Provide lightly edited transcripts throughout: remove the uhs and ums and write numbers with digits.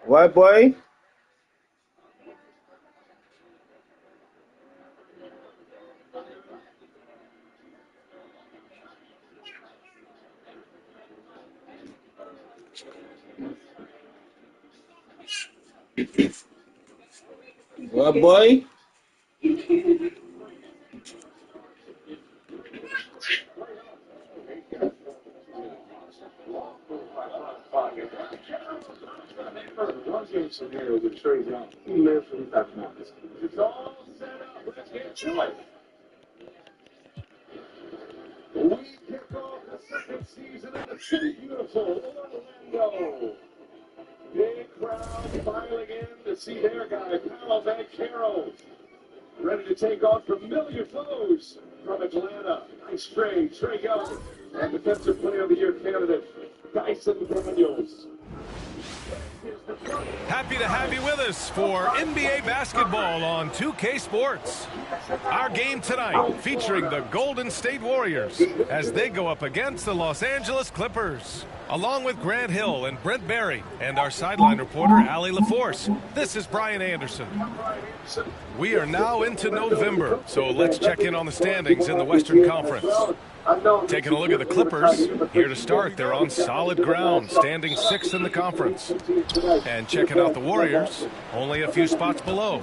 White boy. White boy. One game scenario with Trey Young. He lives for that moment. It's all set up. Let's get to it. We kick off the second season in the city beautiful Orlando. Big crowd filing in to see their guy, Paolo Banchero, ready to take on familiar foes from Atlanta. Nice trade, Trey Young, and Defensive Player of the Year candidate, Dyson Daniels. Happy to have you with us for NBA basketball on 2K Sports. Our game tonight featuring the Golden State Warriors as they go up against the Los Angeles Clippers. Along with Grant Hill and Brent Barry and our sideline reporter, Allie LaForce, this is Brian Anderson. We are now into November, so let's check in on the standings in the Western Conference. Taking a look at the Clippers, here to start, they're on solid ground, standing 6th in the conference. And checking out the Warriors, only a few spots below.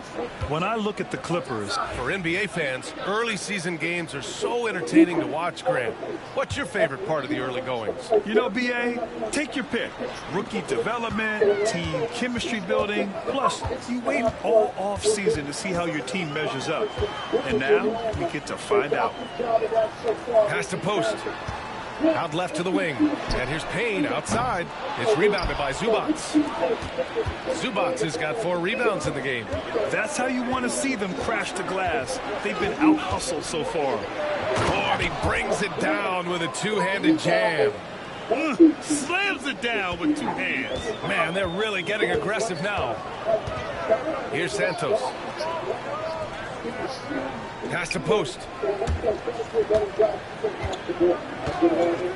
When I look at the Clippers, for NBA fans, early season games are so entertaining to watch, Grant. What's your favorite part of the early goings? You know, BA, take your pick. Rookie development, team chemistry building, plus you wait all off season to see how your team measures up. And now we get to find out. Pass to post. Out left to the wing. And here's Payne outside. It's rebounded by Zubac. Zubac has got 4 rebounds in the game. That's how you want to see them crash the glass. They've been out-hustled so far. Oh, he brings it down with a two-handed jam. Slams it down with 2 hands. Man, they're really getting aggressive now. Here's Santos. Pass to post.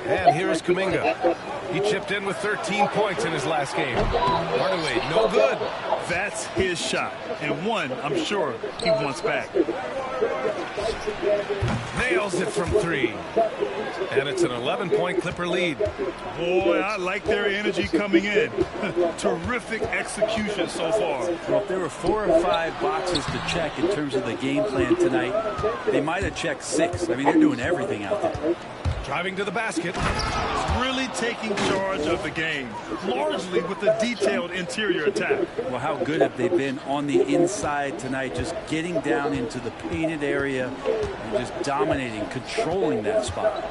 And here is Kuminga. He chipped in with 13 points in his last game. Hardaway, no good. That's his shot, and one I'm sure he wants back. Nails it from 3. And it's an 11-point Clipper lead. Boy, I like their energy coming in. Terrific execution so far. Well, if there were 4 or 5 boxes to check in terms of the game plan tonight, they might have checked 6. I mean, they're doing everything out there. Driving to the basket. Really taking charge of the game, largely with a detailed interior attack. Well, how good have they been on the inside tonight, just getting down into the painted area and just dominating, controlling that spot.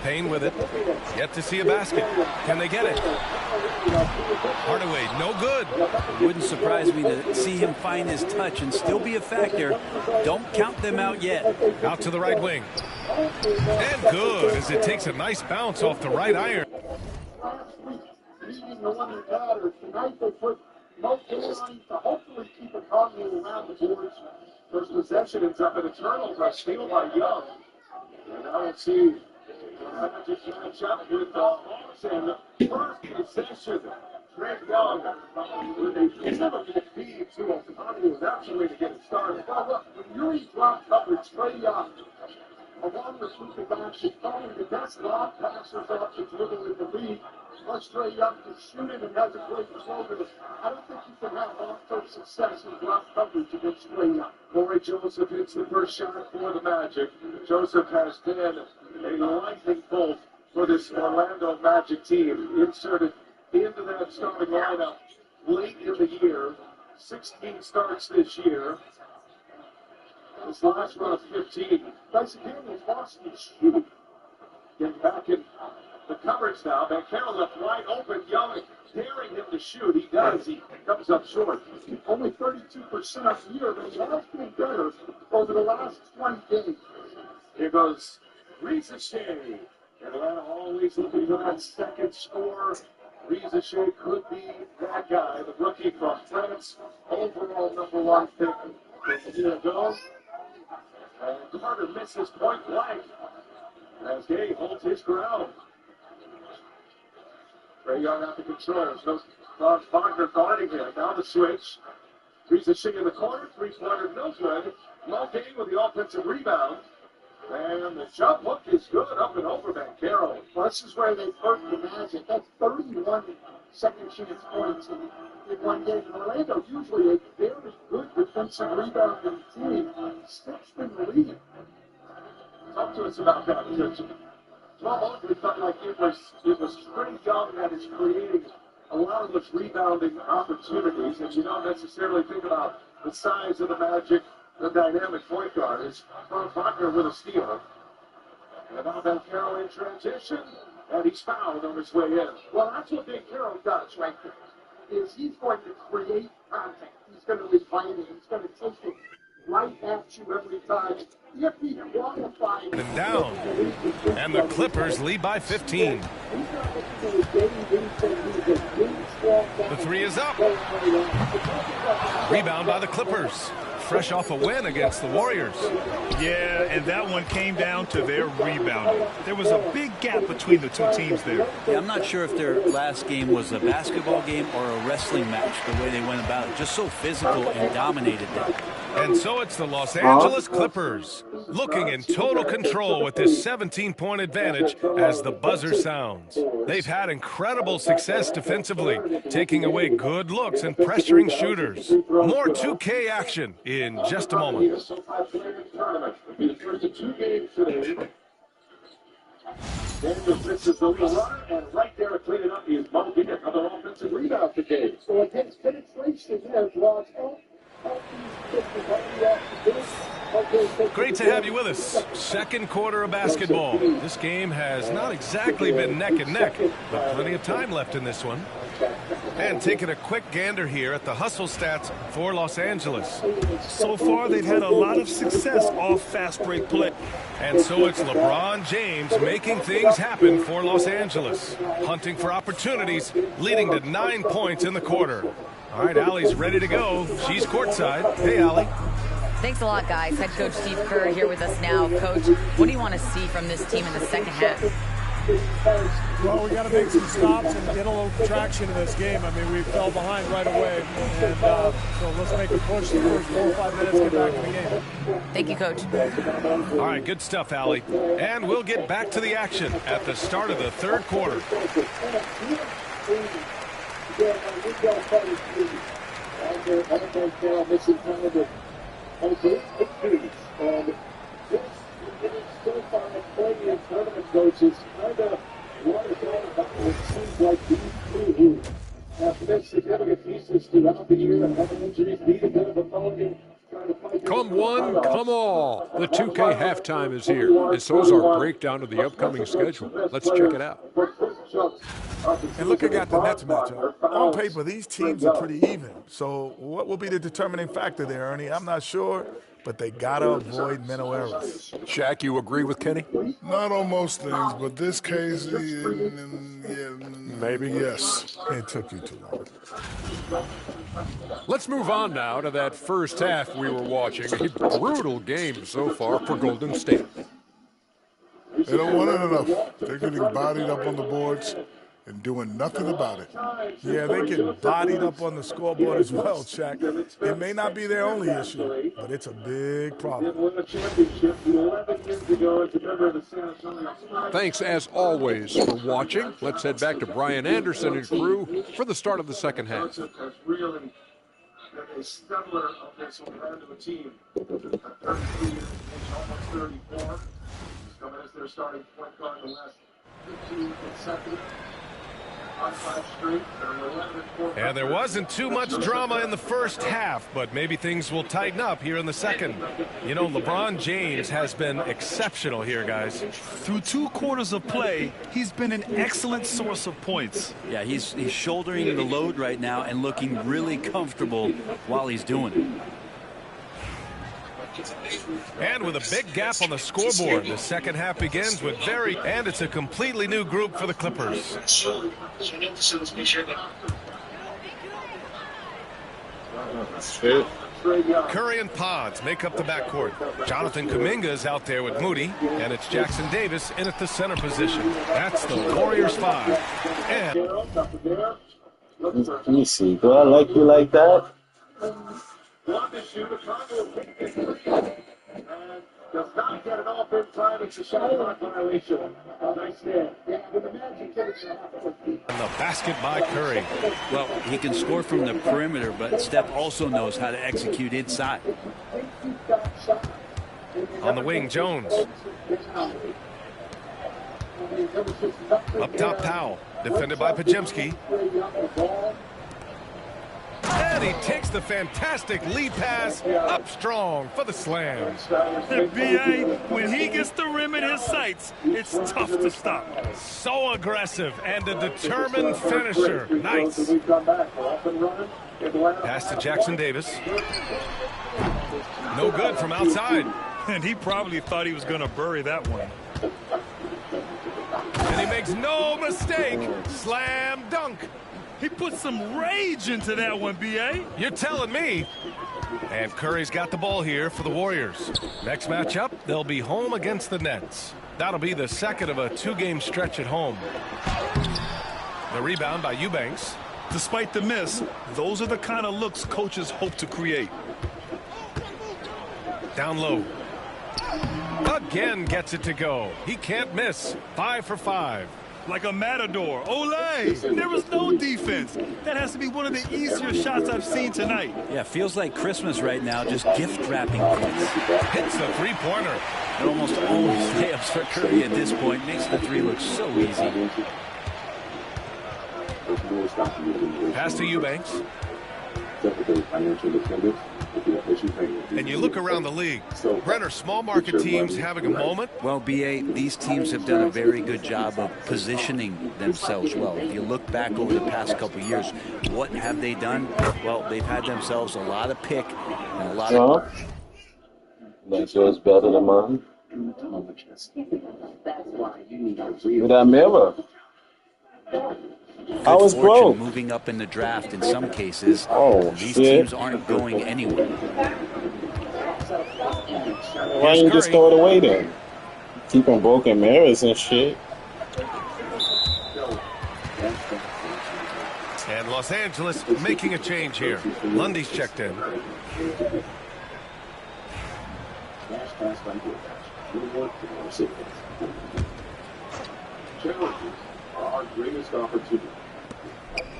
Payne with it. Yet to see a basket. Can they get it? Hardaway, no good. It wouldn't surprise me to see him find his touch and still be a factor. Don't count them out yet. Out to the right wing. And good, as it takes a nice bounce off the right iron. Leading the Wonder Batters. Tonight they put multiple lines to hopefully keep a economy around the boards. First possession ends up in a turnover, steal by Young. And now we'll see just match up with Moss and first possession. Trey Young with a pivotal feed to O'Connor. That's the way to get it started. Well, look, when Yuri dropped coverage, Trey Young, along with Luka Doncic, probably the best lob passers off the dribble in the league. Plus Trey Young can shoot it and has a great floater. I don't think you can have long-term success with drop coverage against Trey Young. Corey Joseph hits the first shot for the Magic. Joseph has been a lightning bolt for this Orlando Magic team. Inserted into that starting lineup late in the year. 16 starts this year. His last run of 15. Dyson Daniels lost his shoot. Getting back in the coverage now. Banchero left wide open. Young daring him to shoot. He does. He comes up short. Only 32% of the year, but he has been better over the last 20 games. Here goes Ricochet. Atlanta always looking for that second score. Ricochet could be that guy, the rookie from France, overall #1 pick a year ago. And Carter misses point blank as Gay holds his ground. Ray Young out the controls. Franz Wagner guarding him. Now the switch. Three's a shing in the corner. Three-pointer no good. Mulcahy with the offensive rebound. And the jump hook is good up and over Van Carroll. Well, this is where they hurt the Magic. That's 31 second chance points in one game. In Orlando, usually a very good defensive rebounding team. Sixth in the league. Talk to us about that. Jamal Mulcahy felt like it was pretty young at his creating a lot of those rebounding opportunities, and you don't necessarily think about the size of the Magic, the dynamic point guard. It's Franz Wagner with a steal. And now Van Carroll in transition, and he's fouled on his way in. Well, that's what Van Carroll does right there, is he's going to create contact. He's going to invite it. He's going to take it right at you every time. If he qualifies and down. And the Clippers lead by 15. The three is up. Rebound by the Clippers. Fresh off a win against the Warriors. Yeah, and that one came down to their rebounding. There was a big gap between the two teams there. Yeah, I'm not sure if their last game was a basketball game or a wrestling match, the way they went about it. Just so physical and dominated them. And so it's the Los Angeles Clippers looking in total control with this 17-point advantage as the buzzer sounds. They've had incredible success defensively, taking away good looks and pressuring shooters. More 2K action in just a moment. The first of 2 games today. Daniel misses the little runner, and right there to clean it up is Mulcahy, another offensive rebound for Gabe. So against penetration there, draws out. Great to have you with us. Second quarter of basketball. This game has not exactly been neck and neck, but plenty of time left in this one. And taking a quick gander here at the hustle stats for Los Angeles. So far, they've had a lot of success off fast break play. And so it's LeBron James making things happen for Los Angeles. Hunting for opportunities, leading to 9 points in the quarter. All right, Allie's ready to go. She's courtside. Hey, Allie. Thanks a lot, guys. Head coach Steve Kerr here with us now. Coach, what do you want to see from this team in the second half? Well, we got to make some stops and get a little traction in this game. I mean, we fell behind right away, and so let's make a push the first 4 or 5 minutes, get back in the game. Thank you, Coach. All right, good stuff, Allie. And we'll get back to the action at the start of the third quarter. Coaches kind of want to talk about what seems like these two have missed significant pieces throughout the year and having injuries, need a bit of a mulligan. Come one, come all. The 2K halftime is here, and so is our breakdown of the upcoming schedule. Let's check it out. And looking at the Nets matchup, on paper, these teams are pretty even. So what will be the determining factor there, Ernie? I'm not sure, but they got to avoid mental errors. Shaq, you agree with Kenny? Not on most things, but this case, maybe. Yes, it took you too long. Let's move on now to that first half we were watching. A brutal game so far for Golden State. They don't want it enough. They're getting bodied up on the boards and doing nothing about it. Yeah, they get bodied up on the scoreboard as well, Shaq. It may not be their only issue, but it's a big problem. Thanks, as always, for watching. Let's head back to Brian Anderson and crew for the start of the second half. Really a stellar of this Orlando team. 33 years, almost 34. Coming as their starting point guard in the last 15 consecutive. And there wasn't too much drama in the first half, but maybe things will tighten up here in the second. You know, LeBron James has been exceptional here, guys. Through 2 quarters of play, he's been an excellent source of points. Yeah, he's shouldering the load right now and looking really comfortable while he's doing it. And with a big gap on the scoreboard, the second half begins with and it's a completely new group for the Clippers. That's it. Curry and Pods make up the backcourt. Jonathan Kuminga's out there with Moody, and it's Jackson Davis in at the center position. That's the Warriors 5. And let me see. Do I like you like that? Does not get it off in time. It's a shot clock violation. Nice stand. the basket by Curry. Well, he can score from the perimeter, but Steph also knows how to execute inside. On the wing, Jones. Up top, Powell. Defended by Pajemski. And he takes the fantastic lead pass up strong for the slam. B.A., when he gets the rim in his sights, it's tough to stop. So aggressive and a determined finisher. Nice. Pass to Jackson Davis. No good from outside. And he probably thought he was going to bury that one. And he makes no mistake. Slam dunk. He put some rage into that one, B.A. You're telling me. And Curry's got the ball here for the Warriors. Next matchup, they'll be home against the Nets. That'll be the second of a two-game stretch at home. The rebound by Eubanks. Despite the miss, those are the kind of looks coaches hope to create. Down low. Again gets it to go. He can't miss. 5 for 5. Like a matador. Olé! There was no defense. That has to be one of the easier shots I've seen tonight. Yeah, feels like Christmas right now, just gift wrapping points. Hits the three-pointer. And almost always layups for Curry at this point. Makes the three look so easy. Pass to Eubanks. And you look around the league. Brent, are small market teams having a moment? Well, B.A., these teams have done a very good job of positioning themselves well. If you look back over the past couple of years, what have they done? Well, they've had themselves a lot of pick and a lot of... That's yours better than mine. With that mirror. I was broke. Moving up in the draft in some cases. These shit. teams aren't going anywhere. Why don't you just throw it away then? Keep on broken mirrors and shit. And Los Angeles making a change here. Lundy's checked in. Our greatest opportunity.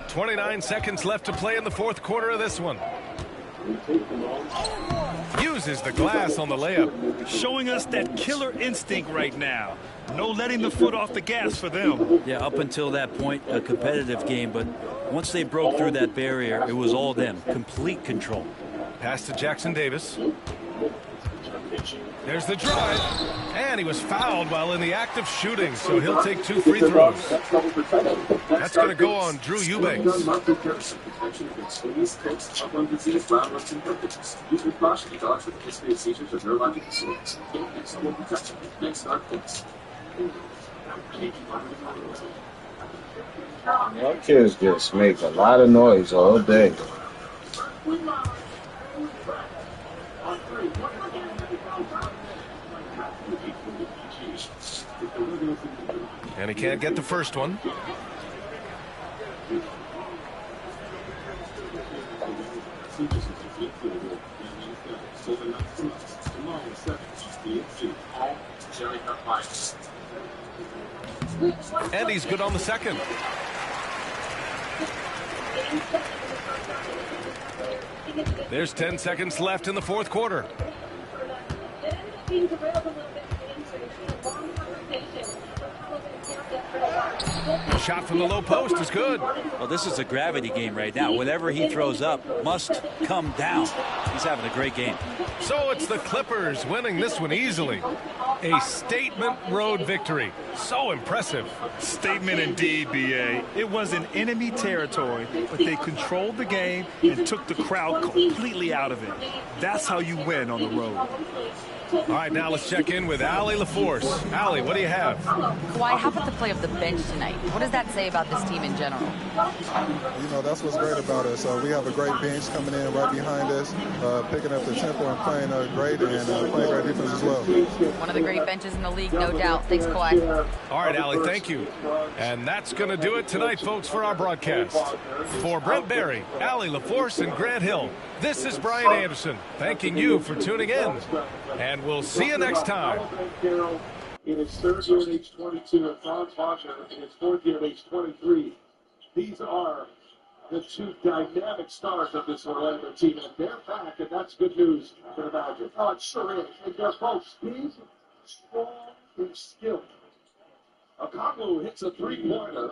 29 seconds left to play in the fourth quarter of this one. Uses the glass on the layup. Showing us that killer instinct right now. No letting the foot off the gas for them. Yeah, up until that point, a competitive game, but once they broke through that barrier, it was all them. Complete control. Pass to Jackson Davis. There's the drive, and he was fouled while in the act of shooting, so he'll take 2 free throws. That's going to go on Drew Eubanks. Y'all kids just make a lot of noise all day. And he can't get the first one. And he's good on the second. There's 10 seconds left in the fourth quarter. The shot from the low post is good. Well, this is a gravity game right now. Whatever he throws up must come down. He's having a great game. So it's the Clippers winning this one easily. A statement road victory. So impressive. Statement indeed, B.A. It was in enemy territory, but they controlled the game and took the crowd completely out of it. That's how you win on the road. All right, now let's check in with Allie LaForce. Allie, what do you have? Kawhi, how about the play of the bench tonight? What does that say about this team in general? You know, that's what's great about us. We have a great bench coming in right behind us, picking up the tempo and playing great and playing great defense as well. One of the great benches in the league, no doubt. Thanks, Kawhi. All right, Allie, thank you. And that's going to do it tonight, folks, for our broadcast. For Brent Barry, Allie LaForce, and Grant Hill, this is Brian Anderson, thanking you for tuning in. And we'll see you next time. In his third year at age 22, and Franz Wagner in his fourth year at age 23. These are the two dynamic stars of this Orlando team, and they're back, and that's good news for the Magic. Oh, it sure is. And they're both big, strong, and skilled. Okongwu hits a three-pointer.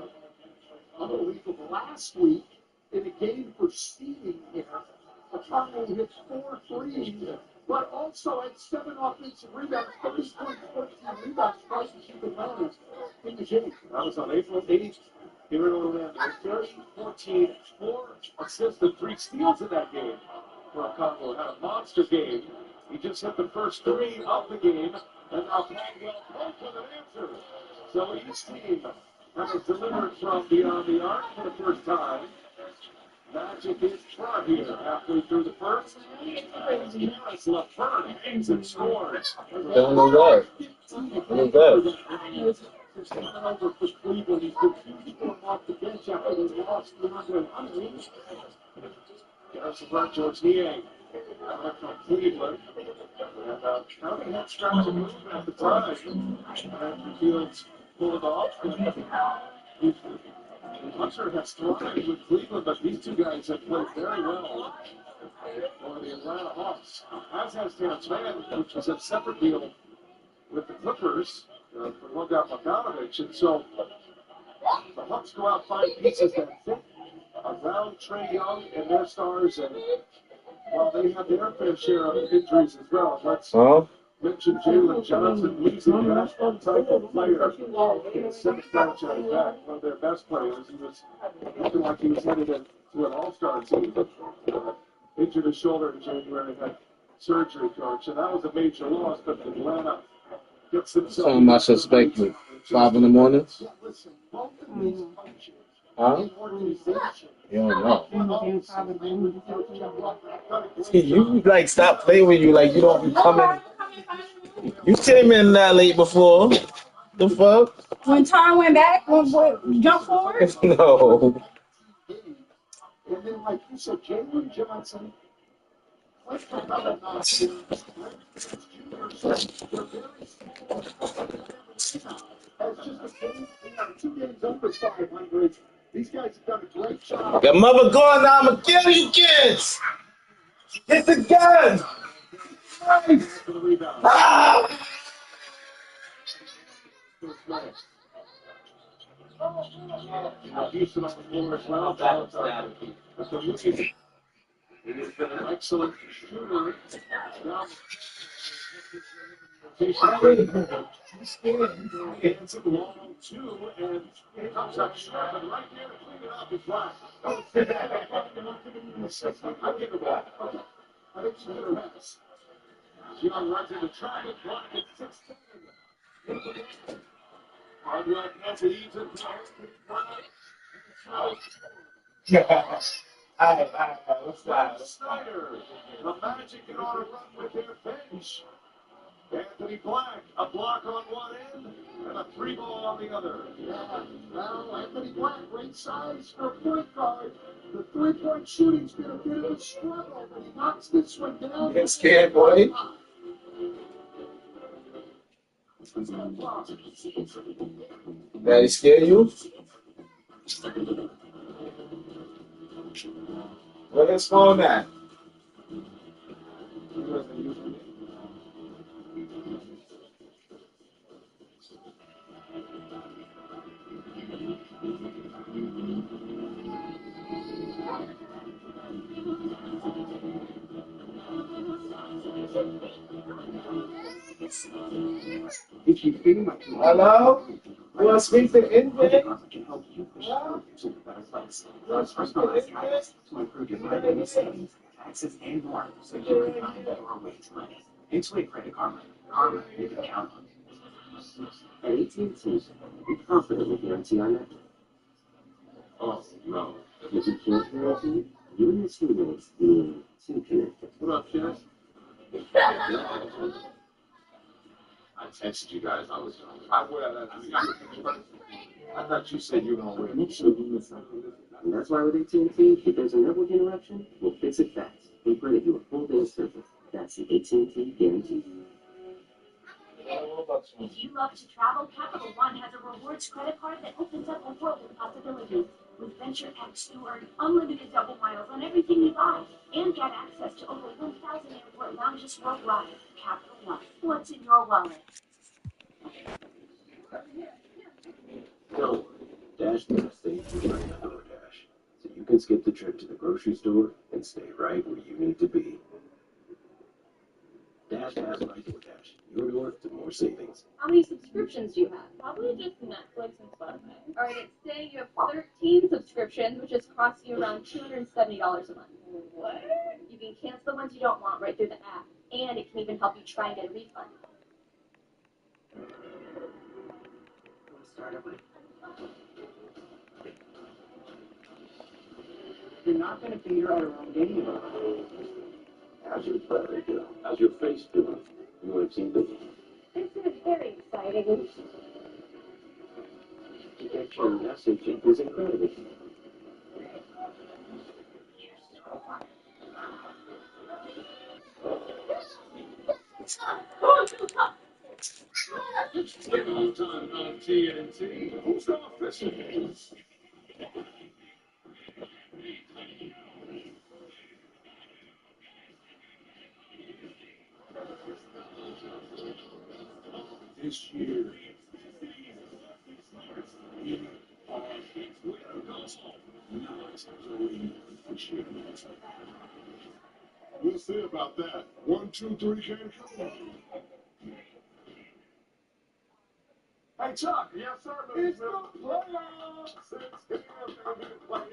Unbelievable. Last week, in a game for seeding here, Okongwu hit 4 threes, but also had 7 offensive rebounds, 30 points, 14 rebounds, twice as you can manage in the game. That was on April 8th here in Orlando. 30-14, 4 assists and 3 steals in that game for Okongwu. Had a monster game. He just hit the first 3 of the game, and now Caldwell Pope with an answer. So each team has delivered from beyond the arc for the first time. Magic is front here, halfway through the first. Harris LaFern hangs and scores. Don't know that. Who's that? He's coming over for Cleveland. He's been huge for him off the bench after they lost DeAndre Huntley. Harris LaFern, George Niang, from Cleveland. And County had scratched a move at the time. And Fields pulled it off. Hunter has thrived with Cleveland, but these two guys have played very well for the Atlanta Hawks. As has Terrence Mann, which was a separate deal with the Clippers for Bogdan Bogdanovic. And so the Hawks go out, find pieces that fit around Trae Young and their stars. And while they have their fair share of injuries as well, let's mention Jalen Johnson, losing that type of player in the sixth franchise back, one of their best players. He was looking like he was headed to an all-star team, but injured his shoulder in January, had surgery, coach, and that was a major loss, but Atlanta gets themselves... Some of my suspect me. 5 in the morning? Huh? You don't know. You like stop playing with you like you don't be coming. You came in that late before. The fuck? When Tom went back, when jump forward? No. And then, like you said, Jalen Johnson, two games under 500. These guys have done a great job. Your mother gone now, I'ma kill you kids. Hit the gun. Nice. Ah. Houston on the floor as well. It has been an excellent shooter. Hands it long, too, and it comes up short, and right there to clean it up is Black. I'll give it back. I think she hit her ass. Young runs into traffic, Black at 16. Hard work, that's it, leads it. Let's fly. Snyder, the Magic get on a run with their bench. Anthony Black, a block on one end and a 3-ball on the other. Yeah, well, Anthony Black, great size for a point guard. The 3-point shooting's been a bit of a struggle, but he knocks this one down. Get scared, boy. Daddy scare you? Where his phone at? Hello? You want to speak to English? To improve your money savings, taxes, and more, so you can find your way to money. It's way credit karma. Karma you can count on. At AT&T, we confidently guarantee our net. Oh, no. If you can't guarantee, you and your teammates being too connected. What up, Chess? I texted you guys. I thought you said you were going to win. Make sure you miss something. And that's why with AT&T, if there's a network interruption, we'll fix it fast. We credit you a full day of service. That's the AT&T guarantee. If you love to travel, Capital One has a rewards credit card that opens up a world of possibilities. With Venture X, you earn unlimited double miles on everything you buy and get access to over 1,000 airport lounges worldwide. Capital One, what's in your wallet? Don't worry. Dash Pass saves you money on DoorDash, so you can skip the trip to the grocery store and stay right where you need to be. Dash Pass by DoorDash. Your door to more savings. How many subscriptions do you have? Probably just Netflix and Spotify. All right, it's saying you have 13 subscriptions, which is costing you around $270 a month. What? You can cancel the ones you don't want right through the app, and it can even help you try and get a refund. Start over. You're not going to figure out around anyway. How's your brother doing? How's your face doing? You want to see this? This is very exciting. To get your message is incredible. Taking on time on TNT. Who's the official? This year. We'll see about that. 1, 2, 3, can't come. Hey, Chuck. Yes, sir. It's the playoffs. It's playing.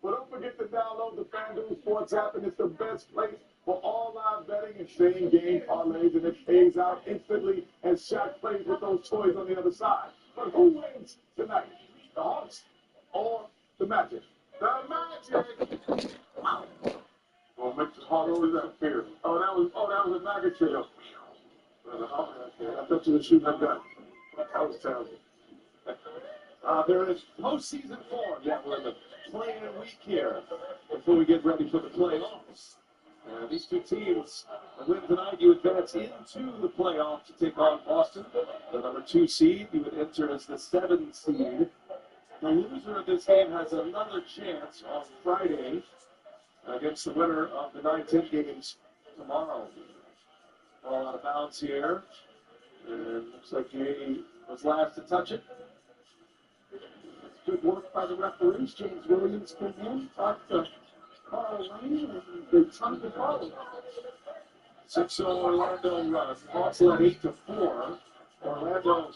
But don't forget to download the FanDuel Sports app, and it's the best place for all live betting and same-game parlays, and it pays out instantly as Shaq plays with those toys on the other side. But who wins tonight? The Hawks or the Magic? The Magic! Wow. Well, make the Hawks over that fear. Oh, that was a Magic trail. I thought you were shooting that gun. That was terrible. There is postseason form. Yeah, we're in the play-in week here before we get ready for the playoffs. These two teams win tonight. You advance into the playoffs to take on Boston, the number 2 seed. You would enter as the 7th seed. The loser of this game has another chance on Friday against the winner of the 9-10 games tomorrow. Ball out of bounds here. And looks like he was last to touch it. Good work by the referees. James Williams came in, talked to Carl Lane, and they turned the ball. 6-0 Orlando run. Hawks led 8-4. Orlando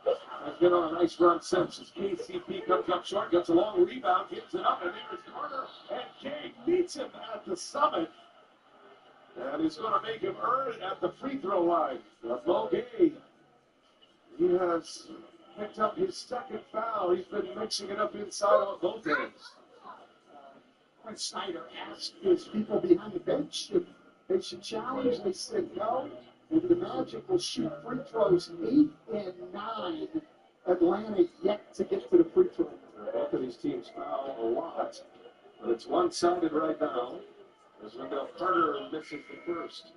has been on a nice run since. As KCP comes up short, gets a long rebound, gives it up, and there's Carter, and Gay meets him at the summit. And he's going to make him earn it at the free throw line. Mo Gay, he has picked up his second foul. He's been mixing it up inside on both ends. Chris Snyder asked his people behind the bench if they should challenge. They said no. And the Magic will shoot free throws 8 and 9. Atlanta yet to get to the free throw. Both of these teams foul a lot, but it's one-sided right now. As Wendell Carter misses the first.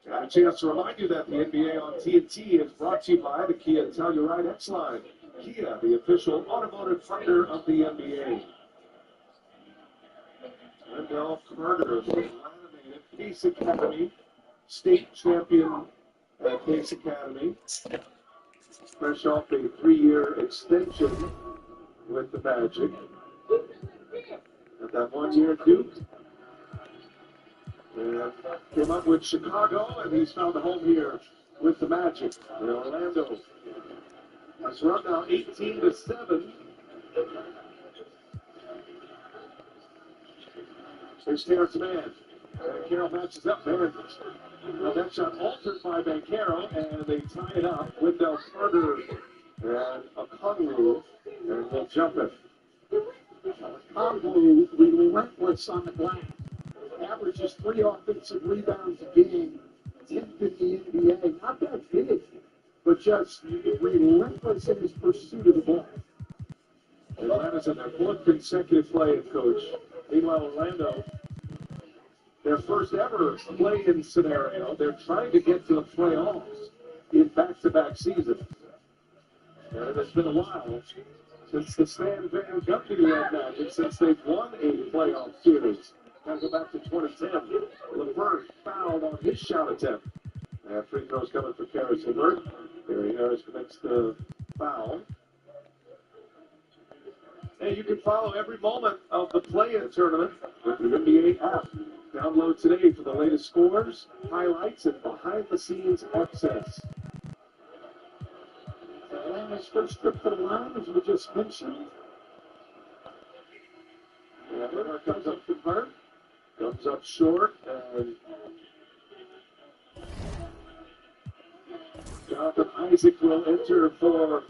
Got a chance to remind you that the NBA on TNT is brought to you by the Kia Telluride X-Line. Kia, the official automotive partner of the NBA. Wendell Carter, the Atlanta native, Case Academy, state champion at Case Academy. Fresh off a 3-year extension with the Magic. At that 1-year Duke. And came up with Chicago, and he's found a home here with the Magic in Orlando. He's run now 18-7. Here's Terrence Mann. And Carroll matches up. Mann Well, that shot altered by Bancaro, and they tie it up. Wendell Carter and Okongwu, and they'll jump it. Okongwu, relentless on the glass. Averages 3 offensive rebounds a game. 10th in the NBA. Not that big, but just relentless in his pursuit of the ball. Atlanta's in their 4th consecutive play-in, coach. Meanwhile, Orlando, their first ever play-in scenario. They're trying to get to the playoffs in back-to-back seasons. And it's been a while since the Stan Van Gundy-led Magic, since they've won a playoff series. Gotta go back to 2010. LeVert fouled on his shot attempt. And free throws coming for Karis LeVert. Gary Harris commits the foul. And you can follow every moment of the play-in tournament with the NBA app. Download today for the latest scores, highlights, and behind-the-scenes access. Atlanta's first trip to the line, as we just mentioned. And LeVert comes up to Burt. Comes up short, and Jonathan Isaac will enter for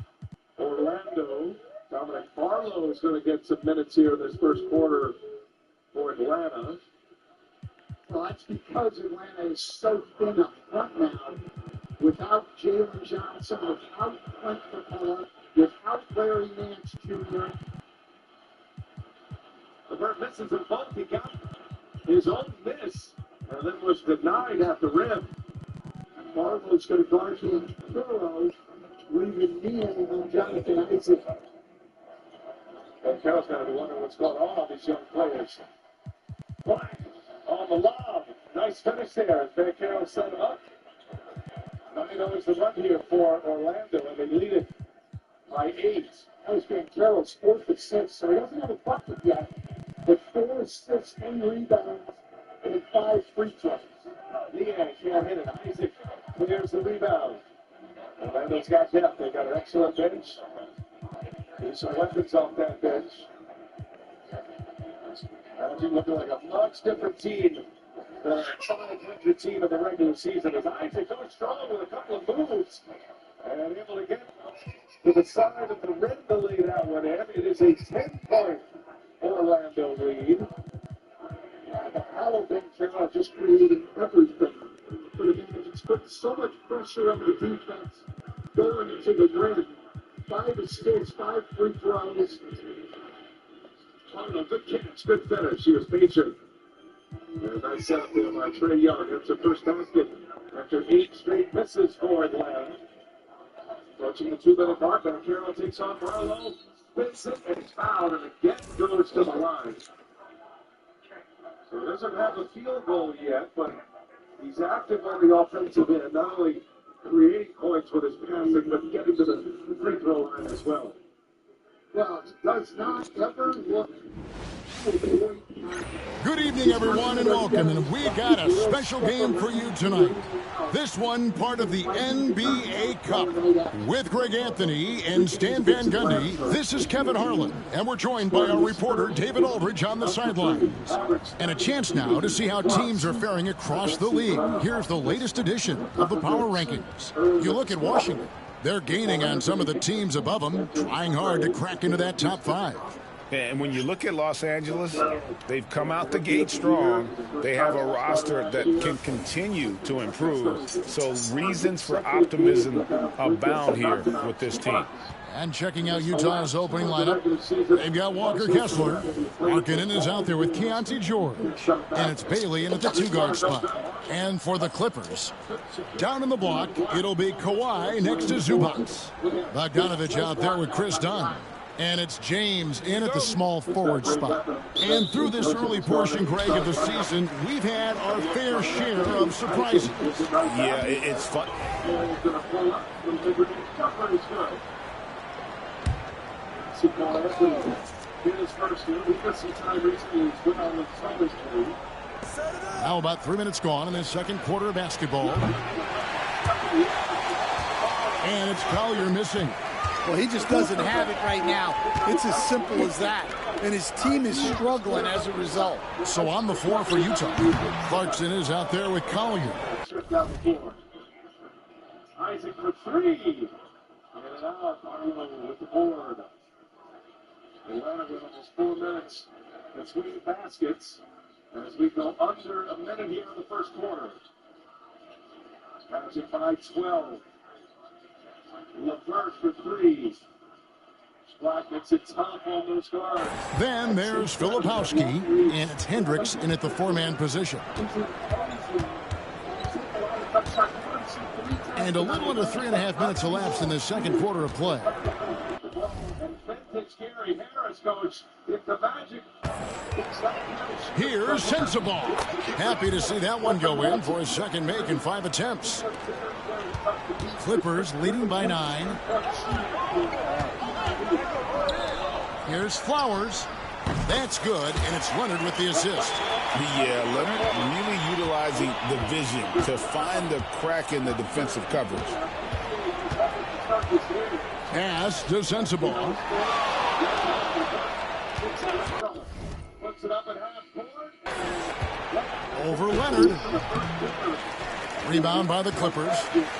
Orlando. Dominic Barlow is going to get some minutes here in this first quarter for Atlanta. Well, that's because Atlanta is so thin up front now. Without Jalen Johnson, without Clint Capella, without Larry Nance Jr. LeVert misses them both. He got his own miss, and then was denied at the rim. Barlow's going to guard him thorough, leaving Neal on Jonathan Isaac. And Carroll's got to be wondering what's going on with these young players. Black on the lob. Nice finish there as Van Carroll set him up. 9-0 is the run here for Orlando, and they lead it by 8. That was Van Carroll's 4th assist, so he doesn't have a bucket yet. But 4 assists, 10 rebounds, and 5 free throws. Leang can't hit it. Isaac clears the rebound. Orlando's got depth. They got an excellent bench. There's some weapons off that bench. Magic looking like a much different team than a 500 team in the regular season. As Isaac goes strong with a couple of moves and able to get to the side of the rim to lay that one in. It is a 10-point Orlando lead. The Howell Ben Carroll just creating everything for the Magic. It's put so much pressure on the defense going into the rim. 5 assists, 5 free throws. Oh, good catch, good finish. He was patient. And a nice setup there by Trae Young. That's the first basket after 8 straight misses for Atlanta. Approaching the 2-minute mark, and Carroll takes on Barlow. Spins it, and he's fouled, and again goes to the line. So he doesn't have a field goal yet, but he's active on the offensive end, not only creating points with his passing, but getting to the free throw line as well. Well, it does not ever look. Good evening, everyone, and welcome. And we got a special game for you tonight. This one part of the NBA Cup. With Greg Anthony and Stan Van Gundy, this is Kevin Harlan, and we're joined by our reporter David Aldridge on the sidelines. And a chance now to see how teams are faring across the league. Here's the latest edition of the Power Rankings. You look at Washington. They're gaining on some of the teams above them, trying hard to crack into that top 5. And when you look at Los Angeles, they've come out the gate strong. They have a roster that can continue to improve. So reasons for optimism abound here with this team. And checking out Utah's opening lineup, they've got Walker Kessler. Markkanen is out there with Keontae George. And it's Bailey in at the 2-guard spot. And for the Clippers, down in the block, it'll be Kawhi next to Zubac. Bogdanovich out there with Chris Dunn. And it's James in at the small forward spot. And through this early portion, Greg, of the season, we've had our fair share of surprises. Yeah, it's fun. Now about 3 minutes gone in this second quarter of basketball. And it's Collier missing. Well, he just doesn't have it right now. It's as simple as that. And his team is struggling as a result. So on the floor for Utah, Clarkson is out there with Collier. down the floor. Isaac for three. In and out. Arlo with the board. Atlanta with almost 4 minutes between baskets. As we go under a minute here in the first quarter. Magic by 12. LeVert for three. Black gets it top on those guards. Then there's Filipowski, and it's Hendricks in at the four-man position. And a little under 3.5 minutes elapsed in the second quarter of play. Here's Sensible. Happy to see that one go in for his second make in 5 attempts. Clippers leading by 9. Here's Flowers. That's good, and it's Leonard with the assist. Yeah, Leonard really utilizing the vision to find the crack in the defensive coverage. Pass to Sensible. Over Leonard. Rebound by the Clippers.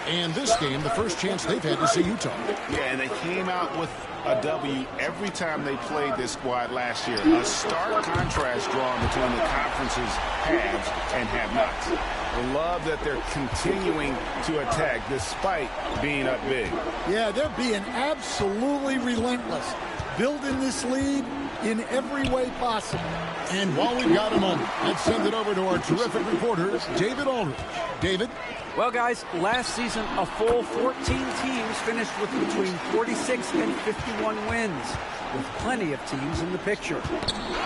And this game, the first chance they've had to see Utah. Yeah, and they came out with a W every time they played this squad last year. A stark contrast drawn between the conference's haves and have-nots. I love that they're continuing to attack despite being up big. Yeah, they're being absolutely relentless. Building this lead in every way possible. And while we've got a moment, let's send it over to our terrific reporter, David Aldridge. David? Well, guys, last season, a full 14 teams finished with between 46 and 51 wins, with plenty of teams in the picture.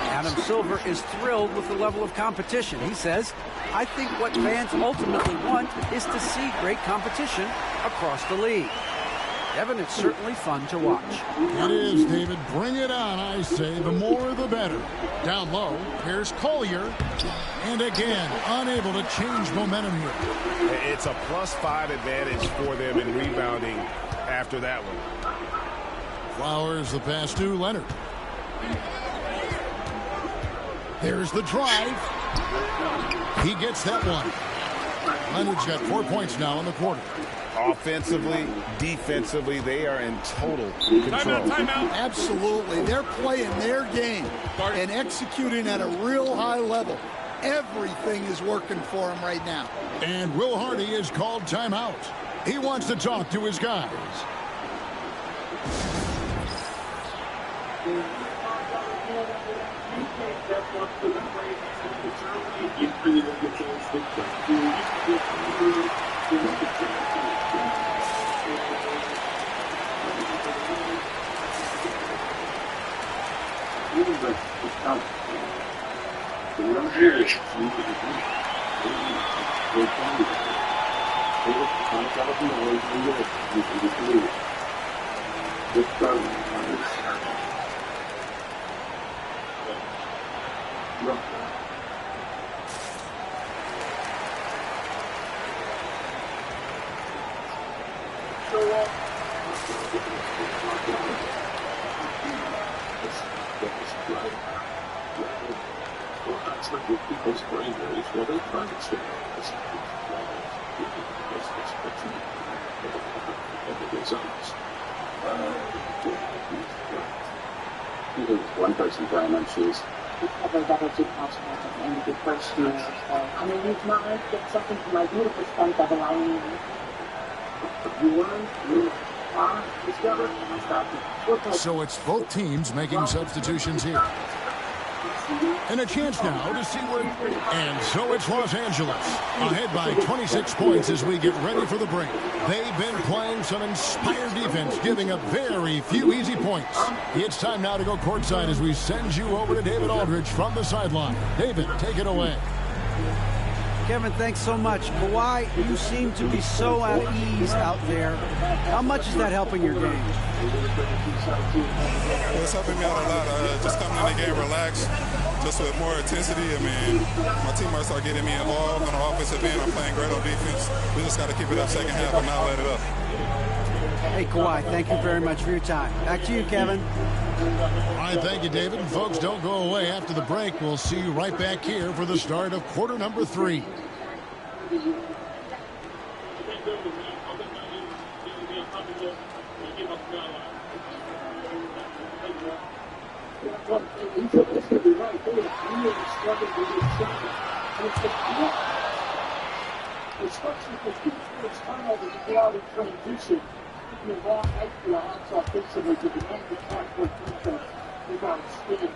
Adam Silver is thrilled with the level of competition. He says, I think what fans ultimately want is to see great competition across the league. Evan, it's certainly fun to watch. It is, David. Bring it on, I say. The more, the better. Down low, here's Collier. And again, unable to change momentum here. It's a +5 advantage for them in rebounding after that one. Flowers the pass to Leonard. There's the drive. He gets that one. Leonard's got 4 points now in the quarter. Offensively, defensively, they are in total control. Timeout. Absolutely. They're playing their game and executing at a real high level. Everything is working for them right now. And Will Hardy is called timeout. He wants to talk to his guys. One person very much is that'll do possible and the first year. I mean, it's not get something from my beautiful stunt double I mean. You learn, you discover, and stop. So it's both teams making substitutions here. And a chance now to see where... And so it's Los Angeles, ahead by 26 points as we get ready for the break. They've been playing some inspired defense, giving up very few easy points. It's time now to go courtside as we send you over to David Aldridge from the sideline. David, take it away. Kevin, thanks so much. Kawhi, you seem to be so at ease out there. How much is that helping your game? Well, it's helping me out a lot. Just coming in the game relaxed, just with more intensity. I mean, my teammates are getting me involved on the offensive end. I'm playing great on defense. We just got to keep it up second half and not let it up. Hey, Kawhi, thank you very much for your time. Back to you, Kevin. All right, thank you, David. And folks, don't go away after the break. We'll see you right back here for the start of quarter number 3. Especially for Pittsburgh's turnover to go out in transition. If you're wrong, I feel odds offensively to the end of the tackle defense without spin.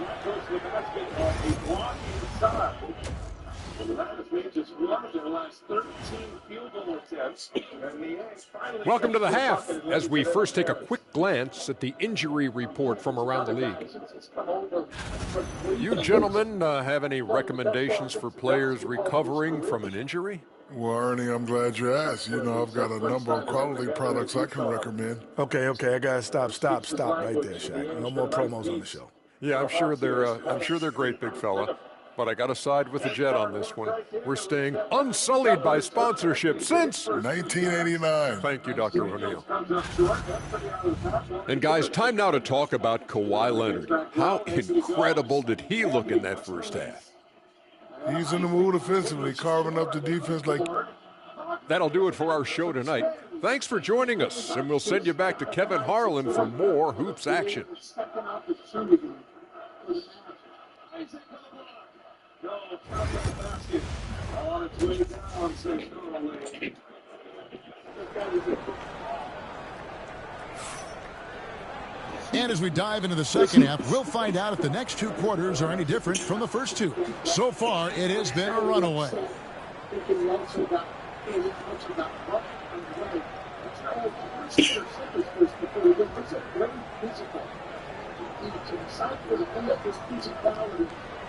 That goes to the basket on a block inside. And the Rapids made just one of their last 13 field goal attempts. And the A's finally. Welcome to the half, as we first take a quick glance at the injury report from around the league. You gentlemen have any recommendations for players recovering from an injury? Well, Ernie, I'm glad you asked. You know, I've got a number of quality products I can recommend. Okay, I gotta stop right there, Shaq. No more promos on the show. Yeah, I'm sure they're great, big fella. But I got to side with the Jet on this one. We're staying unsullied by sponsorship since 1989. Thank you, Dr. O'Neill. And guys, time now to talk about Kawhi Leonard. How incredible did he look in that first half? He's in the mood offensively, carving up the defense like... That'll do it for our show tonight. Thanks for joining us, and we'll send you back to Kevin Harlan for more hoops action. And as we dive into the second half, we'll find out if the next two quarters are any different from the first two. So far, it has been a runaway.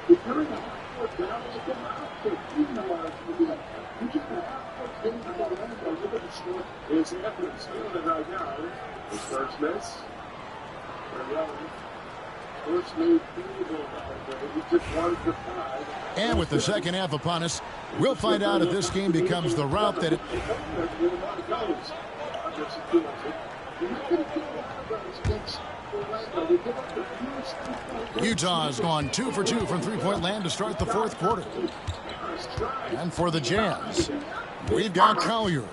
If you're in the half-court battle, you can half-court even a large movie. You keep the half-court game to the end, you're going to score. It's Anthony stealing it right now. His first miss. First made field goal. He just wanted for 5. And with the second half upon us, we'll find out if this game becomes the route that it... Utah has gone 2 for 2 from three-point land to start the fourth quarter. And for the Jazz, we've got Collier.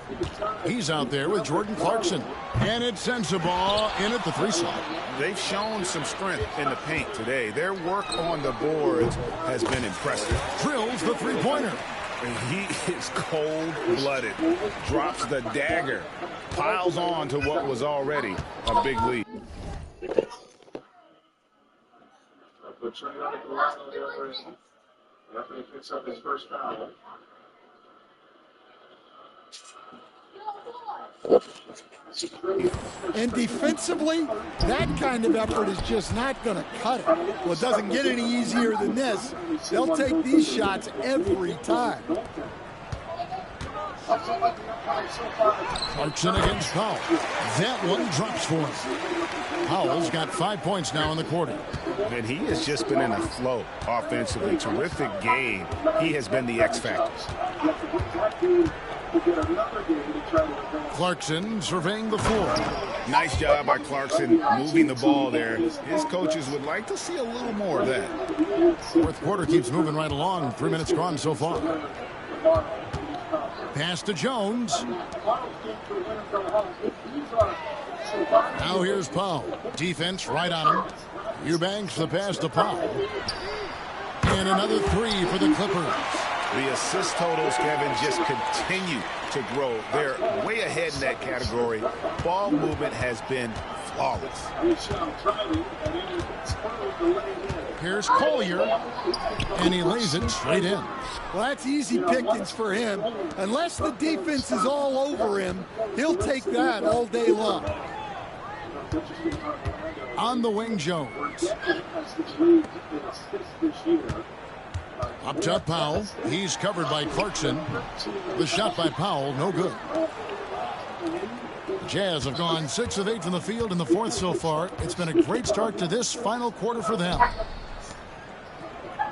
He's out there with Jordan Clarkson. And it's Sensabaugh in at the 3 slot. They've shown some strength in the paint today. Their work on the boards has been impressive. Drills the three-pointer. He is cold-blooded, drops the dagger, piles on to what was already a big lead. Anthony picks up his first foul. And defensively, that kind of effort is just not going to cut it. Well, it doesn't get any easier than this. They'll take these shots every time. Clarkson against Powell. That one drops for him. Powell's got 5 points now in the quarter. And he has just been in a flow offensively. Terrific game. He has been the X factor. Clarkson surveying the floor. Nice job by Clarkson moving the ball there. His coaches would like to see a little more of that. Fourth quarter keeps moving right along. 3 minutes gone so far. Pass to Jones. Now here's Powell. Defense right on him. Eubanks the pass to Powell. And another 3 for the Clippers. The assist totals, Kevin, just continue to grow. They're way ahead in that category. Ball movement has been flawless. Here's Collier, and he lays it straight in. Well, that's easy pickings for him. Unless the defense is all over him, he'll take that all day long. On the wing, Jones. Up top, Powell. He's covered by Clarkson. The shot by Powell, no good. The Jazz have gone 6 of 8 from the field in the fourth so far. It's been a great start to this final quarter for them.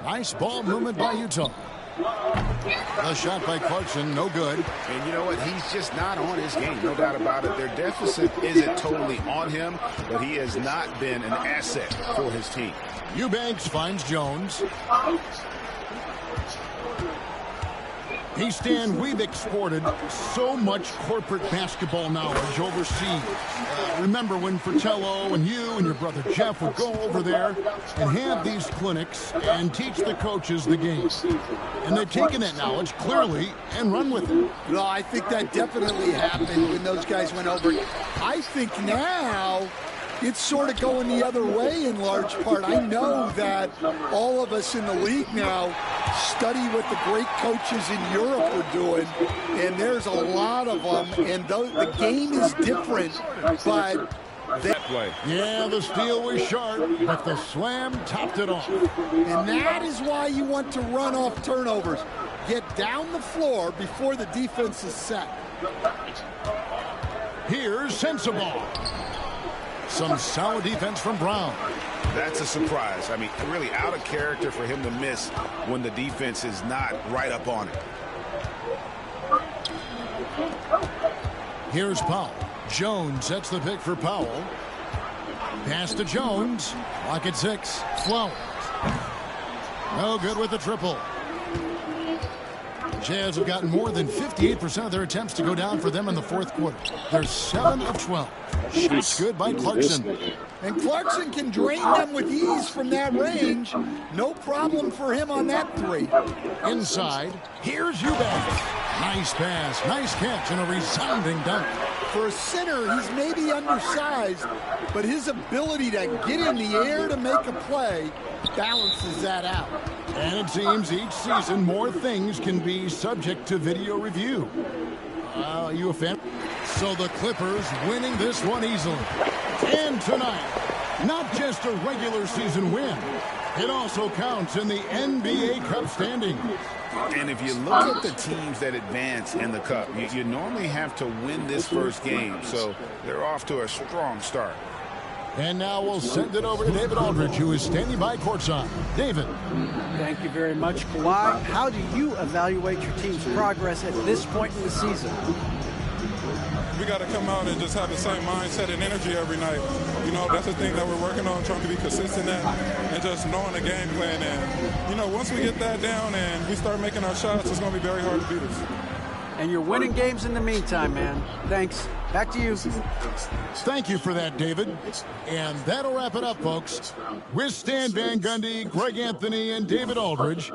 Nice ball movement by Utah. The shot by Clarkson, no good. And you know what? He's just not on his game, no doubt about it. Their deficit isn't totally on him, but he has not been an asset for his team. Eubanks finds Jones. Hey, Stan, we've exported so much corporate basketball knowledge overseas. Remember when Fratello and you and your brother Jeff would go over there and have these clinics and teach the coaches the game? And they've taken that knowledge clearly and run with it. No, I think that definitely happened when those guys went over. I think now it's sort of going the other way in large part. I know that all of us in the league now study what the great coaches in Europe are doing, and there's a lot of them, and the game is different, but that play. Yeah, the steal was sharp, but the slam topped it off. And that is why you want to run off turnovers. Get down the floor before the defense is set. Here's Sensabaugh. Some solid defense from Brown. That's a surprise. I mean, really out of character for him to miss when the defense is not right up on it. Here's Powell. Jones sets the pick for Powell. Pass to Jones. Lock at 6. Flowers. No good with the triple. Jazz have gotten more than 58% of their attempts to go down for them in the fourth quarter. They're 7 of 12. Shots good by Clarkson. And Clarkson can drain them with ease from that range. No problem for him on that 3. Inside, here's Eubanks. Nice pass, nice catch, and a resounding dunk. For a center, he's maybe undersized, but his ability to get in the air to make a play balances that out. And it seems each season more things can be subject to video review. You a fan? So the Clippers winning this one easily. And tonight, not just a regular season win, it also counts in the NBA Cup standings. And if you look at the teams that advance in the Cup, you normally have to win this first game, so they're off to a strong start. And now we'll send it over to David Aldridge, who is standing by courtside. David. Thank you very much, Kawhi. How do you evaluate your team's progress at this point in the season? We got to come out and just have the same mindset and energy every night. You know, that's the thing that we're working on, trying to be consistent at, and just knowing the game plan. And, you know, once we get that down and we start making our shots, it's going to be very hard to beat us. And you're winning games in the meantime, man. Thanks. Back to you. Thank you for that, David. And that'll wrap it up, folks. With Stan Van Gundy, Greg Anthony, and David Aldridge,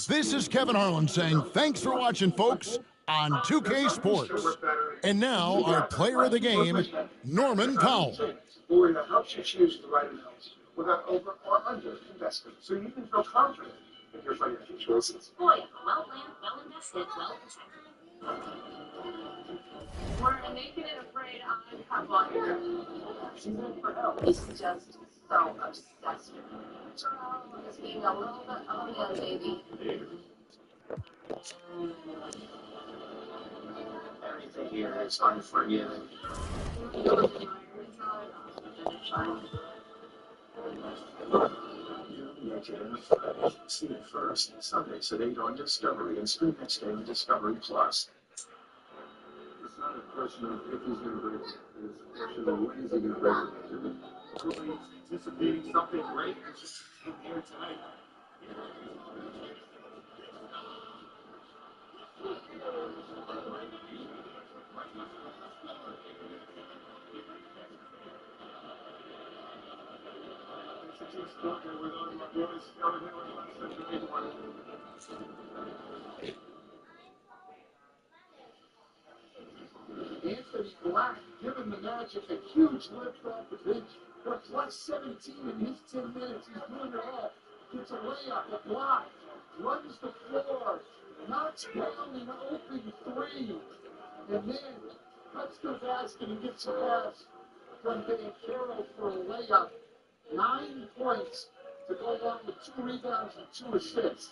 this is Kevin Harlan saying thanks for watching, folks, on 2K Sports. And now, our player of the game, Norman Powell. That helps you choose the right amounts without over or under investing, so you can feel confident in your financial choices. Boy, well planned, well invested, well protected. We're naked and afraid on Pablo here. She's in for help. He's just so obsessed with her. Just being a little bit of a young baby. Everything here is unforgiving. See it first Sundays at 8 on Discovery and stream next day on Discovery Plus. It's not a question of if he's going to break it. It's a question of when is he going to break it. Everybody's anticipating something great. It's just here tonight. Anthony Black giving the Magic a huge lift off the bench. They're plus 17 in his 10 minutes. He's doing it all. Gets a layup, a block, runs the floor, knocks down an open 3, and then cuts the basket and gets a pass from Banchero for a layup. 9 points to go along with 2 rebounds and 2 assists.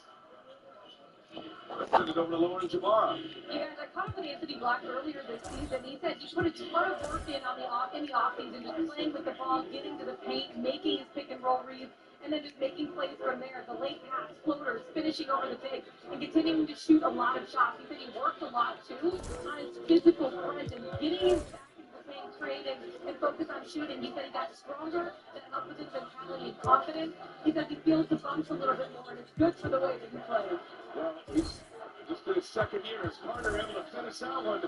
Let's send it over to Lauren Jabara. You guys, I caught up with Anthony Black earlier this season. He said he put a ton of work in the offseason, just playing with the ball, getting to the paint, making his pick and roll reads, and then just making plays from there. The late pass, floaters, finishing over the big, and continuing to shoot a lot of shots. He said he worked a lot too on his physical presence, getting his back into the paint, creative, and focus on shooting. He said he got stronger and up with his mentality and confidence. He said he feels the bumps a little bit more, and it's good for the way that he plays. Well, he's just in his second year. Is Carter able to finish that one?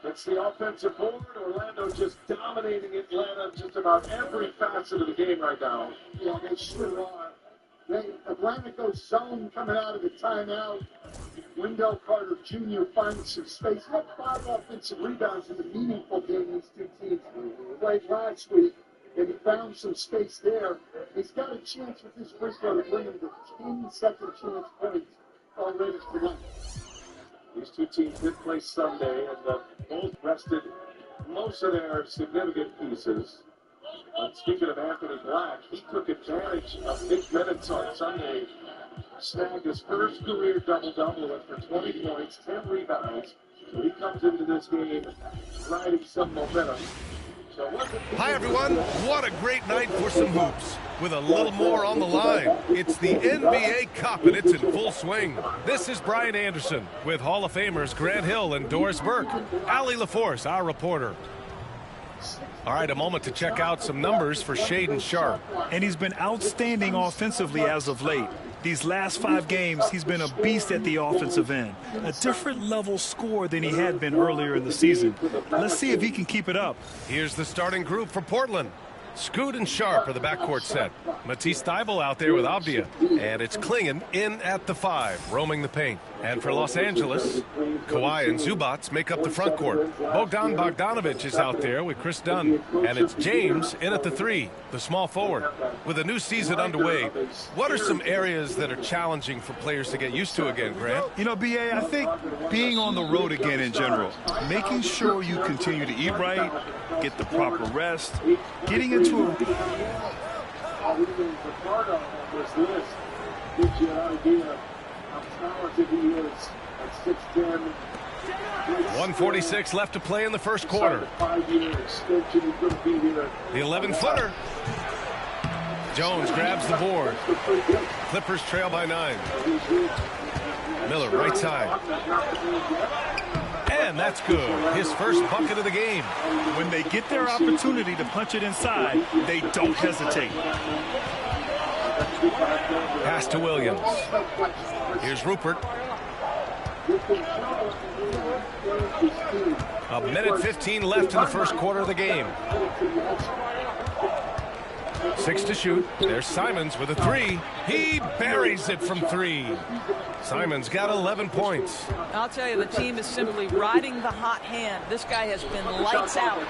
It's the offensive board. Orlando just dominating Atlanta just about every facet of the game right now. Yeah, they sure are. Atlanta goes zone coming out of the timeout. Wendell Carter Jr. finds some space. He had 5 offensive rebounds in the meaningful game these two teams played last week, and he found some space there. He's got a chance with this free throw to bring him to 10 second chance points already tonight. These two teams did play Sunday, and both rested most of their significant pieces. And speaking of Anthony Black, he took advantage of big minutes on Sunday, snagged his first career double-double, went for 20 points, 10 rebounds. So he comes into this game riding some momentum. Hi, everyone. What a great night for some hoops. With a little more on the line, it's the NBA Cup, and it's in full swing. This is Brian Anderson with Hall of Famers Grant Hill and Doris Burke. Allie LaForce, our reporter. All right, a moment to check out some numbers for Shaedon Sharpe. And he's been outstanding offensively as of late. These last 5 games, he's been a beast at the offensive end. A different level score than he had been earlier in the season. Let's see if he can keep it up. Here's the starting group for Portland. Scoot and Sharpe are the backcourt set. Matisse Thybulle out there with Avdia. And it's Klingon in at the 5, roaming the paint. And for Los Angeles, Kawhi and Zubats make up the front court. Bogdan Bogdanovic is out there with Chris Dunn. And it's James in at the 3, the small forward. With a new season underway, what are some areas that are challenging for players to get used to again, Grant? You know, B.A., I think being on the road again in general, making sure you continue to eat right, get the proper rest, getting into a... This list gives you an idea how talented he is at 6'10". 1:46 left to play in the first quarter. 5 years. The 11-footer. Jones grabs the board. Clippers trail by 9. Miller right side. And that's good. His first bucket of the game. When they get their opportunity to punch it inside, they don't hesitate. Pass to Williams. Here's Rupert. A minute 15 left in the first quarter of the game. 6 to shoot. There's Simons with a 3. He buries it from 3. Simons got 11 points. I'll tell you, the team is simply riding the hot hand. This guy has been lights out.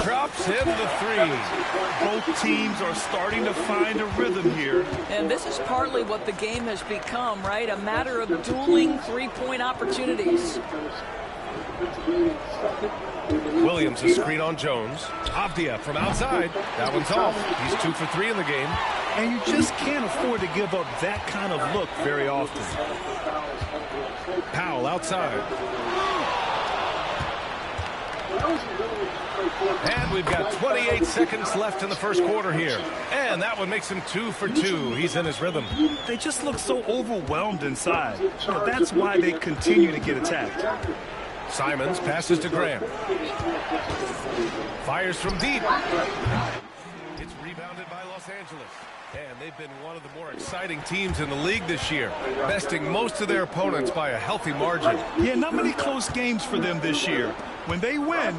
Drops in the 3. Both teams are starting to find a rhythm here. And this is partly what the game has become, right? A matter of dueling three-point opportunities. Williams a screen on Jones. Avdia from outside. That one's off. He's 2 for 3 in the game. And you just can't afford to give up that kind of look very often. Powell outside. And we've got 28 seconds left in the first quarter here. And that one makes him 2 for 2. He's in his rhythm. They just look so overwhelmed inside. That's why they continue to get attacked. Simons passes to Graham. Fires from deep. It's rebounded by Los Angeles. And they've been one of the more exciting teams in the league this year, besting most of their opponents by a healthy margin. Yeah, not many close games for them this year. When they win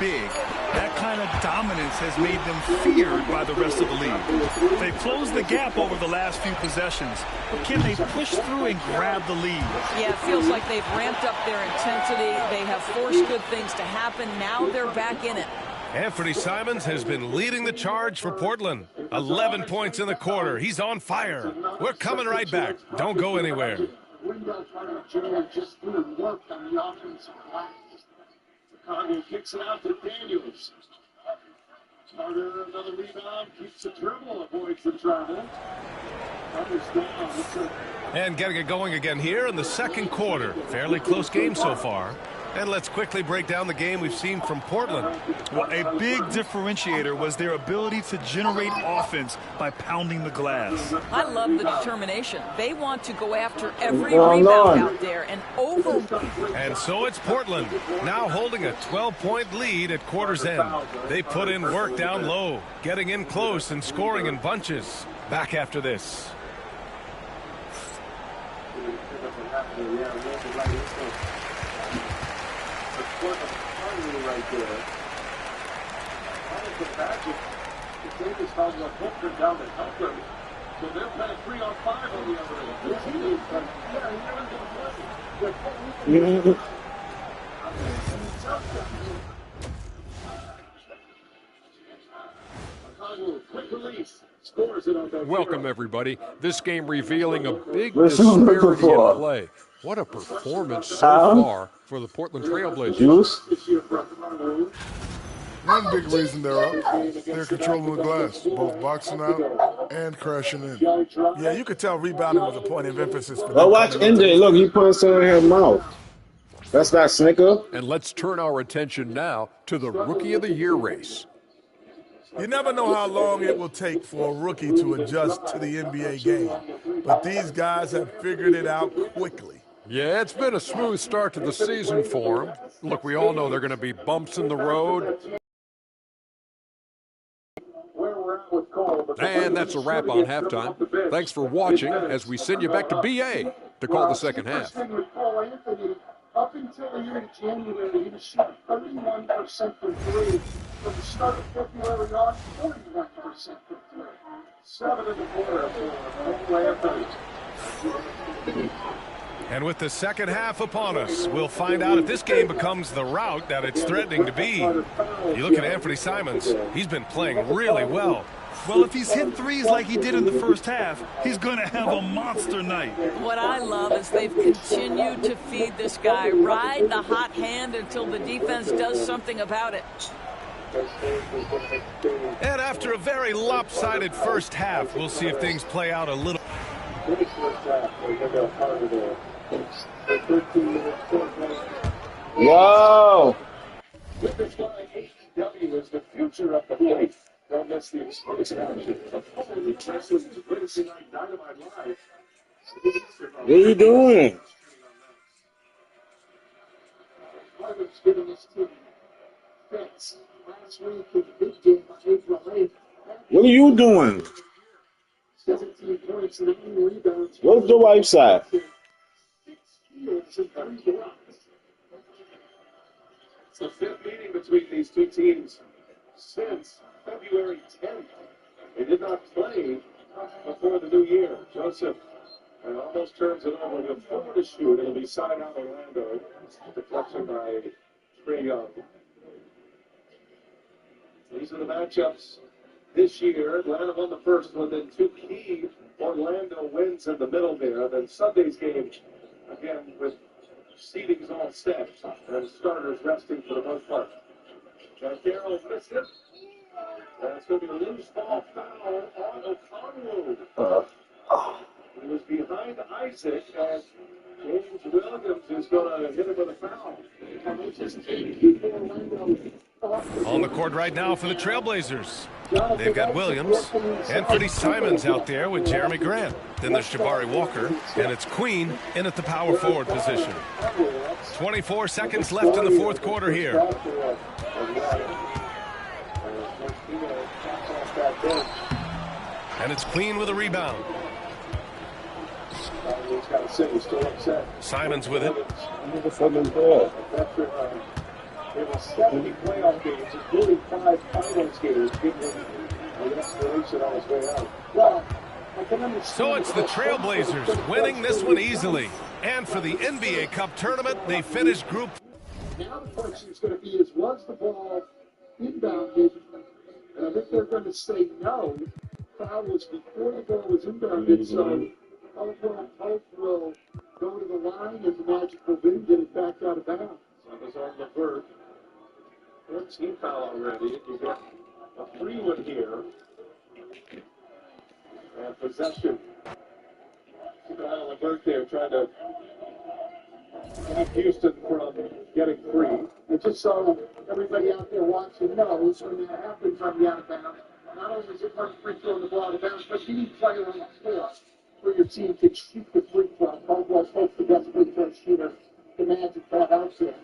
big. That kind of dominance has made them feared by the rest of the league. They've closed the gap over the last few possessions, but can they push through and grab the lead? Yeah, it feels like they've ramped up their intensity. They have forced good things to happen. Now they're back in it. Anthony Simons has been leading the charge for Portland. 11 points in the quarter. He's on fire. We're coming right back. Don't go anywhere. Wendell Carter Jr. just doing work on the offensive glass. Chicago kicks it out to Daniels. Carter, another rebound, keeps the dribble, avoids the travel. Carter's down. And getting it going again here in the second quarter. Fairly close game so far. And let's quickly break down the game we've seen from Portland. Well, a big differentiator was their ability to generate offense by pounding the glass. I love the determination. They want to go after every rebound out there and over. And so it's Portland, now holding a 12-point lead at quarter's end. They put in work down low, getting in close and scoring in bunches. Back after this. Right there. The Magic, the Davis found a hooker down the helper. So they're playing 3-on-5 on the other end. Quick release. Scores it on that. Welcome, everybody. This game revealing a big disparity in play. What a performance so far for the Portland Trailblazers. One big reason they're up, they're controlling the glass, both boxing out and crashing in. Yeah, you could tell rebounding was a point of emphasis for them. Oh, watch NJ. Look, he putting something in her mouth. That's not Snicker. And let's turn our attention now to the Rookie of the Year race. You never know how long it will take for a rookie to adjust to the NBA game, but these guys have figured it out quickly. Yeah, it's been a smooth start to the season for them. Look, we all know there are going to be bumps in the road. And that's a wrap on halftime. Thanks for watching as we send you back to BA to call the second half. Up until the end of January, he was shooting 31% from three. From the start of February on, 41% from three. 7 in the quarter for Anthony. And with the second half upon us, we'll find out if this game becomes the rout that it's threatening to be. You look at Anthony Simons, he's been playing really well. Well, if he's hitting threes like he did in the first half, he's going to have a monster night. What I love is they've continued to feed this guy, ride the hot hand until the defense does something about it. And after a very lopsided first half, we'll see if things play out a little. Whoa! With this line, AEW is the future of the place. Don't miss the explosive action of Holy Wrestling's Wednesday Night Dynamite Live. What are you doing? Harvard's giving his team fits. Last week in the big game on April 8th. What are you doing? 17 points and 8 rebounds. What's the wife side? 6 steals and 3 blocks. It's the fifth meeting between these two teams since February 10th. They did not play before the new year. Joseph almost turns it over with 4 to shoot. It'll be side out Orlando. Deflection by Trae Young. These are the matchups this year. Atlanta won the first one, then 2 key. Orlando wins in the middle there. Then Sunday's game, again, with seedings all set and starters resting for the most part. Jack Darrell missed it. That's going to be a loose ball foul on O'Connell. He was behind Isaac as James Williams is going to hit him with a foul. On the court right now for the Trailblazers. They've got Williams, Anthony Simons out there with Jeremy Grant. Then there's Jabari Walker, and it's Queen in at the power forward position. 24 seconds left in the fourth quarter here. And it's Queen with a rebound. Simons with it. There were 70 playoff games, including 5 finals games, giving him an explanation on his way out. Well, so it's the Trailblazers winning this one easily. And for the NBA Cup tournament, they finished group. Now the question is going to be is, was the ball inbounded? And I think they're going to say no. Foul was before the ball was inbounded, so Hope will go to the line and the Magic will then get it back out of bounds. That was on the vert. 14 foul already. You got a 3-1 here. And possession. Keep an eye on the vert there, trying to keep Houston from getting free. And just so everybody out there watching knows, when that happens on the out of bounds, not only is it first free throw the ball out of bounds, but you need player on the floor where your team can shoot the free throw. Caldwell's Hope's the best free throw shooter the Magic have out there.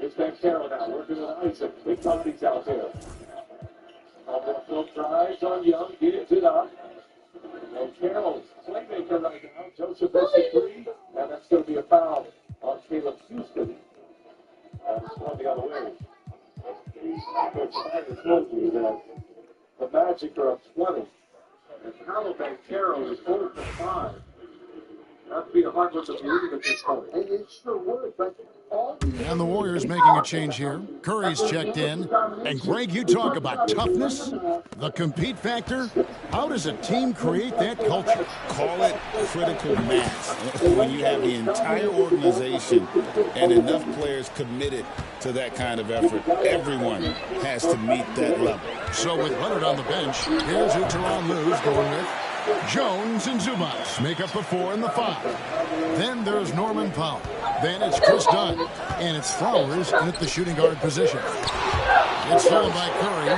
It's Van Carroll now, working with Isaac. Big bodies out there. Caldwell drives on Young, gives it up. And Carroll's playmaker right now. Joseph misses 3. And that's going to be a foul on Caleb Houston. And it's going the other way. Coach Snyder told you that the Magic are up 20. And Paolo Banchero is 4 for 5. That'd be a hard one to believe at this point. And it sure would, but And the Warriors making a change here. Curry's checked in. And Greg, you talk about toughness, the compete factor. How does a team create that culture? Call it critical mass. When you have the entire organization and enough players committed to that kind of effort, everyone has to meet that level. So with Leonard on the bench, here's who Teron Lue's going with. Jones and Zubats make up the 4 and the 5. Then there's Norman Powell. Then it's Chris Dunn. And it's Flowers in at the shooting guard position. It's stolen by Curry.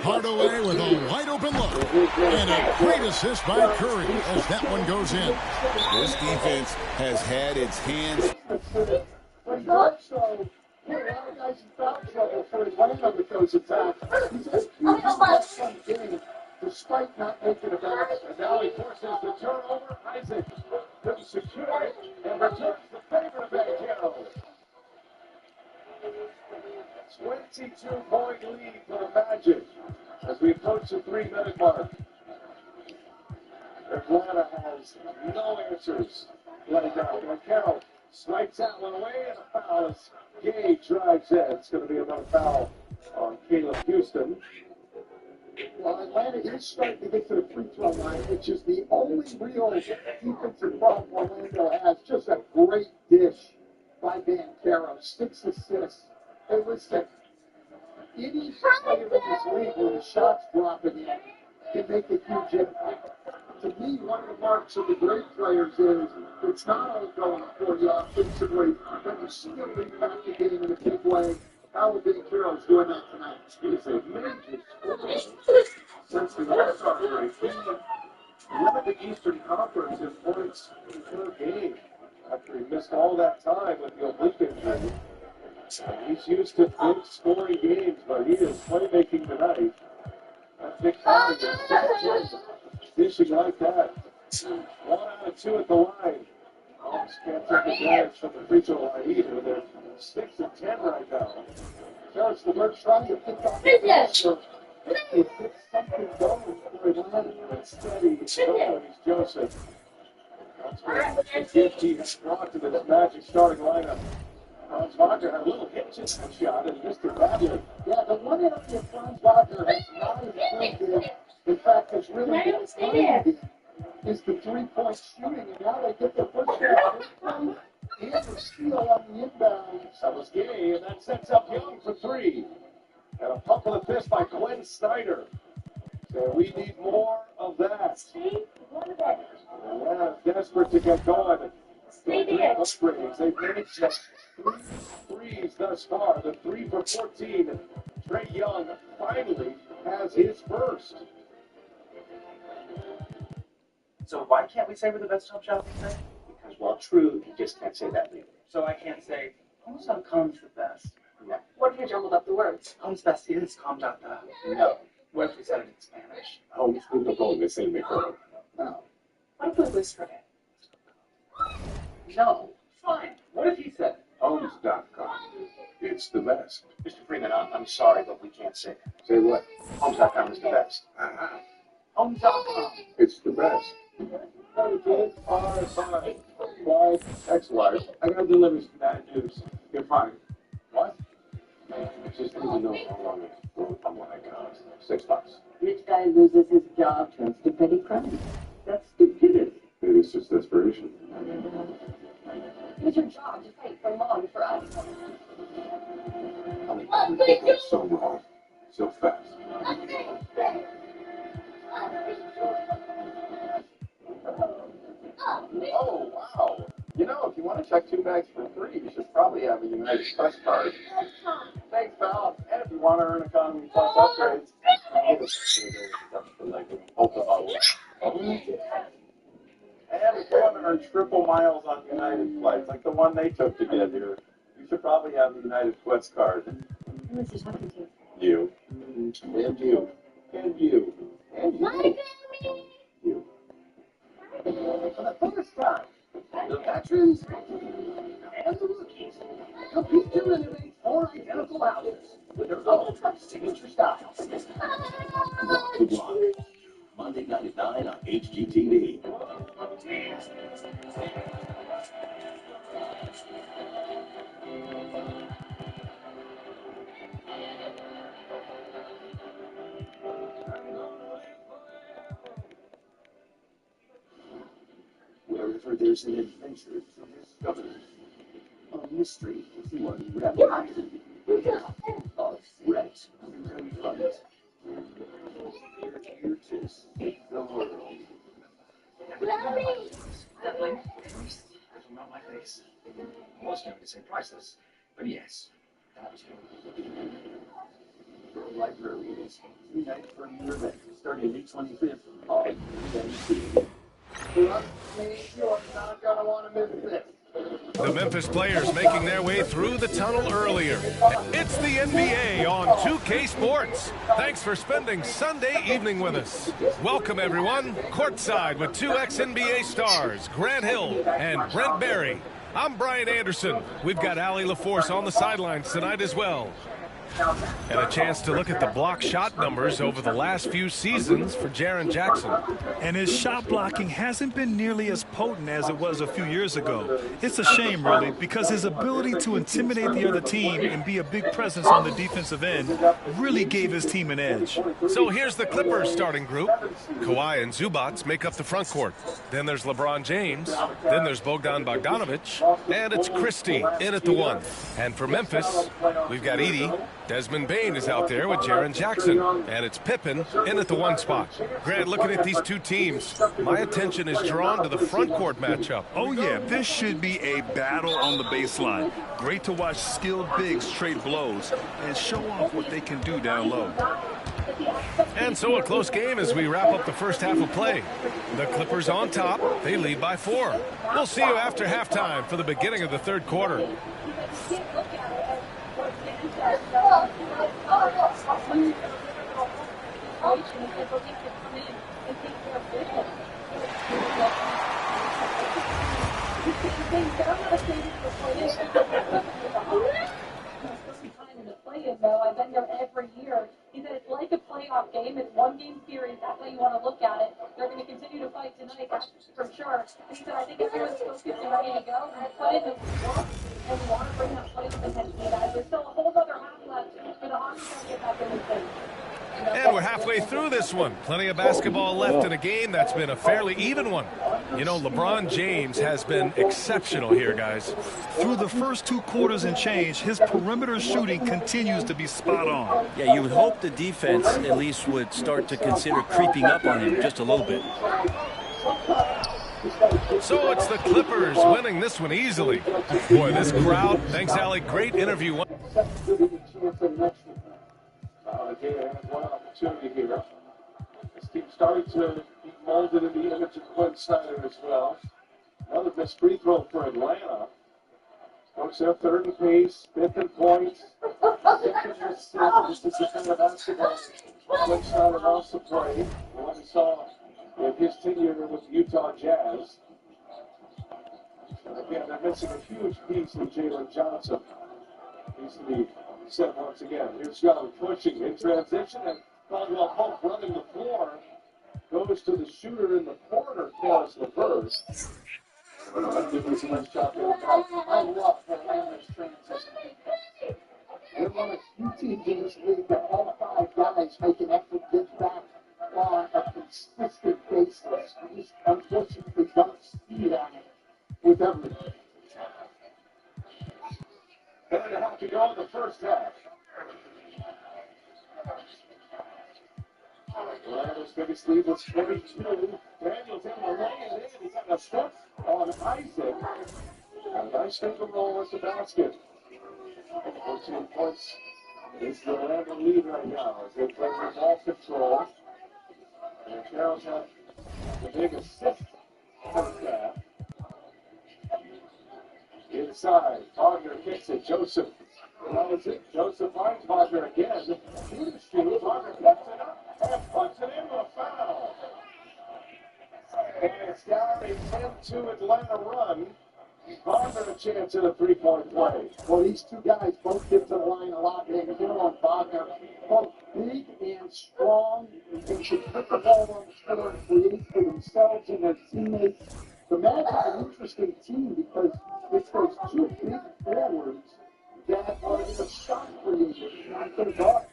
Hardaway with a wide open look. And a great assist by Curry as that one goes in. This defense has had its hands. A lot of guys in foul trouble for Atlanta with those attacks. He's just some game despite not making a basket. And now he forces the turnover. Isaac couldn't secure it and returns the favor to Banchero. 22-point lead for the Magic as we approach the 3-minute mark. Atlanta has no answers. Let it down. Banchero swipes that one away and a foul as Gay drives in. It's going to be another foul on Caleb Houston. Well, Atlanta is starting to get to the free throw line, which is the only real defensive problem Orlando has. Just a great dish by Banchero. 6 assists. Hey, listen, any player in this league where the shot's dropping in can make a huge impact. To me, one of the marks of the great players is it's not all going for you offensively, but you still impact the game in a big way. Paolo Banchero's doing that tonight. He is a major scorer since the All-Star break. He led the Eastern Conference in points per game after he missed all that time with the oblique injury. He's used to big scoring games, but he is playmaking tonight. That big time is dishing like that. 1 out of 2 at the line. Hawks can't take advantage from the free throw line either. They're 6 and 10 right now. Charles LeVert trying to pick up the pressure. It gets something going for Atlanta. It's steady. He's Joseph. That's what 50 has brought to this Magic starting lineup. Franz Wagner had a little hitch in that shot and missed it badly. Yeah, the one area Franz Wagner has not improved in fact, has really been finding is the three-point shooting, and now they get the first shot and the steal on the inbounds. That was Gay, and that sets up Young for 3. And a pump of the fist by Quinn Snyder. So we need more of that. Atlanta's desperate to get going. Upgrades. They've managed just 3 threes thus far. The 3 for 14. Trae Young finally has his first. So why can't we say we're the best home shopping site? Because while true, you just can't say that legally. So I can't say homes.com's the best. No. What if you jumbled up the words? Homes best is com.com. No. What if we said it in Spanish? Homes.com. No. Why put this for it? No. Fine. What if he said Homes.com. It's the best. Mr. Freeman, I'm sorry, but we can't say it. Say what? Homes.com is the best. Homes.com. It's the best. Why? Ex-wife. I gotta deliver some bad news. You're fine. What? I just need to know how long I'm what I got. $6. Rich guy loses his job, turns to petty crime. That's stupidity. Maybe it's just desperation. It's your job to fight for mom, for us. I'm making it so wrong. So fast. Oh, wow. You know, if you want to check 2 bags for free, you should probably have a United Express card. Thanks, pal. And if you want to earn Economy Plus upgrades, and if you want to earn triple miles on United flights, like the one they took to get here, you should probably have the United Quest card. Who is he talking to? You. And you. And you. And you. You. For the first time, the veterans and the rookies compete to eliminate 4 identical outfits with their own signature styles. Monday night at 9 on HGTV. Wherever there's an adventure to discover, a mystery to unravel, a threat to confront. We're here to save the world. Definitely. There's one on my face. I was going to say priceless, but yes, that too. The library is tonight for your event starting May 25th on NBC. Trust me, you're not going to want to miss this. The Memphis players making their way through the tunnel earlier. It's the NBA on 2K Sports. Thanks for spending Sunday evening with us. Welcome, everyone. Courtside with 2 ex-NBA stars, Grant Hill and Brent Barry. I'm Brian Anderson. We've got Allie LaForce on the sidelines tonight as well. And a chance to look at the block shot numbers over the last few seasons for Jaren Jackson. And his shot blocking hasn't been nearly as potent as it was a few years ago. It's a shame, really, because his ability to intimidate the other team and be a big presence on the defensive end really gave his team an edge. So here's the Clippers starting group. Kawhi and Zubats make up the front court. Then there's LeBron James. Then there's Bogdan Bogdanovic. And it's Christie in at the 1. And for Memphis, we've got Edey. Desmond Bane is out there with Jaren Jackson, and it's Pippen in at the 1 spot. Grant, looking at these two teams, my attention is drawn to the front court matchup. Oh yeah, this should be a battle on the baseline. Great to watch skilled bigs trade blows and show off what they can do down low. And so a close game as we wrap up the first half of play. The Clippers on top, they lead by 4. We'll see you after halftime for the beginning of the third quarter. I've been there every year. He said it's like a playoff game. It's 1-game series. That's how you want to look at it. They're going to continue to fight tonight, that's for sure. And he said, I think everyone's focused and ready to go. And put in the work, and we want to bring that playoff intensity, guys. There's still a whole other half left for the Hawks to get back in the thing. And we're halfway through this one. Plenty of basketball left in a game that's been a fairly even one. You know, LeBron James has been exceptional here, guys. Through the first 2 quarters and change, his perimeter shooting continues to be spot on. Yeah, you would hope the defense at least would start to consider creeping up on him just a little bit. So it's the Clippers winning this one easily. Boy, this crowd, thanks, Allie, great interview. Again, one opportunity here. This team starting to be molded in the image of Quinn Snyder as well. Another missed free throw for Atlanta. Folks, their third in pace, 5th in points. 6 assists. This is the kind of basketball Quinn Snyder wants to play. What we saw in his tenure with the Utah Jazz. And again, they're missing a huge piece in Jalen Johnson. He's to be set once again. Here's Young pushing in transition, and Caldwell Pope running the floor. Goes to the shooter in the corner, Kalis LeVert. Give us a nice shot there. I love Atlanta's transition. They're one of few teams in this league that all 5 guys make an effort to get back on a consistent basis. We just unfortunately don't see that with everything. 10.5 to go in the first half. Orlando's biggest lead was 22. Daniels in the lane, and he's got a step on Isaac. A nice finger roll with the basket. 14 points is the Orlando lead right now as they play with ball control. And Carroll's had the big assist first half. Inside, Wagner kicks it. Joseph. That was it. Joseph finds Wagner again. Wagner picks it up and puts it in with a foul. And cuts down a 10-2 Atlanta run. Wagner a chance at a three-point play. Well, these two guys both get to the line a lot. And Carroll and Wagner, both big and strong, and can put the ball on the floor and create for themselves and their teammates. The Magic are an interesting team because it's those two big forwards that are the shot creators, not their guards.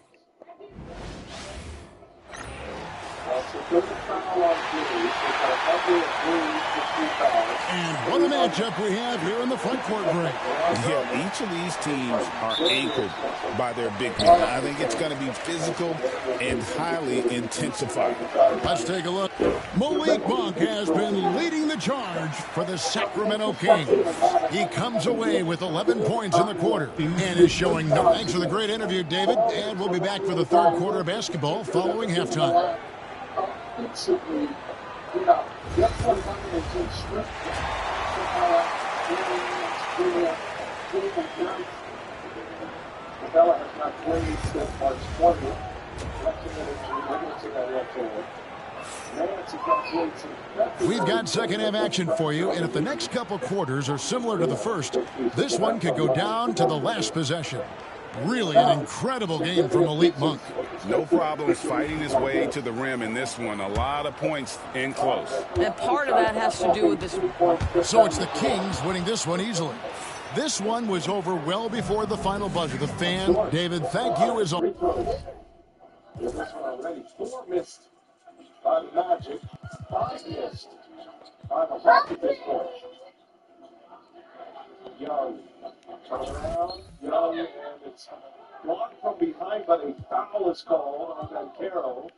That's a good foul on Jimmy. And what a matchup we have here in the front court break. Yeah, each of these teams are anchored by their big men. I think it's going to be physical and highly intensified. Let's take a look. Malik Monk has been leading the charge for the Sacramento Kings. He comes away with 11 points in the quarter and is showing no. Thanks for the great interview, David. And we'll be back for the third quarter of basketball following halftime. Instantly, you know, that's what I'm going to script. The fella has not played since March 20th. We've got second half action for you, and if the next couple quarters are similar to the first, this one could go down to the last possession. Really an incredible game from Malik Monk. No problems fighting his way to the rim in this one. A lot of points in close. And part of that has to do with this. So it's the Kings winning this one easily. This one was over well before the final buzzer. The fan, David, thank you as always. This one already. 4 missed by the Magic. 5 missed by the Hawks at this point. Young. Turn around. Young. And it's blocked from behind, but a foul is called on that Carroll.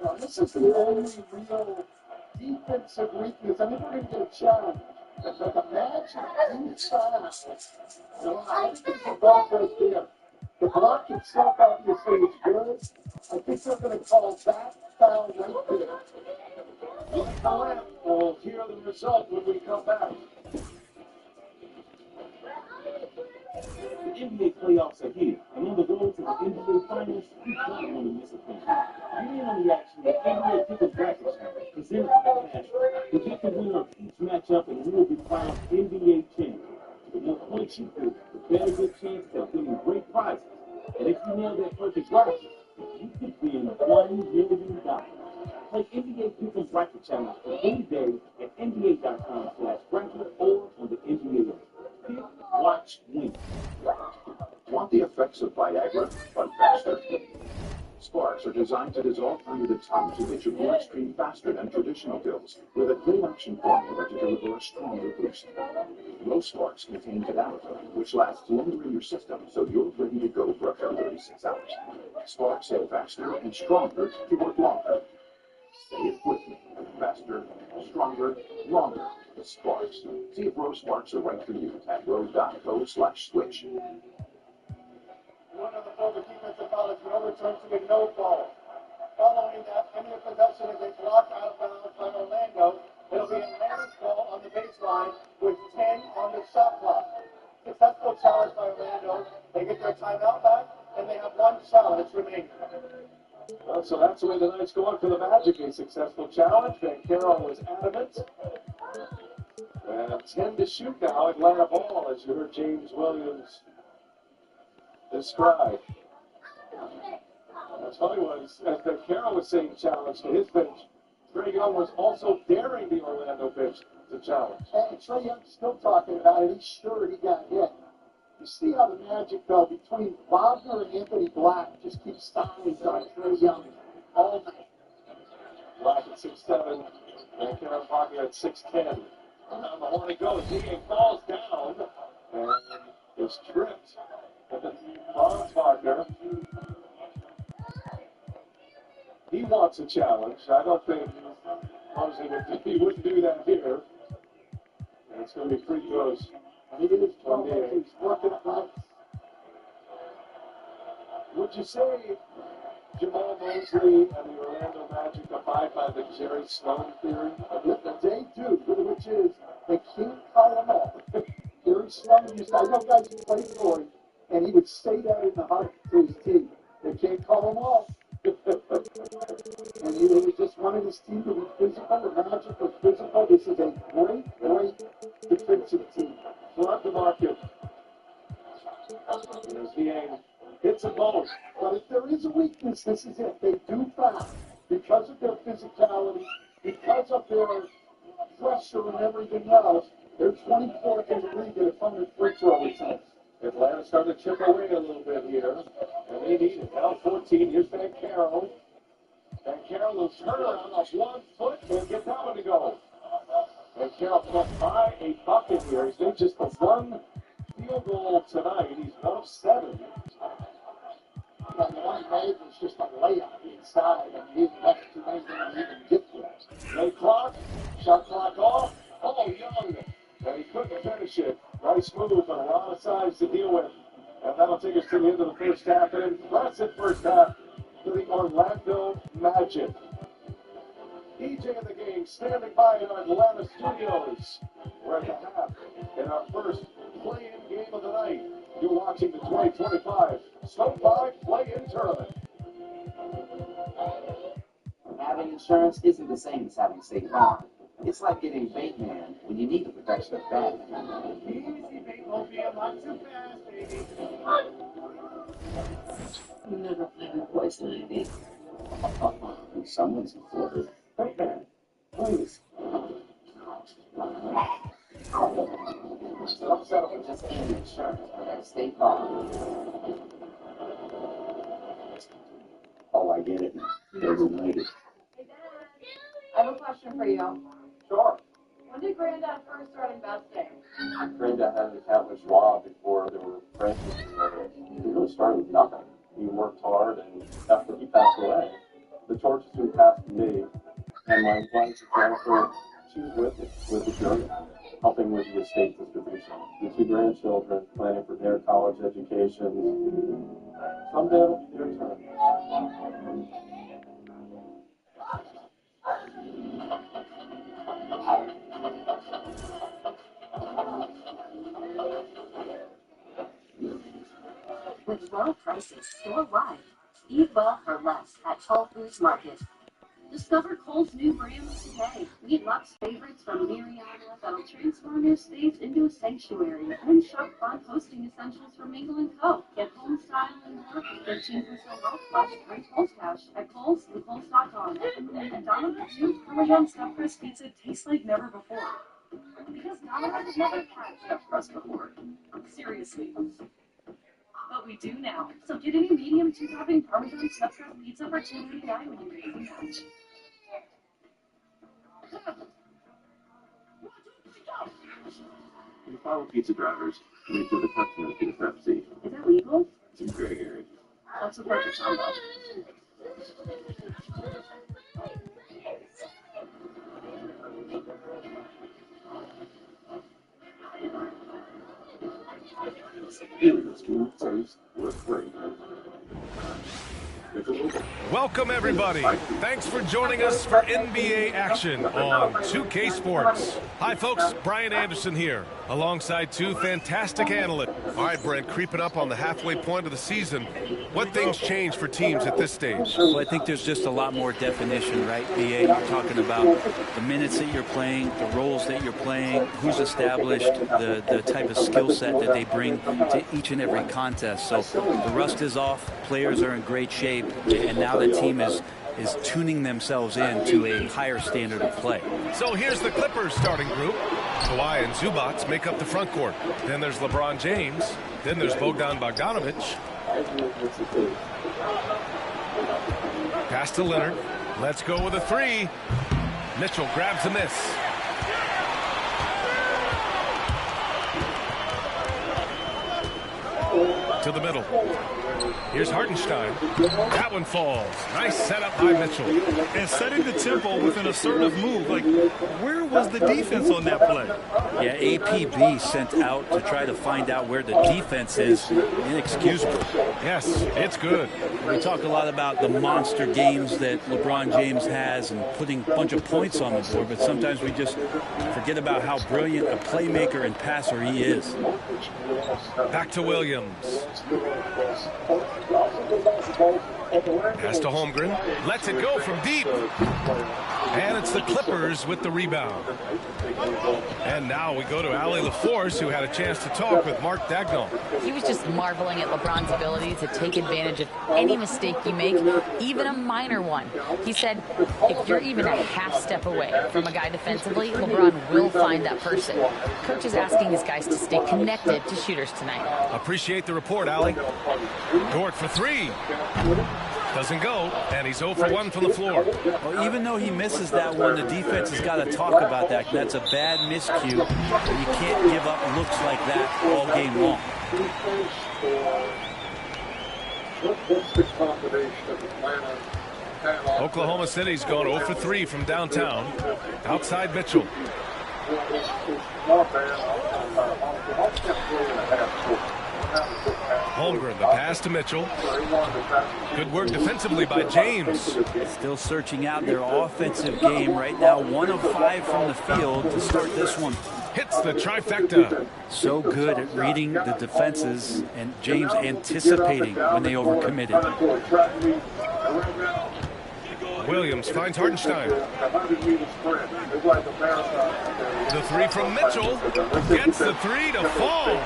Now, this is the only real defensive weakness. I think we're going to get a challenge. But the Magic inside. I think it's a block right there. The block itself obviously is good. I think they're going to call that foul right there. We'll hear the result when we come back. The NBA playoffs are here, and on the road to the NBA Finals, you don't want to miss a thing. Get in on the action with NBA Pick'em Bracket Challenge, presented by Cash. Predict the winner of each matchup, and we will be crowned NBA champion. The more points you do, the better your chance of winning great prizes. And if you nail that perfect bracket, you could win $1 million. Play NBA Pick'em Bracket Challenge for any day at NBA.com/bracket or on the NBA app. Pick, watch, win. Want the effects of Viagra, but faster? Sparks are designed to dissolve through the tongue to get your bloodstream faster than traditional pills, with a dual-action formula to deliver a stronger boost. Most Sparks contain cadaverdine, which lasts longer in your system, so you're ready to go for up to 36 hours. Sparks sail faster and stronger to work longer. Say it with me. Faster, stronger, longer. Sparks. See if Rose Sparks are right for you at rose.co/switch. One of the forward defensive fouls will return to a no ball. Following that, any possession is a block out of bounds by Orlando. It'll be Atlanta's ball on the baseline with 10 on the shot clock. Successful challenge by Orlando. They get their timeout back, and they have 1 challenge remaining. Well, so that's the way the night's going for the Magic. A successful challenge. Van Carroll was adamant. And 10 to shoot now. Atlanta ball, as you heard James Williams describe. That's funny was, as Van Carroll was saying challenge to his bench, Trae Young was also daring the Orlando bench to challenge. And Trae Young's still talking about it. He's sure he got hit. You see how the Magic, though, between Wagner and Anthony Black, just keep styling on Trae Young all night. Black at 6'7", and Kevin Wagner at 6'10". On the horn it goes. He falls down and is tripped. Franz Wagner. He wants a challenge. I don't think he wouldn't do that here. And it's going to be free throws. He is trouble. He's working it nice. Would you say Jamal Mosley and the Orlando Magic abide by the Jerry Sloan theory? They do, which is they can't call them all. Jerry Sloan used to, I know guys who played for him, and he would say that in the heart to his team. They can't call them all. And he just wanted his team to be physical. The Magic was physical. This is a great defensive team. Flood the market. There's the aim. Hits a both. But if there is a weakness, this is it. They do foul because of their physicality, because of their pressure and everything else. They're 24th in the league at 100 free throw attempts. Atlanta starting to chip away a little bit here. And they need it. Now 14. Here's Van Carroll. Van Carroll will turn around on 1 foot and get that one to go. Van Carroll can't buy a bucket here. He's made just the 1 field goal tonight. He's 1 of 7. Yeah, the one he made was just a layup inside, and he left too many to even get there. Play clock. Shot clock off. Oh, Young. And he couldn't finish it. Nice move, but a lot of size to deal with. And that'll take us to the end of the first half. An impressive first half to the Orlando Magic. EJ in the game, standing by in our Atlanta studios. We're at the half in our first play-in game of the night. You're watching the 2025 Stone 5 Play-In Tournament. Having insurance isn't the same as having State Farm. It's like getting Bateman when you need the protection of Batman. Easy, Bate won't be a lot too fast, baby. You never play with poison ivy. Someone's important. Bateman, please. So upset with just getting insurance, but at State Farm. Oh, I get it. There's a lady. Hey, Dad. I have a question for you. Sure. When did Granddad first start investing? Granddad had an account with Schwab before there were branches. He really started with nothing. He worked hard, and after he passed away, the torch has been passed to me, and my wife Jennifer, she was with the journey, helping with the estate distribution. The 2 grandchildren, planning for their college education. Someday it'll be their turn. With low prices store-wide, eat well for less at Whole Foods Market. Discover Kohl's new brands today. Meet Luxe favorites from Miriana that'll transform your space into a sanctuary. And shop fun hosting essentials from Mingle & Co. Get home style and more for 15% off plus free Kohl's cash at Kohl's and Kohl's.com. And Domino's new Parmesan stuffed crust pizza tastes like never before. Because Domino's has never had stuffed crust before. Seriously. But we do now. So get any medium 2-topping Parmesan stuffed crust pizza for $2.99 when you raise the match. We follow pizza drivers to make sure the customers get a Pepsi. Is that legal? It's a gray area. That's the perfect combo. Welcome, everybody. Thanks for joining us for NBA action on 2K Sports. Hi, folks. Brian Anderson here, alongside 2 fantastic analysts. All right, Brent, creeping up on the halfway point of the season. What things change for teams at this stage? Well, I think there's just a lot more definition, right, BA? You're talking about the minutes that you're playing, the roles that you're playing, who's established, the type of skill set that they bring to each and every contest. So the rust is off, players are in great shape, and now the team is tuning themselves in to a higher standard of play. So here's the Clippers starting group. Kawhi and Zubats make up the front court. Then there's LeBron James. Then there's Bogdan Bogdanović. Pass to Leonard. Let's go with a 3. Mitchell grabs a miss. To the middle. Here's Hartenstein. That one falls. Nice setup by Mitchell. And setting the tempo with an assertive move. Like, where was the defense on that play? Yeah, APB sent out to try to find out where the defense is. Inexcusable. Yes, it's good. We talk a lot about the monster games that LeBron James has and putting a bunch of points on the board, but sometimes we just forget about how brilliant a playmaker and passer he is. Back to Williams. Pass to Holmgren. Lets it go from deep. And it's the Clippers with the rebound. And now we go to Allie LaForce, who had a chance to talk with Mark Dagnall. He was just marveling at LeBron's ability to take advantage of any mistake you make, even a minor one. He said, if you're even a half step away from a guy defensively, LeBron will find that person. Coach is asking his guys to stay connected to shooters tonight. Appreciate the report, Allie. Dort for three. Doesn't go, and he's 0 for 1 from the floor. Well, even though he misses that one, the defense has got to talk about that. That's a bad miscue. You can't give up looks like that all game long. Oklahoma City's going 0 for 3 from downtown. Outside Mitchell. Holmgren, the pass to Mitchell. Good work defensively by James. Still searching out their offensive game right now. 1 of 5 from the field to start this one. Hits the trifecta. So good at reading the defenses, and James anticipating when they overcommitted. Williams finds Hartenstein. The three from Mitchell. Gets the three to fall.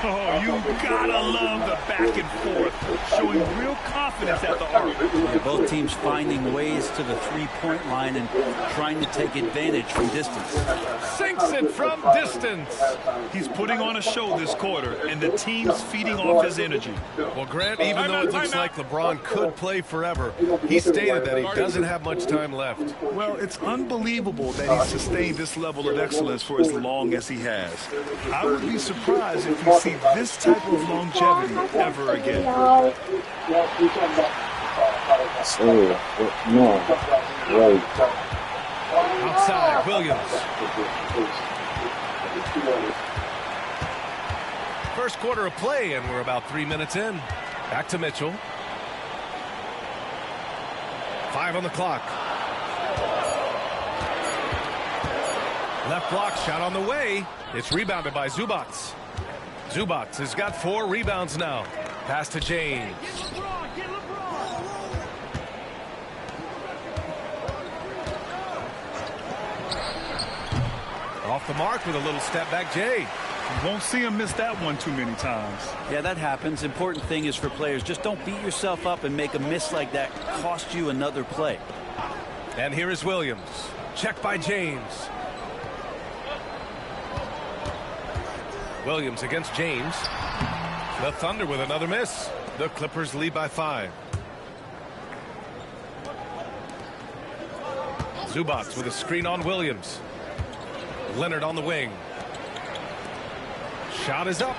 Oh, you gotta love the back and forth, showing real confidence at the arc. Yeah, both teams finding ways to the three-point line and trying to take advantage from distance. Sinks it from distance. He's putting on a show this quarter, and the team's feeding off his energy. Well, Grant, even though it looks like LeBron could play forever, he stated that he doesn't have much time left. Well, it's unbelievable that he's sustained this level of excellence for as long as he has. I would be surprised if we see this type of longevity ever again. Outside, Williams. First quarter of play, and we're about 3 minutes in. Back to Mitchell. 5 on the clock. Left block shot on the way. It's rebounded by Zubats. Zubats has got 4 rebounds now. Pass to James. Off the mark with a little step back, Jay. You won't see him miss that one too many times. Yeah, that happens. Important thing is for players, just don't beat yourself up and make a miss like that cost you another play. And here is Williams. Check by James. Williams against James. The Thunder with another miss. The Clippers lead by 5. Zubats with a screen on Williams. Leonard on the wing. Shot is up.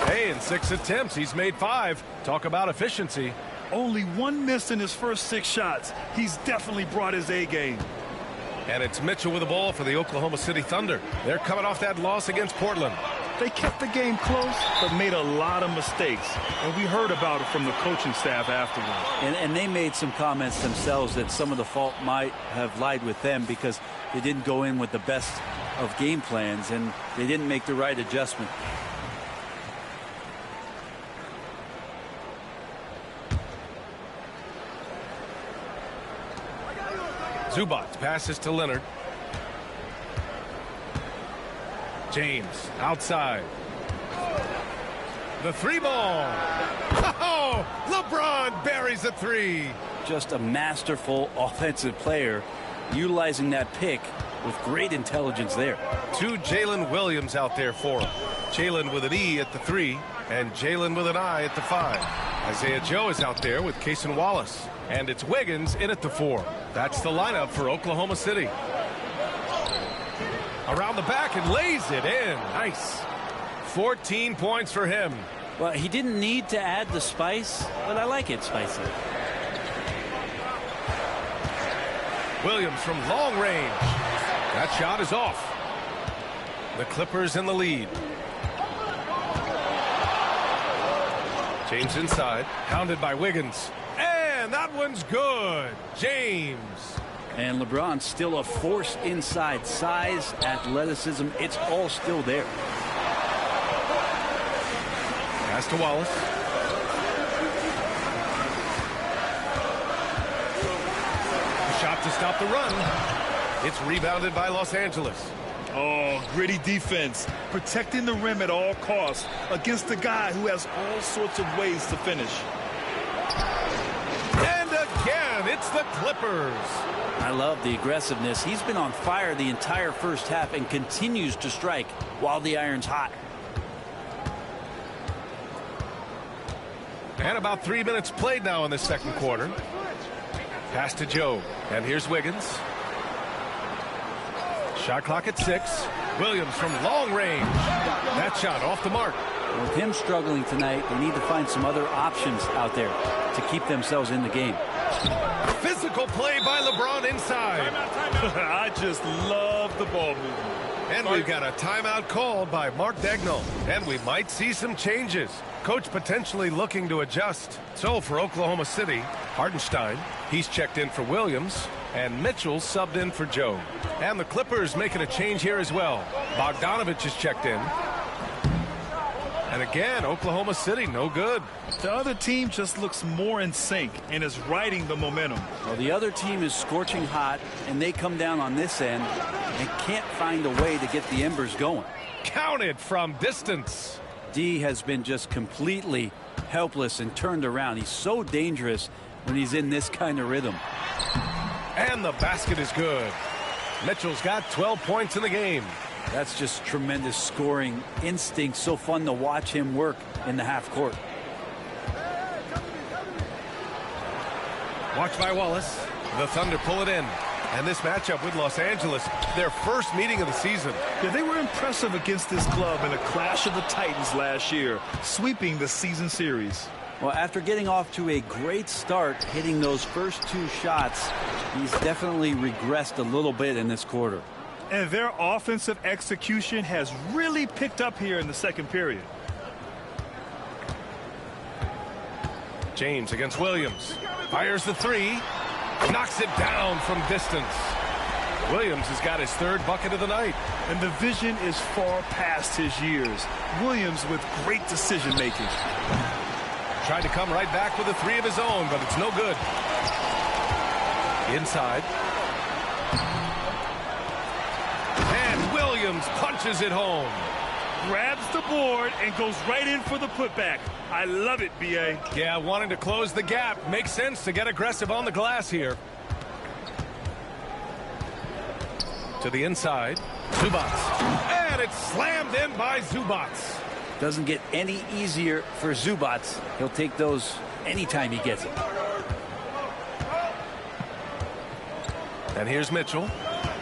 Hey, in 6 attempts, he's made 5. Talk about efficiency. Only 1 miss in his first 6 shots. He's definitely brought his A game. And it's Mitchell with the ball for the Oklahoma City Thunder. They're coming off that loss against Portland. They kept the game close, but made a lot of mistakes. And we heard about it from the coaching staff afterwards. And they made some comments themselves that some of the fault might have lied with them because they didn't go in with the best of game plans and they didn't make the right adjustment. Zubats passes to Leonard. James outside. The 3 ball. Oh, LeBron buries a 3. Just a masterful offensive player utilizing that pick with great intelligence there. 2 Jalen Williams out there for him. Jalen with an E at the 3 and Jalen with an I at the 5. Isaiah Joe is out there with Cason Wallace. And it's Wiggins in at the 4. That's the lineup for Oklahoma City. Around the back and lays it in. Nice. 14 points for him. Well, he didn't need to add the spice, but I like it spicy. Williams from long range. That shot is off. The Clippers in the lead. James inside. Hounded by Wiggins. And that one's good. James. And LeBron's still a force inside. Size, athleticism, it's all still there. Pass to Wallace. Shot to stop the run. It's rebounded by Los Angeles. Oh, gritty defense. Protecting the rim at all costs against a guy who has all sorts of ways to finish. And again, it's the Clippers. I love the aggressiveness. He's been on fire the entire first half and continues to strike while the iron's hot. And about 3 minutes played now in the second quarter. Pass to Joe. And here's Wiggins. Shot clock at 6. Williams from long range. That shot off the mark. With him struggling tonight, they need to find some other options out there to keep themselves in the game. Physical play by LeBron inside. I just love the ball movement. And we've got a timeout called by Mark Daigneault. And we might see some changes. Coach potentially looking to adjust. So for Oklahoma City, Hartenstein, he's checked in for Williams. And Mitchell subbed in for Joe. And the Clippers making a change here as well. Bogdanovich is checked in. And again, Oklahoma City, no good. The other team just looks more in sync and is riding the momentum. Well, the other team is scorching hot, and they come down on this end and can't find a way to get the embers going. Counted from distance. D has been just completely helpless and turned around. He's so dangerous when he's in this kind of rhythm. And the basket is good. Mitchell's got 12 points in the game. That's just tremendous scoring instinct. So fun to watch him work in the half court. Watched by Wallace. The Thunder pull it in. And this matchup with Los Angeles, their first meeting of the season. Yeah, they were impressive against this club in a clash of the Titans last year, sweeping the season series. Well, after getting off to a great start, hitting those first 2 shots, he's definitely regressed a little bit in this quarter. And their offensive execution has really picked up here in the second period. James against Williams. Fires the 3. Knocks it down from distance. Williams has got his 3rd bucket of the night. And the vision is far past his years. Williams with great decision making. Tried to come right back with a 3 of his own, but it's no good. Inside. And Williams punches it home. Grabs the board and goes right in for the putback. I love it, B.A. Yeah, wanting to close the gap. Makes sense to get aggressive on the glass here. To the inside. Zubats. And it's slammed in by Zubats. Doesn't get any easier for Zubats. He'll take those anytime he gets it. And here's Mitchell.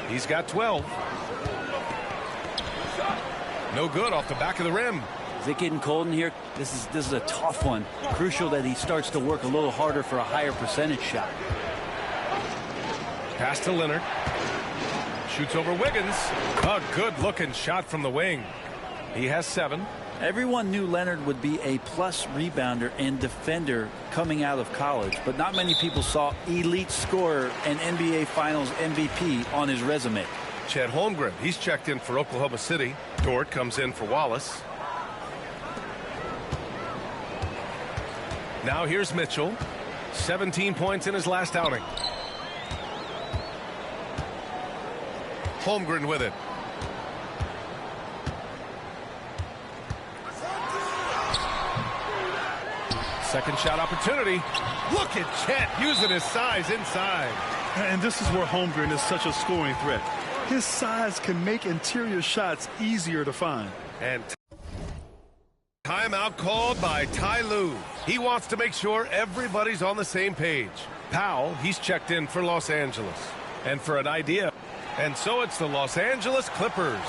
He's got 12. No good off the back of the rim. Is it getting cold in here? This is a tough one. Crucial that he starts to work a little harder for a higher percentage shot. Pass to Leonard. Shoots over Wiggins. A good-looking shot from the wing. He has 7. Everyone knew Leonard would be a plus rebounder and defender coming out of college, but not many people saw elite scorer and NBA Finals MVP on his resume. Chet Holmgren, he's checked in for Oklahoma City. Dort comes in for Wallace. Now here's Mitchell. 17 points in his last outing. Holmgren with it. Second shot opportunity. Look at Chet using his size inside. And this is where Holmgren is such a scoring threat. His size can make interior shots easier to find. And timeout called by Ty Lue. He wants to make sure everybody's on the same page. Powell, he's checked in for Los Angeles. And for an idea, and so it's the Los Angeles Clippers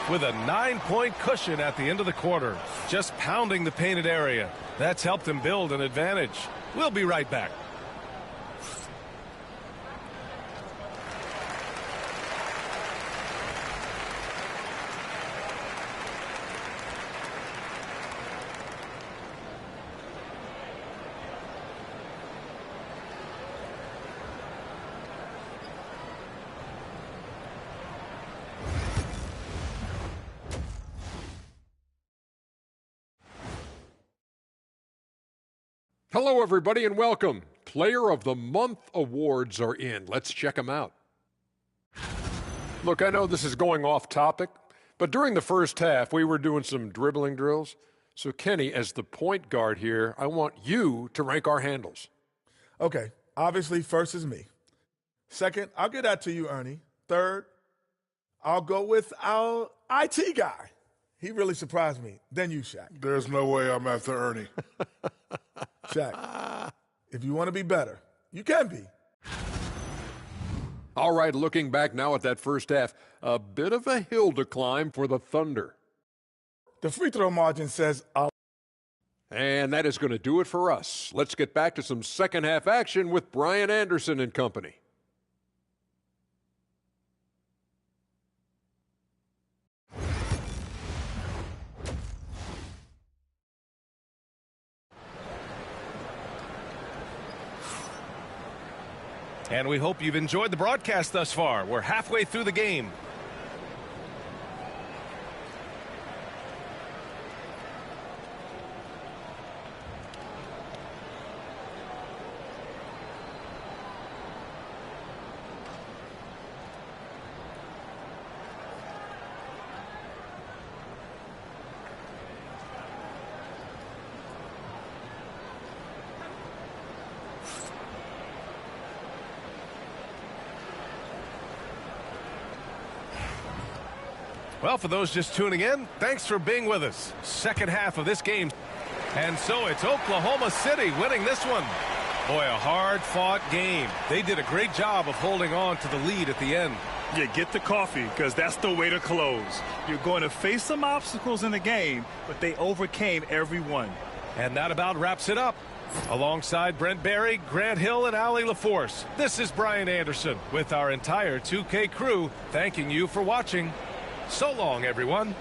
with a 9-point cushion at the end of the quarter, just pounding the painted area. That's helped them build an advantage. We'll be right back. Hello, everybody, and welcome. Player of the Month awards are in. Let's check them out. Look, I know this is going off topic, but during the first half, we were doing some dribbling drills. So, Kenny, as the point guard here, I want you to rank our handles. Okay, obviously first is me. Second, I'll get that to you, Ernie. Third, I'll go with our IT guy. He really surprised me. Then you, Shaq. There's no way I'm after Ernie. Shaq, if you want to be better, you can be. All right, looking back now at that first half, a bit of a hill to climb for the Thunder. The free throw margin says and that is going to do it for us. Let's get back to some second half action with Brian Anderson and company. And we hope you've enjoyed the broadcast thus far. We're halfway through the game. Well, for those just tuning in, thanks for being with us. Second half of this game. And so it's Oklahoma City winning this one. Boy, a hard-fought game. They did a great job of holding on to the lead at the end. Yeah, get the coffee, because that's the way to close. You're going to face some obstacles in the game, but they overcame every one. And that about wraps it up. Alongside Brent Barry, Grant Hill, and Allie LaForce, this is Brian Anderson with our entire 2K crew thanking you for watching. So long, everyone.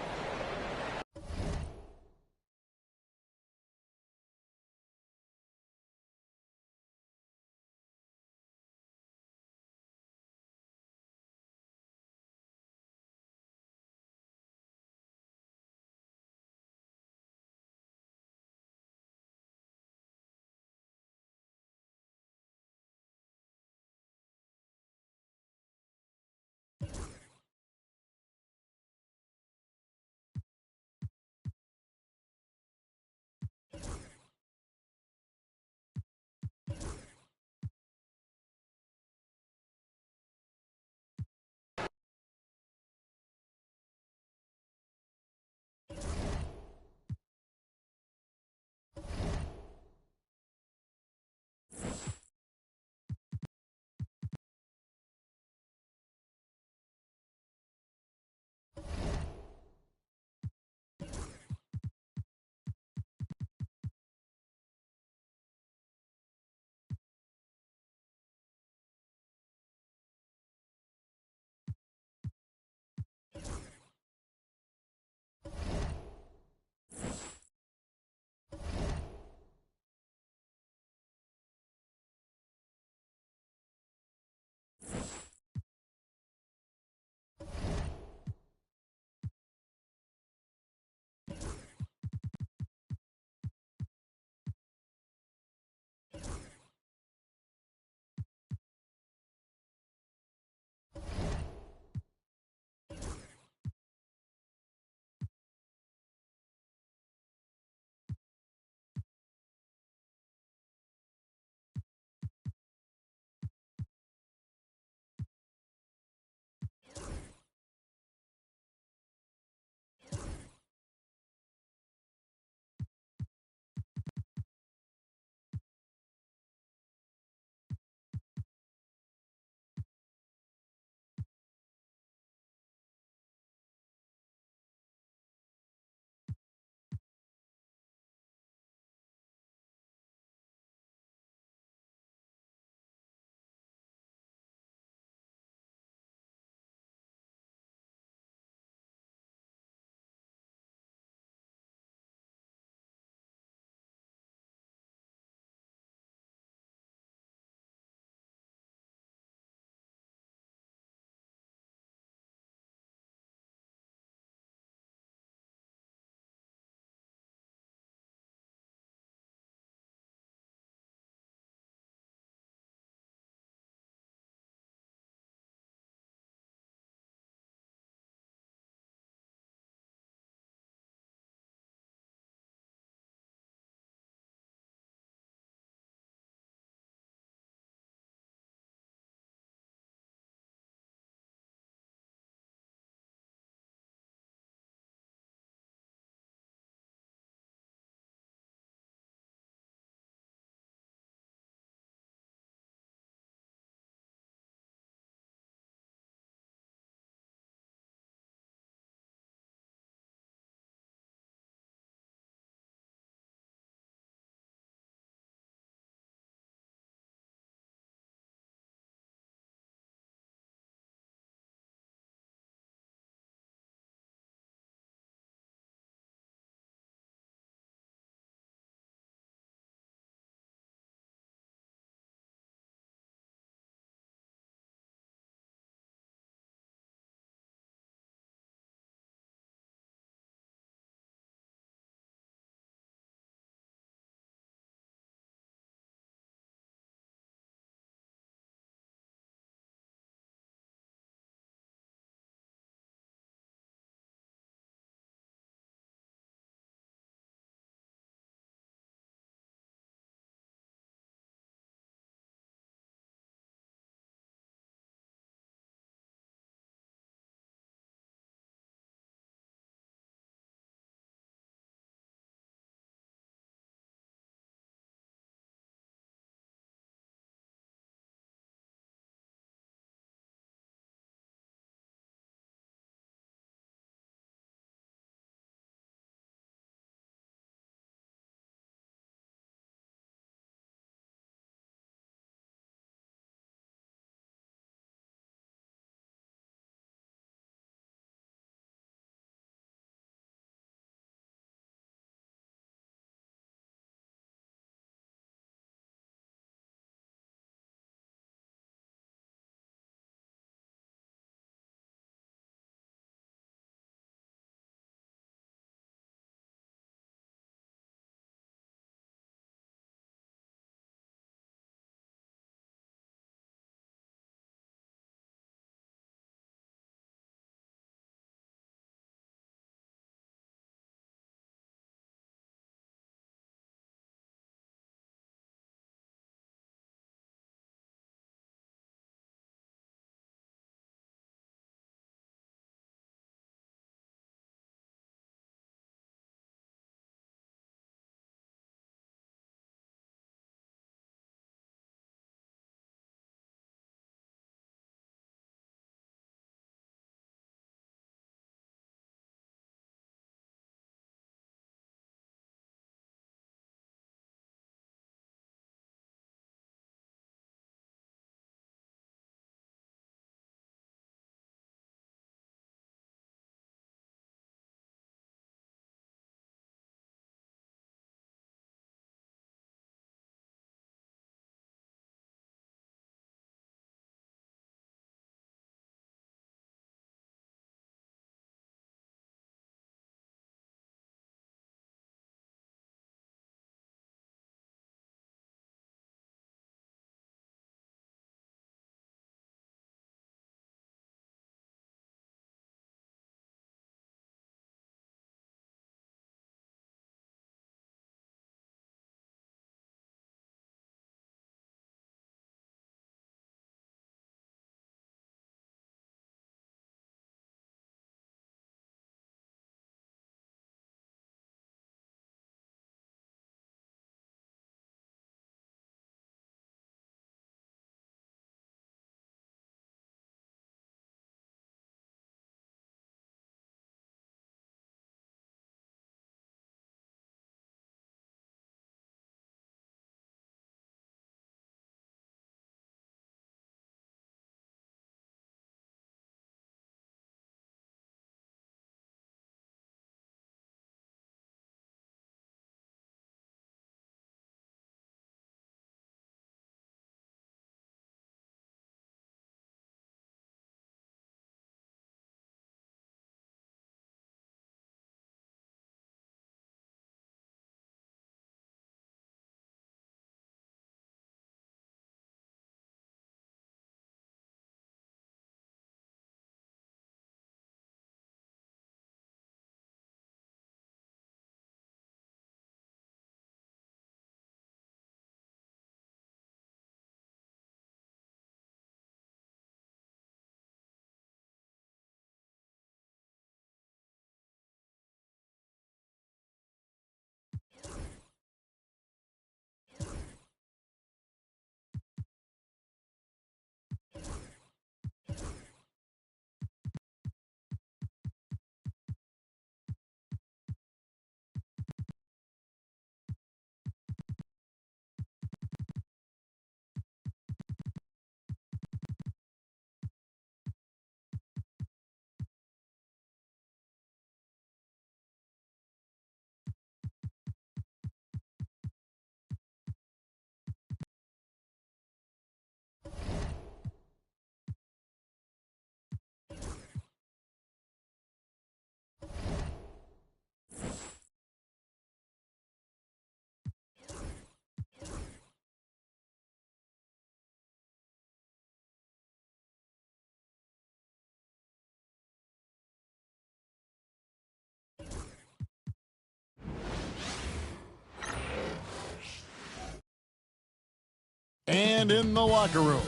And in the locker room,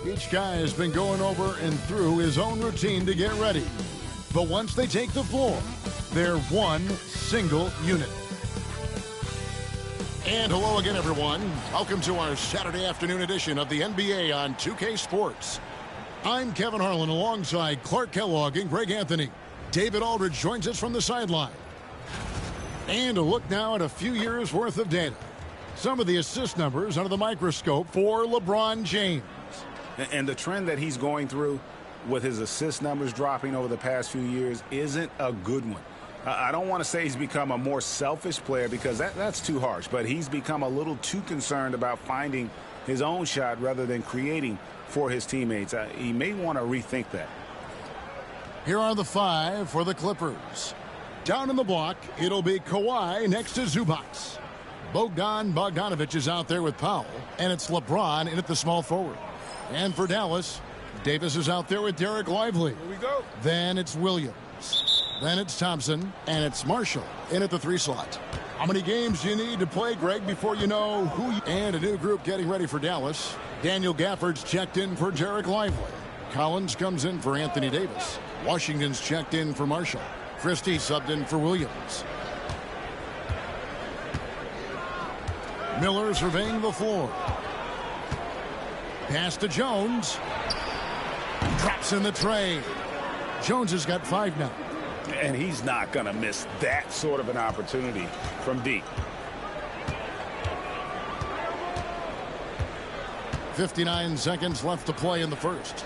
each guy has been going over and through his own routine to get ready. But once they take the floor, they're one single unit. And hello again, everyone. Welcome to our Saturday afternoon edition of the NBA on 2K Sports. I'm Kevin Harlan alongside Clark Kellogg and Greg Anthony. David Aldridge joins us from the sideline. And a look now at a few years' worth of data. Some of the assist numbers under the microscope for LeBron James. And the trend that he's going through with his assist numbers dropping over the past few years isn't a good one. I don't want to say he's become a more selfish player because that's too harsh, but he's become a little too concerned about finding his own shot rather than creating for his teammates. He may want to rethink that. Here are the 5 for the Clippers. Down in the block, it'll be Kawhi next to Zubac. Bogdanovic is out there with Powell, and it's LeBron in at the small forward. And for Dallas, Davis is out there with Derek Lively. Here we go. Then it's Williams. Then it's Thompson, and it's Marshall in at the 3 slot. How many games do you need to play, Greg, before you know who you... And a new group getting ready for Dallas. Daniel Gafford's checked in for Derek Lively. Collins comes in for Anthony Davis. Washington's checked in for Marshall. Christie subbed in for Williams. Miller surveying the floor. Pass to Jones. Drops in the tray. Jones has got 5 now. And he's not going to miss that sort of an opportunity from deep. 59 seconds left to play in the first.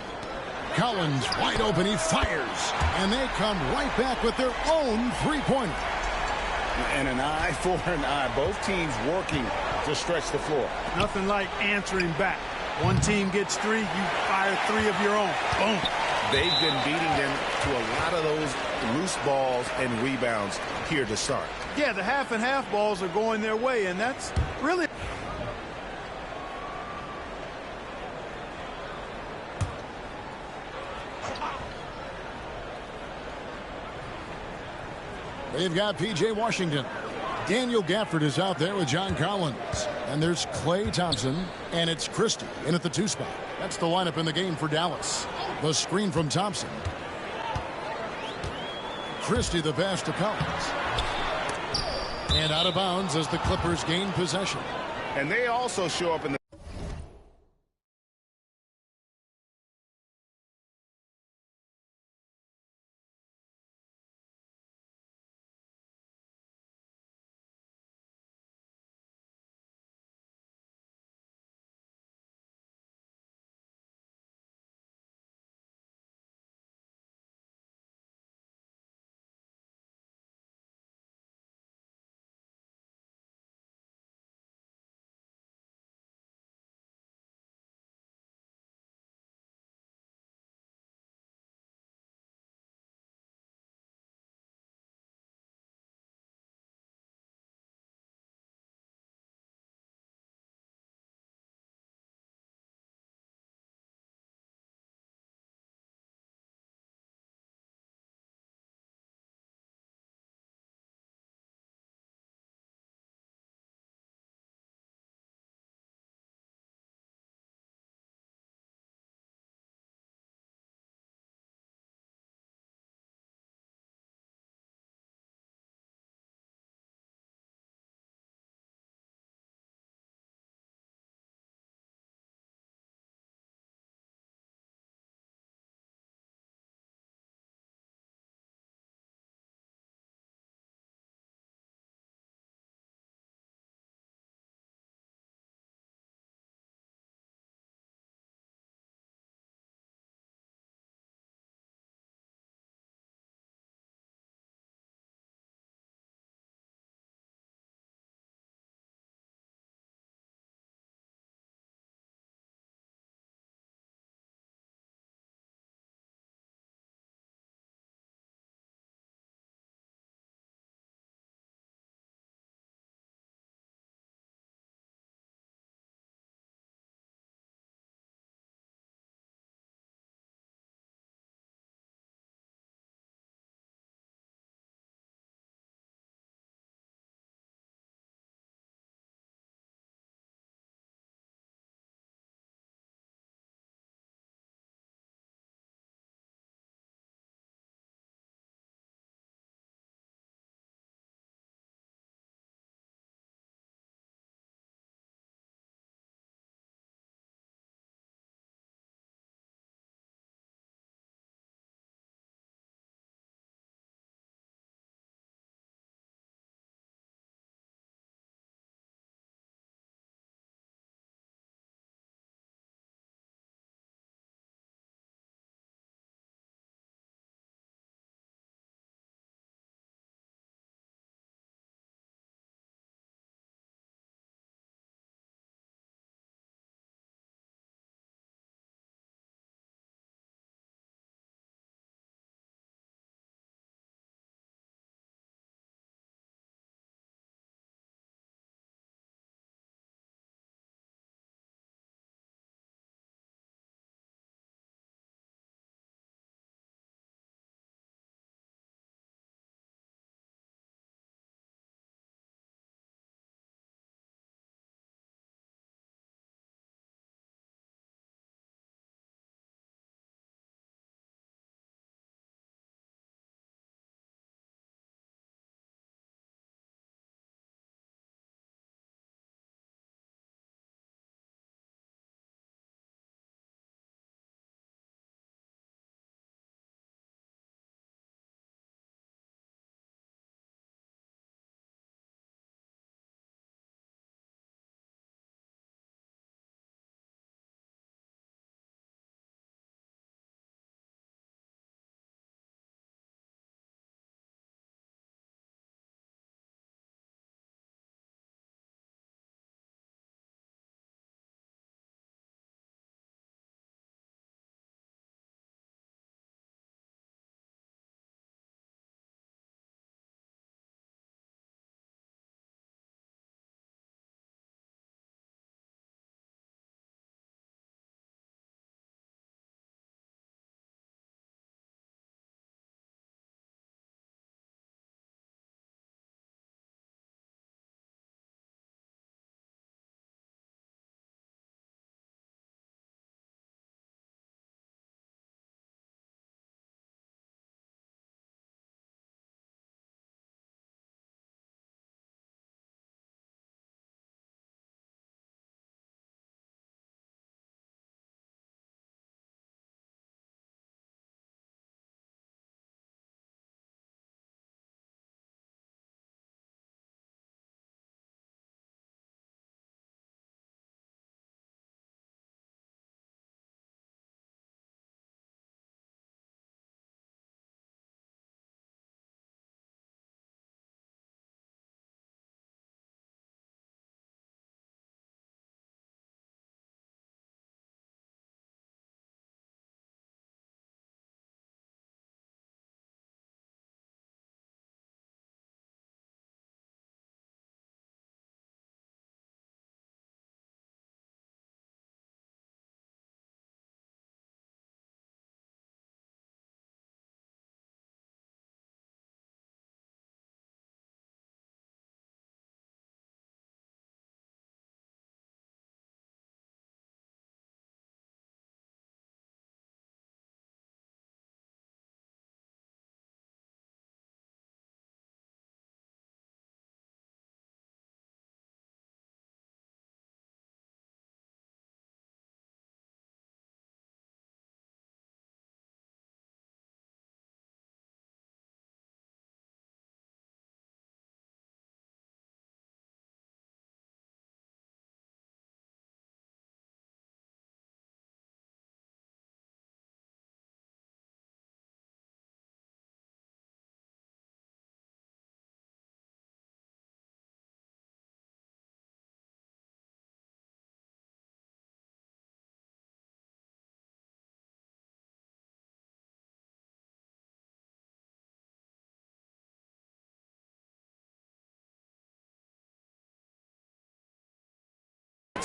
Collins wide open. He fires. And they come right back with their own three-pointer. And an eye for an eye. Both teams working to stretch the floor. Nothing like answering back. One team gets 3, you fire 3 of your own. Boom. They've been beating them to a lot of those loose balls and rebounds here to start. Yeah, the half and half balls are going their way, and that's really... They've got P.J. Washington. Daniel Gafford is out there with John Collins. And there's Klay Thompson, and it's Christie in at the 2 spot. That's the lineup in the game for Dallas. The screen from Thompson. Christie the pass to Collins. And out of bounds as the Clippers gain possession. And they also show up in the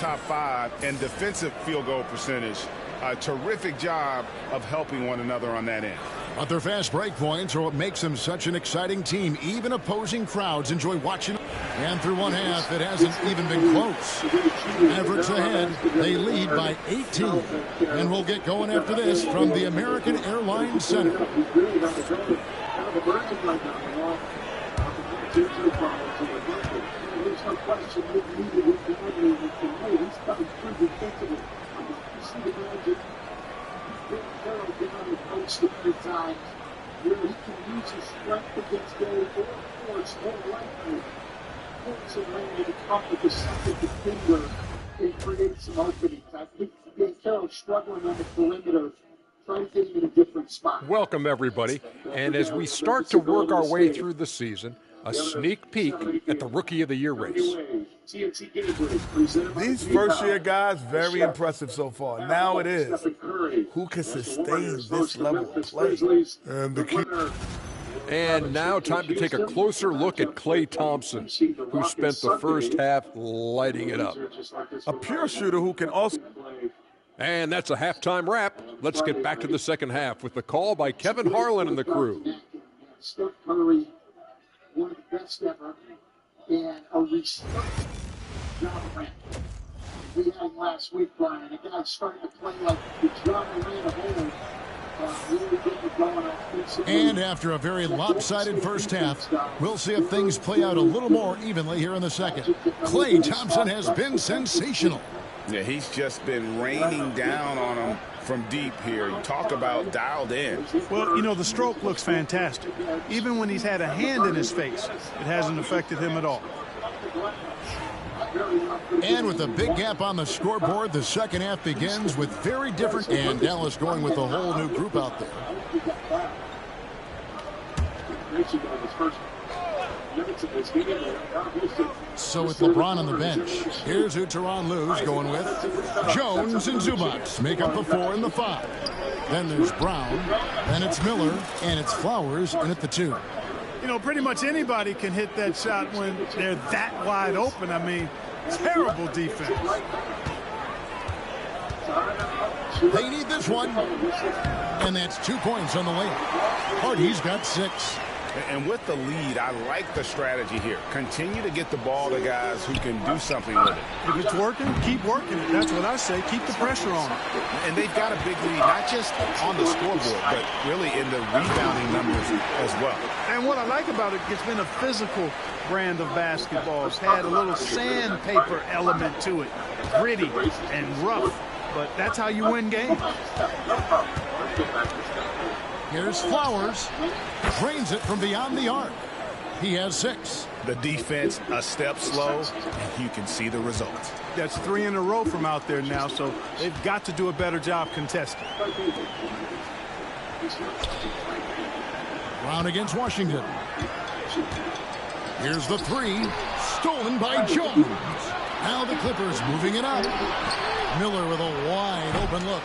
top 5 and defensive field goal percentage. A terrific job of helping one another on that end. But their fast break points are what makes them such an exciting team. Even opposing crowds enjoy watching. And through one half, it hasn't even been close. Mavericks ahead. They lead by 18. And we'll get going after this from the American Airlines Center. Times where he can use his strength against Gary Force more likely points and landing to come with the second defender and create some openings. I think Dan Carroll's struggling on the perimeter, trying to get him in a different spot. Welcome, everybody. And as we start to work our way through the season, a sneak peek at the Rookie of the Year race. These first-year guys, very impressive so far. Now it is, who can sustain this level of play? And now time to take a closer look at Klay Thompson, who spent the first half lighting it up. A pure shooter who can also... And that's a halftime wrap. Let's get back to the second half with the call by Kevin Harlan and the crew. Steph Curry, one of the best ever, and a restricted John Morant. We had last week, Brian, a guy starting to play like the John Morant of old. And after a very lopsided first half, we'll see if things play out a little more evenly here in the second. Klay Thompson has been sensational. Yeah, he's just been raining down on him from deep here. You talk about dialed in. Well, you know, the stroke looks fantastic. Even when he's had a hand in his face, it hasn't affected him at all. And with a big gap on the scoreboard, the second half begins with very different. And Dallas going with a whole new group out there. So with LeBron on the bench, here's who Tyronn Lue's going with. Jones and Zubac make up the 4 and the 5. Then there's Brown, then it's Miller, and it's Flowers in at the 2. You know, pretty much anybody can hit that shot when they're that wide open. I mean, terrible defense. They need this one. And that's 2 points on the layup. Hardy's got 6. And with the lead, I like the strategy here. Continue to get the ball to guys who can do something with it. If it's working, keep working it. That's what I say. Keep the pressure on. And they've got a big lead, not just on the scoreboard, but really in the rebounding numbers as well. And what I like about it, it's been a physical brand of basketball. It's had a little sandpaper element to it. Gritty and rough. But that's how you win games. Here's Flowers. Drains it from beyond the arc. He has 6. The defense a step slow, and you can see the result. That's 3 in a row from out there now, so they've got to do a better job contesting. Brown against Washington. Here's the 3. Stolen by Jones. Now the Clippers moving it up. Miller with a wide open look.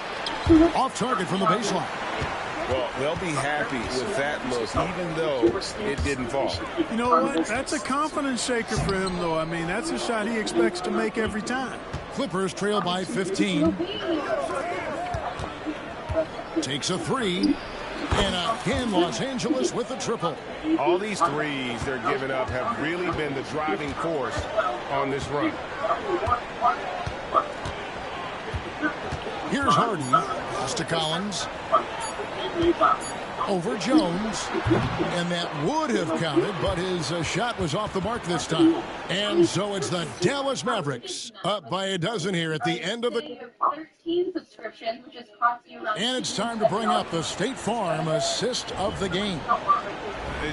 Off target from the baseline. Well, they'll be happy with that look, even though it didn't fall. You know what? That's a confidence shaker for him, though. I mean, that's a shot he expects to make every time. Clippers trail by 15. Takes a 3. And again, Los Angeles with the triple. All these threes they're giving up have really been the driving force on this run. Here's Hardy. Pass to Collins. Over Jones. And that would have counted, but his shot was off the mark this time. And so it's the Dallas Mavericks up by a dozen here at the end of the... 13 subscriptions, which is cost you around... And it's time to bring up the State Farm assist of the game.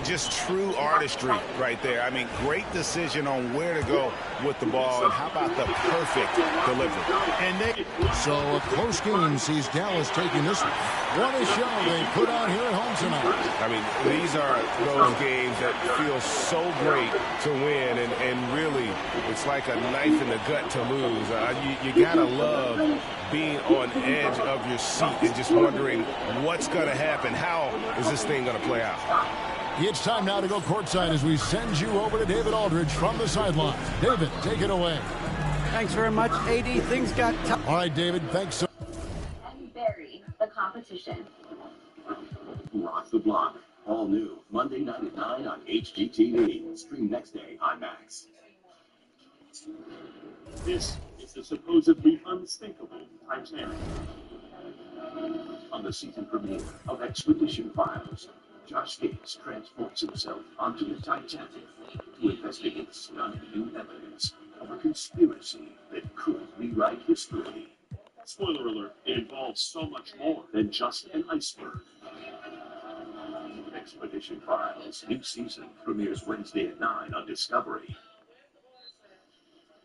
Just true artistry right there. I mean, great decision on where to go with the ball, and how about the perfect delivery. So a close game sees Dallas taking this one. What a show they put on here at home tonight. I mean, these are those games that feel so great to win, and really, it's like a knife in the gut to lose. You gotta love being on edge of your seat and just wondering what's gonna happen. How is this thing gonna play out? It's time now to go courtside as we send you over to David Aldridge from the sideline. David, take it away. Thanks very much, AD. Things got tough. All right, David, thanks so And bury the competition. Rock the Block. All new. Monday night at 9 on HGTV. Stream next day on Max. This is the supposedly unthinkable Titanic. On the season premiere of Expedition Files, Josh Gates transports himself onto the Titanic to investigate stunning new evidence of a conspiracy that could rewrite history. Spoiler alert, it involves so much more than just an iceberg. Expedition Files, new season, premieres Wednesday at 9 on Discovery.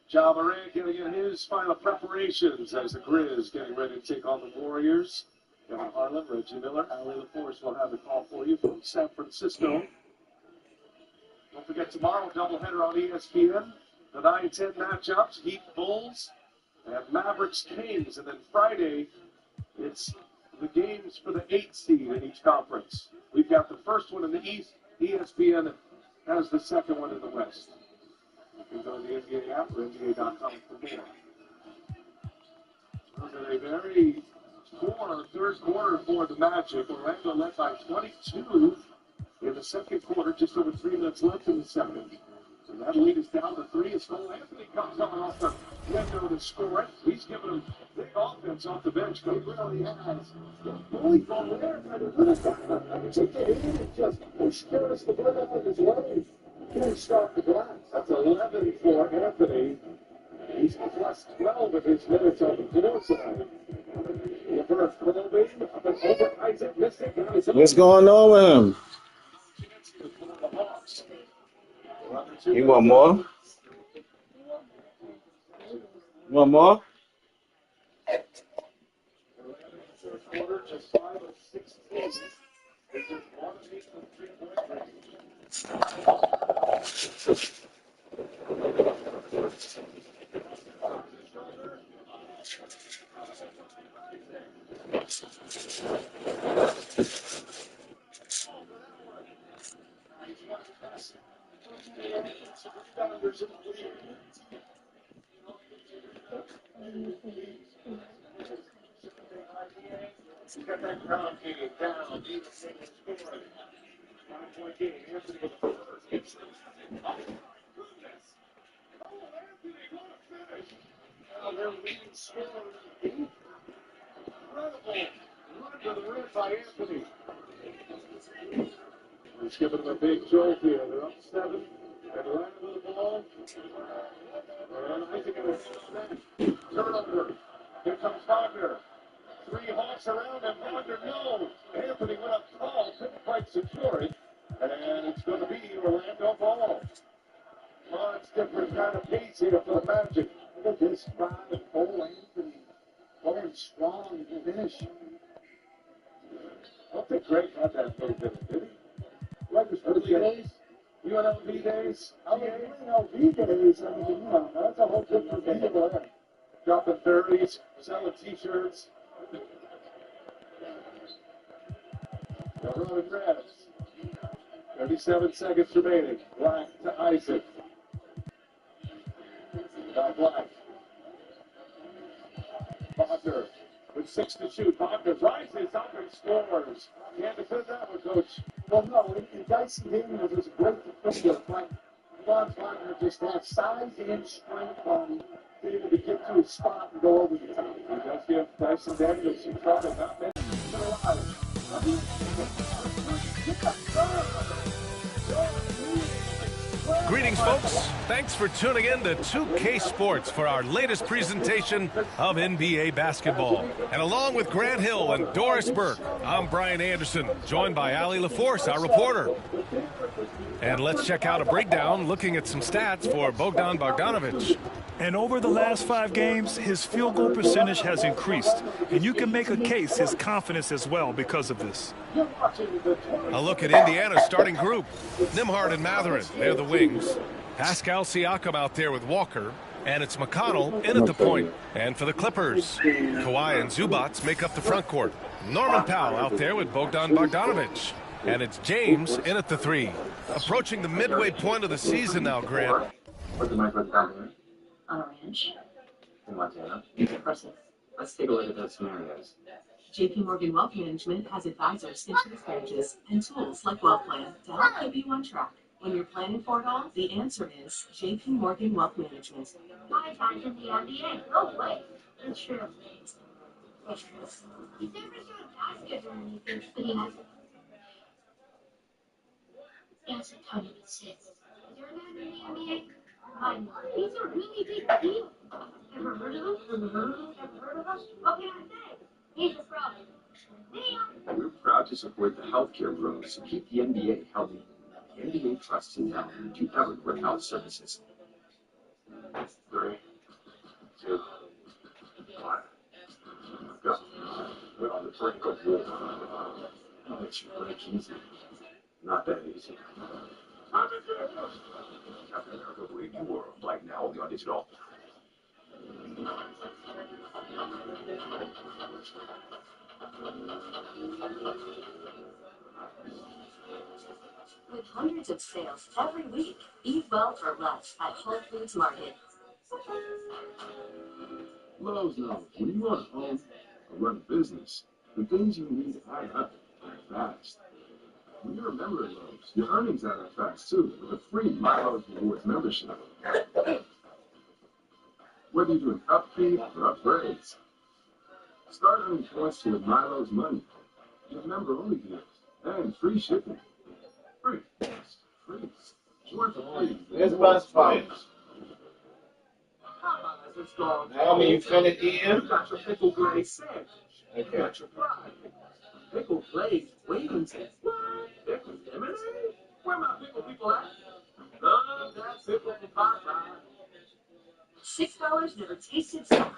Ja Morant getting in his final preparations as the Grizz getting ready to take on the Warriors. Kevin Harlan, Reggie Miller, Ali LaForce will have the call for you from San Francisco. Don't forget tomorrow, doubleheader on ESPN. The 9-10 matchups, Heat Bulls and Mavericks Kings. And then Friday, it's the games for the 8th seed in each conference. We've got the first one in the East. ESPN has the second one in the West. You can go to the NBA app or NBA.com for more. It was a very poor third quarter for the Magic. Orlando led by 22 in the second quarter, just over 3 minutes left in the second. So that lead is down to 3 as Cole Anthony comes coming off the window to score it. He's giving him big offense off the bench. He really has. Bully from there, but it would have gotten just scares the blood out of his legs. Can't stop the glass. That's 11 for Anthony. He's plus 12 of his minutes on the floor side. LeVert Colby up and over Isaac Mystic. What's going on with him? You want more? You want more? Just 5 of 16. Got that ground game down. He's scoring. 5-point game. Anthony with the first. Oh, goodness. Oh, Anthony, what a finish. Now they're leading scorer. Incredible. Run to the rim by Anthony. He's giving them a big jolt here. They're up 7. Atlanta with the ball. And Isaac in the turnover. Here comes Wagner. 3 Hawks around him. Wagner, no. Anthony went up tall. Couldn't quite secure it. And it's going to be Orlando ball. Oh, it's different kind of pace here for the Magic. Look at this crowd of Cole Anthony going strong in the finish. I don't think Greg had that little bit, did he? Like his early days? UNLV days? UNLV days, I mean, you know, that's a whole different deal there. Dropping 30s, selling t-shirts. The run and rest. 37 seconds remaining. Black to Isaac. Now Black. Wagner with 6 to shoot. Wagner rises up and scores. Can't defend that one, Coach. Well, no, Dyson Daniels is a great defender, but Franz Wagner just has size and strength on him to be able to get to his spot and go over the top. He does give Dyson Daniels some trouble. Not many. Greetings, folks. Thanks for tuning in to 2K Sports for our latest presentation of NBA basketball. And along with Grant Hill and Doris Burke, I'm Brian Anderson, joined by Ali LaForce, our reporter. And let's check out a breakdown looking at some stats for Bogdan Bogdanovic. And over the last 5 games, his field goal percentage has increased. And you can make a case his confidence as well because of this. A look at Indiana's starting group. Nembhard and Mathurin, they're the wings. Pascal Siakam out there with Walker. And it's McConnell in at the point. And for the Clippers, Kawhi and Zubats make up the front court. Norman Powell out there with Bogdan Bogdanovic. And it's James in at the 3. Approaching the midway point of the season now, Grant. Orange. in Montana. Impressive. Let's take a look at those scenarios. JP Morgan Wealth Management has advisors, insurance branches, and tools like Wealth Plan to help keep you on track. When you're planning for it all, the answer is JP Morgan Wealth Management. My dad's in the NBA. No way. It's true. It's true. He's never shown basketball or anything, but he has. That's a ton of assists. Is your dad in the NBA? Mine. He's a really big deal. Ever heard of him? Ever heard of him? Ever heard of us? What can I say? He's a pro. We're proud to support the healthcare pros to keep the NBA healthy. The NBA trusts in health to everywhere health services. 3, 2, 1. Go. We're on the brink of war. Oh, it's break easy. Not that easy. Captain America Brave New World, right now only on digital. With hundreds of sales every week, eat well for less at Whole Foods Market. Lowe's knows when you run a home or run a business, the things you need add up fast. When you're a member of Lowe's, your earnings add up fast too with a free MyLowe's Rewards membership. Whether you're doing upkeep or upgrades, start earning points to MyLowe's Money. Get member-only deals and free shipping. Free. Yes, free. Join for free. There's my spot. It's gone. Naomi, you finished eating? You got your pickle glaze sandwich. You Okay. got your fry. Pickle glaze wings. What? Pickle lemonade? Where my pickle people at? Love that pickle from Popeye. $6 never tasted so good.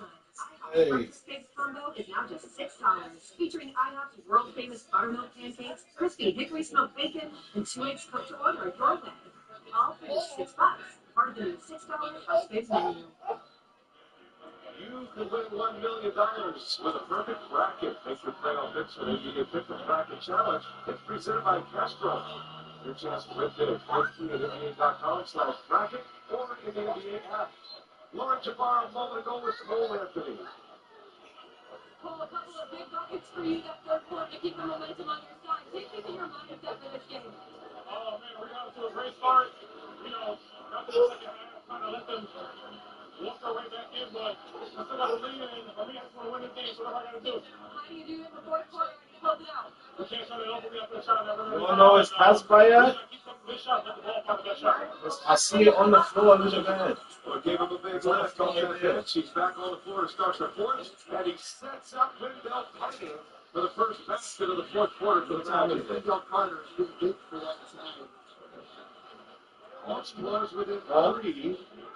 Hey. IHOP's Steaks Combo is now just $6, featuring IHOP's world-famous buttermilk pancakes, crispy hickory smoked bacon, and 2 eggs cooked to order your way. All for just $6. Part of the new $6 Steaks menu. You could win $1 million with a perfect bracket. Make your playoff picks for the NBA Pick'em Bracket Challenge. It's presented by Castro. Your chance to win big. Play free at NBA.com/bracket or in the NBA app. Lauren Jabbar, a moment ago with Cole Anthony. Pull a couple of big buckets for you that third quarter to keep the momentum on your side. Take me through your mindset for this game. Oh, man, we got to a great start. You know, got to the second half, kind of let them walk our way back in, but I still got to lead in. For me, I just want to win the game, so whatever I got to do. How do you do it in the fourth quarter and close it out? We can't shut it off, we have to shot. You want to know his pass by yet? Keep some good shots, let the ball come to that shot. I see it on the floor under the bed. Well, gave him a big lift on that bench. He's back on the floor to start the fourth, and he sets up Wendell Carter for the first basket of the fourth quarter for the Magic. Wendell Carter is being big for that tonight. Hawks was within 3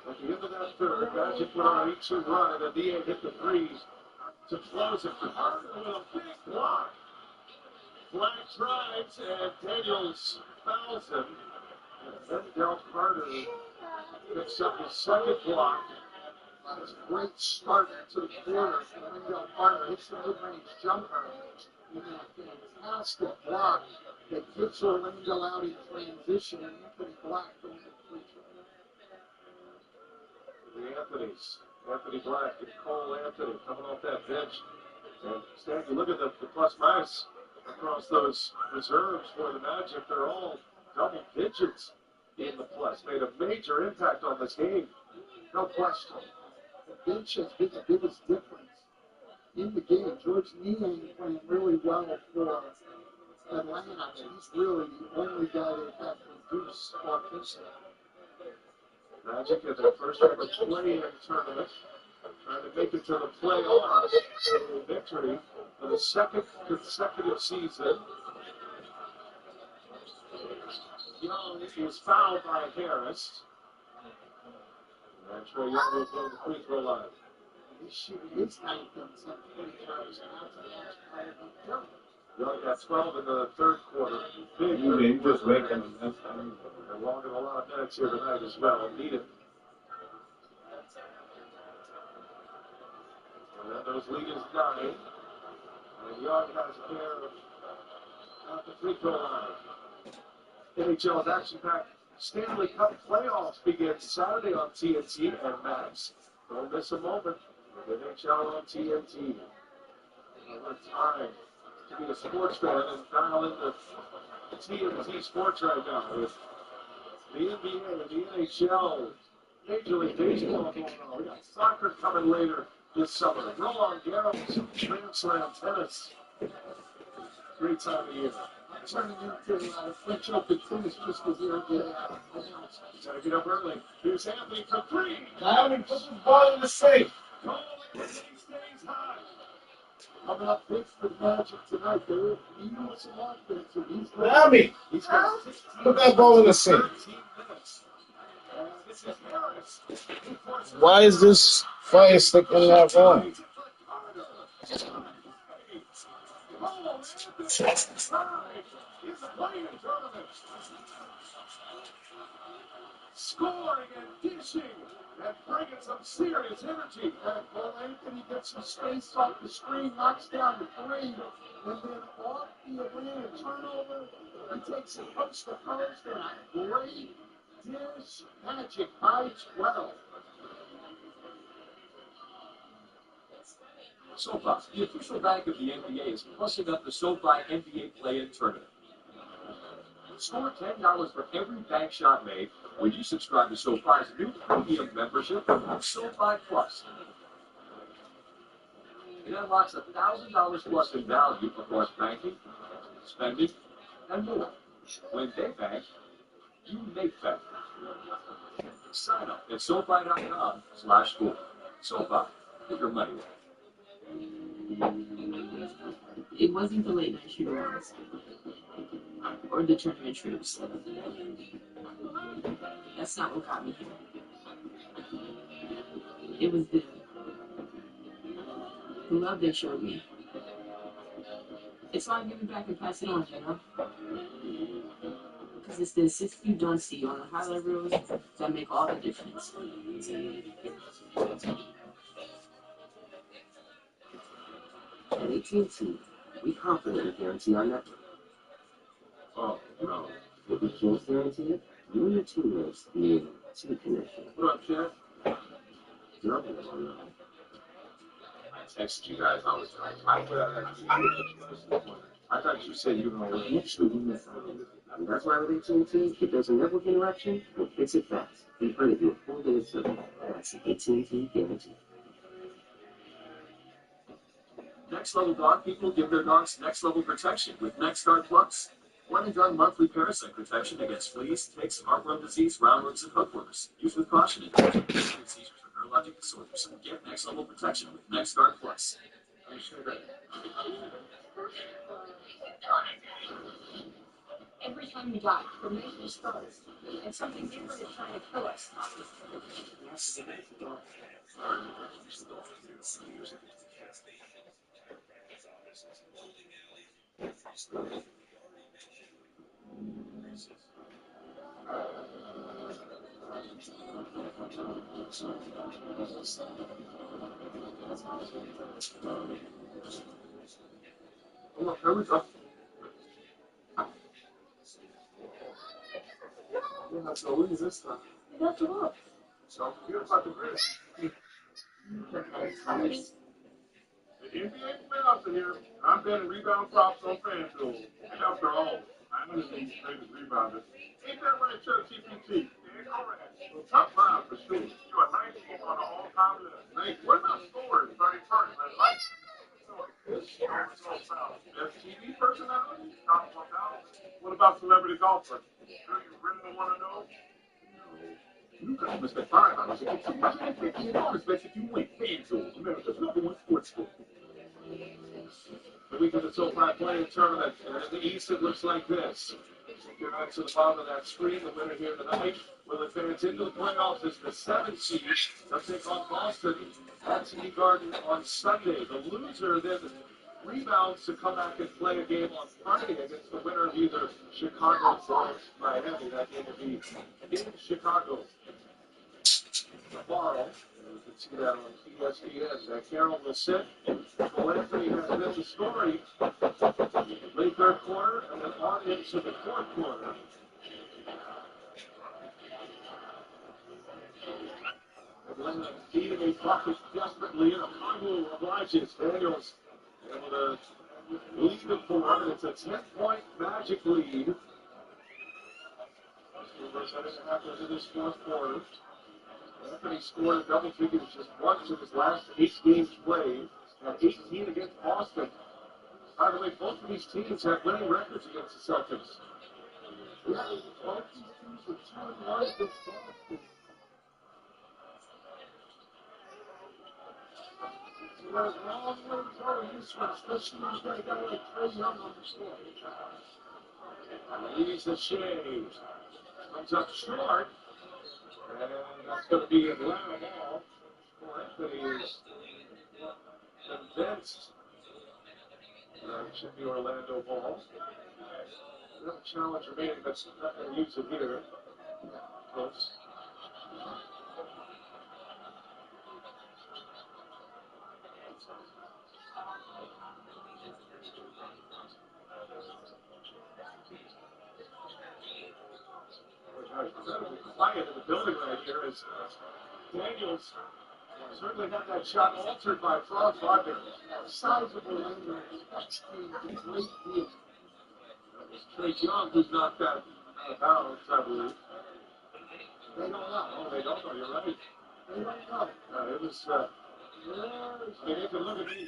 at the end of that third. Magic went on an 8-2 run, and the DA hit the threes to close it for Carter with a big block. Flag drives, and Daniels fouls him. And Wendell Carter picks up his second block. That's a great start to the quarter. Wendell Carter hits the mid-range jumper. And a fantastic block that gets Orlando out in transition, and Anthony Black going to free throw. The Anthony Black and Cole Anthony coming off that bench. And Stan, you look at the plus minus across those reserves for the Magic, they're all double digits in the plus. Made a major impact on this game. No question. The bench has been the biggest difference in the game. George Niang playing really well for Atlanta. He's really the only guy they have produced offensively. Magic in their first ever play-in tournament, trying to make it to the playoffs. A victory for the second consecutive season. Young is fouled by Harris. And Trey Young will blow the free throw line. He's shooting his 9 points at 20 yards and out. Young got 12 in the third quarter. Big You just making them. and logging a lot of minutes here tonight as well. Needed. And then those lead is 9. And Young has a pair at the free throw line. NHL's action-packed Stanley Cup playoffs begin Saturday on TNT and Max. Don't miss a moment. with NHL on TNT. Another time to be a sports fan and dial into TNT Sports right now with the NBA and the NHL, Major League Baseball going on. We got soccer coming later this summer. Roland Garros, Grand Slam tennis. Great time of year. Turning into French Open tennis just because they're announced. Gotta get up early. Here's Anthony for three. Miami, put the ball in the safe. Cole stays high. Coming up big for the Magic tonight. They're eating some offense. So Miami, He's got 16 put that ball in the safe. 13 minutes. This is Harris. Why is this fire stick in that wrong? Scoring and dishing and bringing some serious energy. Well, Anthony gets some space off the screen, knocks down the three, and then off the Atlanta turnover, he takes it post to post, and a great dish. Magic by 12. SoFi, the official bank of the NBA, is plussing up the SoFi NBA Play-In Tournament. Score $10 for every bank shot made when you subscribe to SoFi's new premium membership, SoFi Plus. It unlocks $1,000 plus in value across banking, spending, and more. When they bank, you make bank. Sign up at SoFi.com/score. SoFi, get your money worth. It wasn't the late night shoot-arounds or the tournament trips. That's not what got me here. It was them. The love they showed me. It's like giving back and pass it on, you know? Because it's the assists you don't see on the highlight reels that make all the difference. At AT&T, we confidently guarantee our network. Oh, no. If we can't guarantee it, you and your teammates need to connection. What up, Chef? Nothing on that. I texted you guys. I was I thought you said you were going to Actually, we missed out. And that's why with AT&T, if there's a network interruption, we'll fix it fast. In front of you a full day of service. That's AT&T guarantee. Next level dog people give their dogs next level protection with NextGuard Plus. One and done monthly parasite protection against fleas, ticks, heartworm disease, roundworms, and hookworms. Used with caution in seizures or neurologic disorders. Get next level protection with NextGuard Plus. Every time we die, the nation starts, and something different is trying to kill us. Yes. Oh, there we go. Yeah, so what is this stuff? You got to look. So, here's about the grid. The NBA playoffs are here. I'm betting rebound props on FanDuel. After all, I'm one of the greatest rebounders. Ain't that right, Chuck GPT? Well, top 5 for sure. You are 19 on the all-time list. What about scores? 31st, man. FTV personality? Top 1,000. What about celebrity golfer? Do you really want to know? New customers spend $5 and get $250 in bonus bets if you win. FanDuel, America's #1 sports book. The week of the SoFi Play-In Tournament, and in the East it looks like this. Get back to the bottom of that screen. The winner here tonight will advance into the playoffs as the 7th seed. They'll take on Boston at TD Garden on Sunday. The loser then rebounds to come back and play a game on Friday against the winner of either Chicago or Miami. That game will be in Chicago tomorrow. You can see that on ESPN. Carroll will sit. Well, Anthony has been the story. Late third quarter and then on into the fourth quarter. Atlanta needing a bucket desperately in a Daniels able to lead the forward. It's a 10-point Magic lead. Halfway to this fourth quarter. Anthony scored a double figures just once in his last 8 games played. At 18 against Boston. By the way, both of these teams have winning records against the Celtics. Yeah, both these teams were 2-1 against Boston. So there's a long way to go in this one, especially when you've got a guy like Trae Young on the floor. Leaves the shade. Comes up short. And that's going to be a Atlanta ball. Anthony is convinced. It should be Orlando ball. We have a challenge remaining, but not going to use it here. Close. Quiet in the building right here as Daniels certainly got that shot altered by Frost Wagner. Sizable Orlando next team, great deal. That was Trae Young who's knocked that out of bounds, I believe. They don't know. Oh, they don't know. You're right. They don't know. It was. I mean, you can look at me.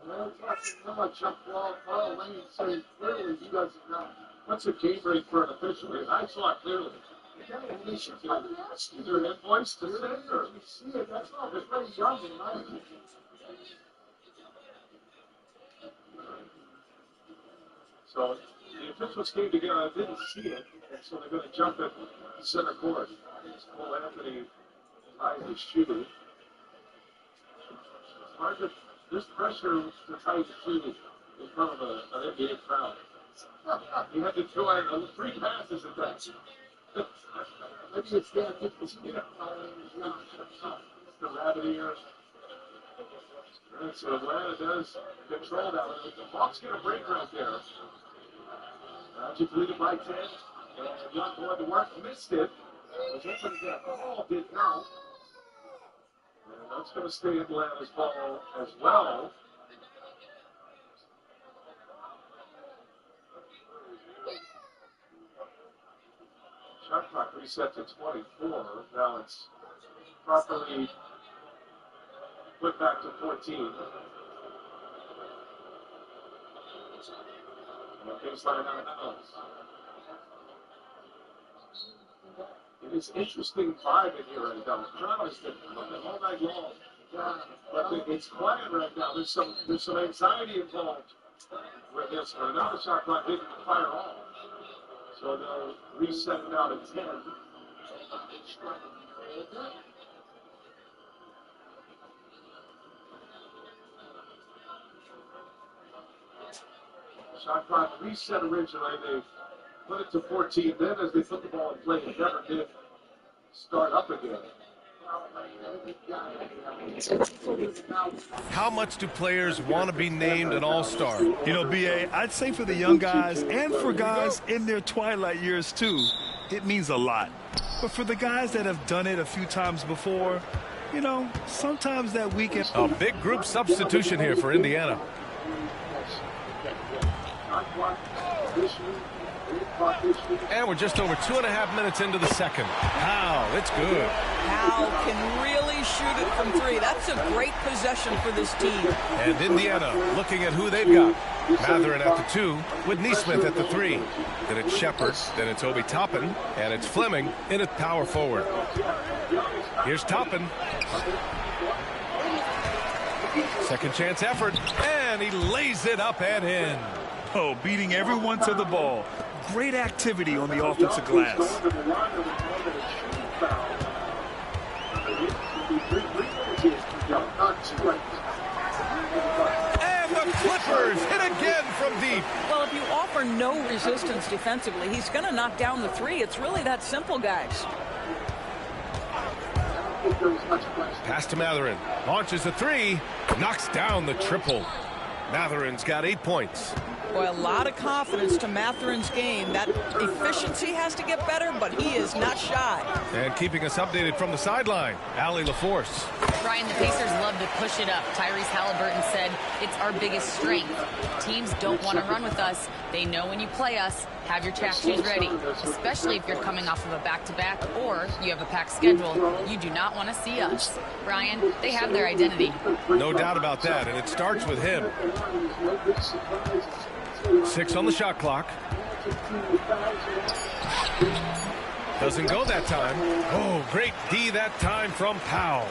They're talking how much jump ball. Carl Lane saying clearly he doesn't know. What's a game break for an official? I saw it clearly. Yeah, and they should come and ask you. Their invoice to say, or we see it. That's all. It's very young in my opinion. So the officials came together. I didn't see it, and so they're going to jump at center court. Cole Anthony ties his shoe. It's hard to. There's pressure to tie the shoe in front of an NBA crowd. He had to throw 3 passes at that. Maybe it's there. It's the rabbit ear. And so Atlanta does control that one. The Bucks get a break right there. Magic leading by 10. And Young going to work, missed it. Was open to get ball, did not. And that's going to stay Atlanta's ball as well. Shot clock reset to 24. Now it's properly put back to 14. Baseline out of bounds. It is interesting vibe in here right now. The crowd is looking all night long. But it's quiet right now. There's some anxiety involved with this one. Now the shot clock didn't fire off. So they'll reset it out at 10. Shot clock reset originally. They put it to 14. Then as they put the ball in play, it never did start up again. How much do players want to be named an all-star? You know, B.A., I'd say for the young guys and for guys in their twilight years too, it means a lot. But for the guys that have done it a few times before, you know, sometimes that weekend. A big group substitution here for Indiana. And we're just over 2.5 minutes into the second. Powell, it's good. Powell can really shoot it from 3. That's a great possession for this team. And Indiana looking at who they've got. Mathurin at the 2 with Neesmith at the 3. Then it's Shepard, then it's Obi Toppin, and it's Fleming in at power forward. Here's Toppin. Second chance effort, and he lays it up and in. Oh, beating everyone to the ball. Great activity on the offensive glass. And the Clippers hit again from deep. Well, if you offer no resistance defensively, he's going to knock down the 3. It's really that simple, guys. Pass to Mathurin. Launches the 3. Knocks down the triple. Mathurin's got 8 points. Boy, a lot of confidence to Mathurin's game. That efficiency has to get better, but he is not shy. And keeping us updated from the sideline, Allie LaForce. Brian, the Pacers love to push it up. Tyrese Halliburton said, it's our biggest strength. Teams don't want to run with us. They know when you play us, have your track shoes ready, especially if you're coming off of a back-to-back or you have a packed schedule. You do not want to see us. Brian, they have their identity. No doubt about that, and it starts with him. 6 on the shot clock. Doesn't go that time. Oh, great D that time from Powell.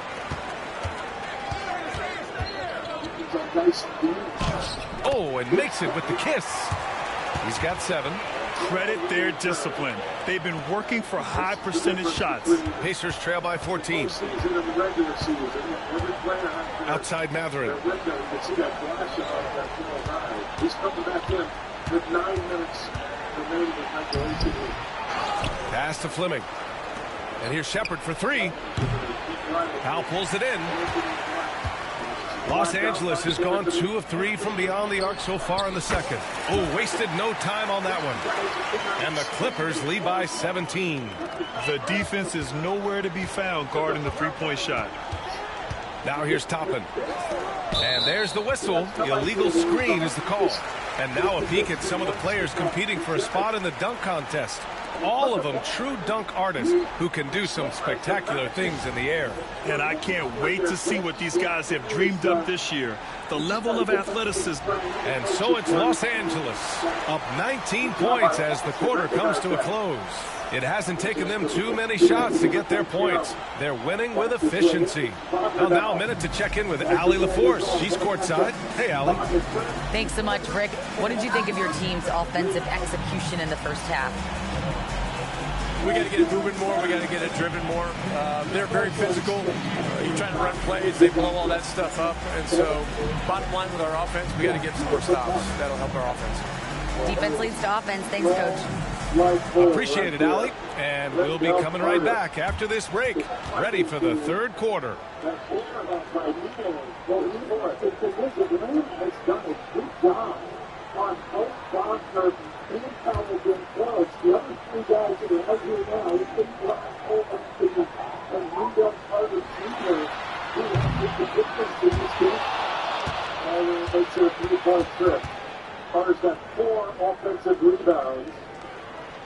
Oh, and makes it with the kiss. He's got 7. Credit their discipline. They've been working for high percentage shots. Pacers trail by 14. Outside Matherin. He's coming back in with 9 minutes remaining in regulation. Pass to Fleming. And here's Shepard for 3. Powell pulls it in. Los Angeles has gone 2 of 3 from beyond the arc so far in the second. Oh, wasted no time on that one. And the Clippers lead by 17. The defense is nowhere to be found guarding the three-point shot. Now here's Toppin. And there's the whistle. The illegal screen is the call. And now a peek at some of the players competing for a spot in the dunk contest. All of them true dunk artists who can do some spectacular things in the air. And I can't wait to see what these guys have dreamed up this year. The level of athleticism. And so it's Los Angeles, up 19 points as the quarter comes to a close. It hasn't taken them too many shots to get their points. They're winning with efficiency. Well, now a minute to check in with Allie LaForce. She's courtside. Hey, Allie. Thanks so much, Rick. What did you think of your team's offensive execution in the first half? We got to get it moving more. We got to get it driven more. They're very physical. You're trying to run plays. They blow all that stuff up. And so, bottom line with our offense, we got to get some more stops. That'll help our offense. Defense leads to offense. Thanks, Coach. Appreciate it, Allie. And we'll be coming right back after this break, ready for the third quarter. The other 3 guys that are out here now, you think and Rudolph Carter Jr., who makes the difference in this game. And makes it a 3-point trip. Carter's got 4 offensive rebounds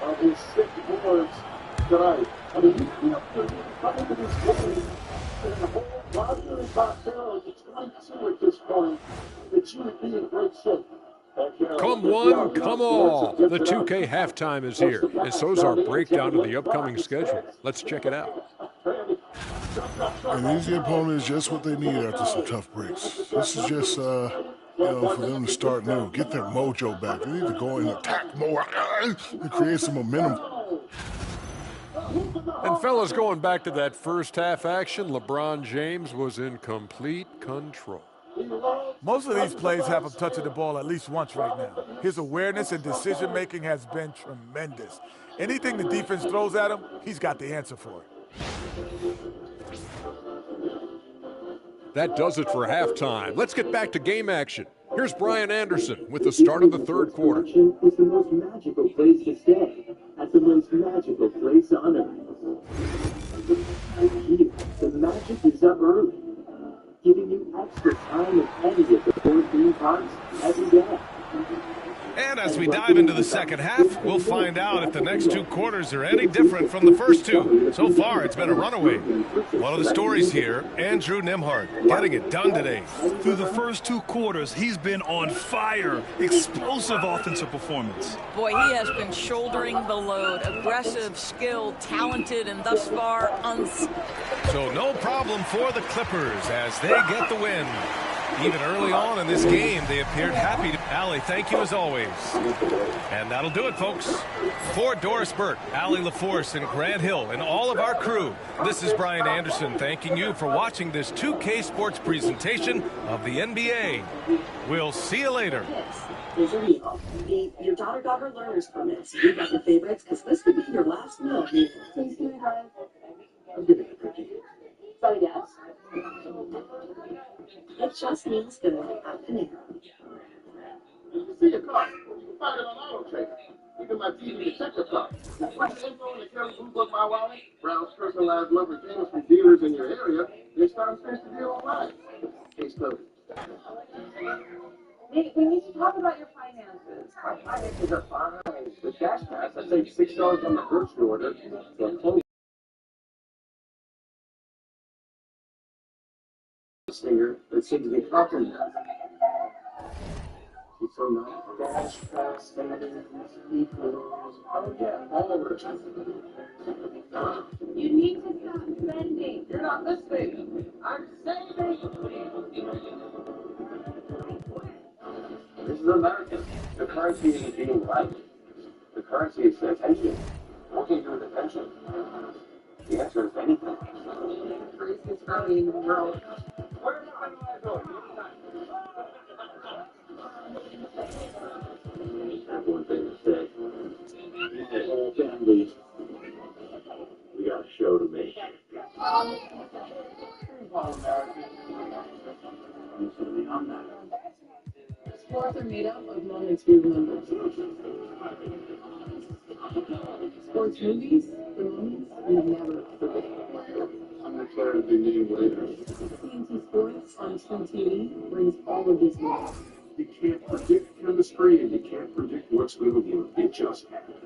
of his 6 boards tonight. I mean, you know, you're coming to this game, and the whole roster is not down to 22 at this point, that you would be in great shape. Come one, come all. The 2K halftime is here, and so is our breakdown of the upcoming schedule. Let's check it out. An easy opponent is just what they need after some tough breaks. This is just, for them to start new, get their mojo back. They need to go and attack more to create some momentum. And fellas, going back to that first half action, LeBron James was in complete control. Most of these plays have him touching the ball at least once right now. His awareness and decision-making has been tremendous. Anything the defense throws at him, he's got the answer for it. That does it for halftime. Let's get back to game action. Here's Brian Anderson with the start of the third quarter. It's the most magical place to stay. That's the most magical place on earth. The magic is up early, giving you extra time and any of the 4 theme parks every day. And as we dive into the second half, we'll find out if the next 2 quarters are any different from the first 2. So far, it's been a runaway. One of the stories here, Andrew Nembhard, getting it done today. Through the first 2 quarters, he's been on fire. Explosive offensive performance. Boy, he has been shouldering the load. Aggressive, skilled, talented, and thus far, So no problem for the Clippers as they get the win. Even early on in this game, they appeared happy. Allie, thank you as always. And that'll do it, folks. For Doris Burke, Allie LaForce, and Grant Hill, and all of our crew, this is Brian Anderson thanking you for watching this 2K Sports presentation of the NBA. We'll see you later. Here's your meal. Your daughter got her learner's permit, so you got your favorites, because this could be your last meal. Please give me Brian. I'm giving a cookie. Sorry, Dad. It just means good at Panera. You see a car, find it on auto trader. Even my TV detector box. What's the info in the Kelly Blue Book My Wallet? Browse personalized lumber deals from dealers in your area. They start fish to deal online. Case closed. Nate, we need to talk about your finances. My finances are fine. The Dash Pass, I saved $6 on my grocery order. So I'm close. Singer that seems to be complimented. She's so nice. Dash Pass, savings, equals. Oh, yeah, all over. You need to stop spending. You're not listening. I'm saving. This is America. The currency isn't being right. The currency is attention. What can you do with attention? The answer is anything. Craziest money in the world. Where's my liability? I have one thing to say. The whole family, we got a show to make. You should be on that. Sports are made up of moments we remember. Sports movies, the moments we never forget. I'm declared the new later. TNT Sports on True TV brings all of these moments. You can't predict chemistry and you can't predict what's going to work. It just happens.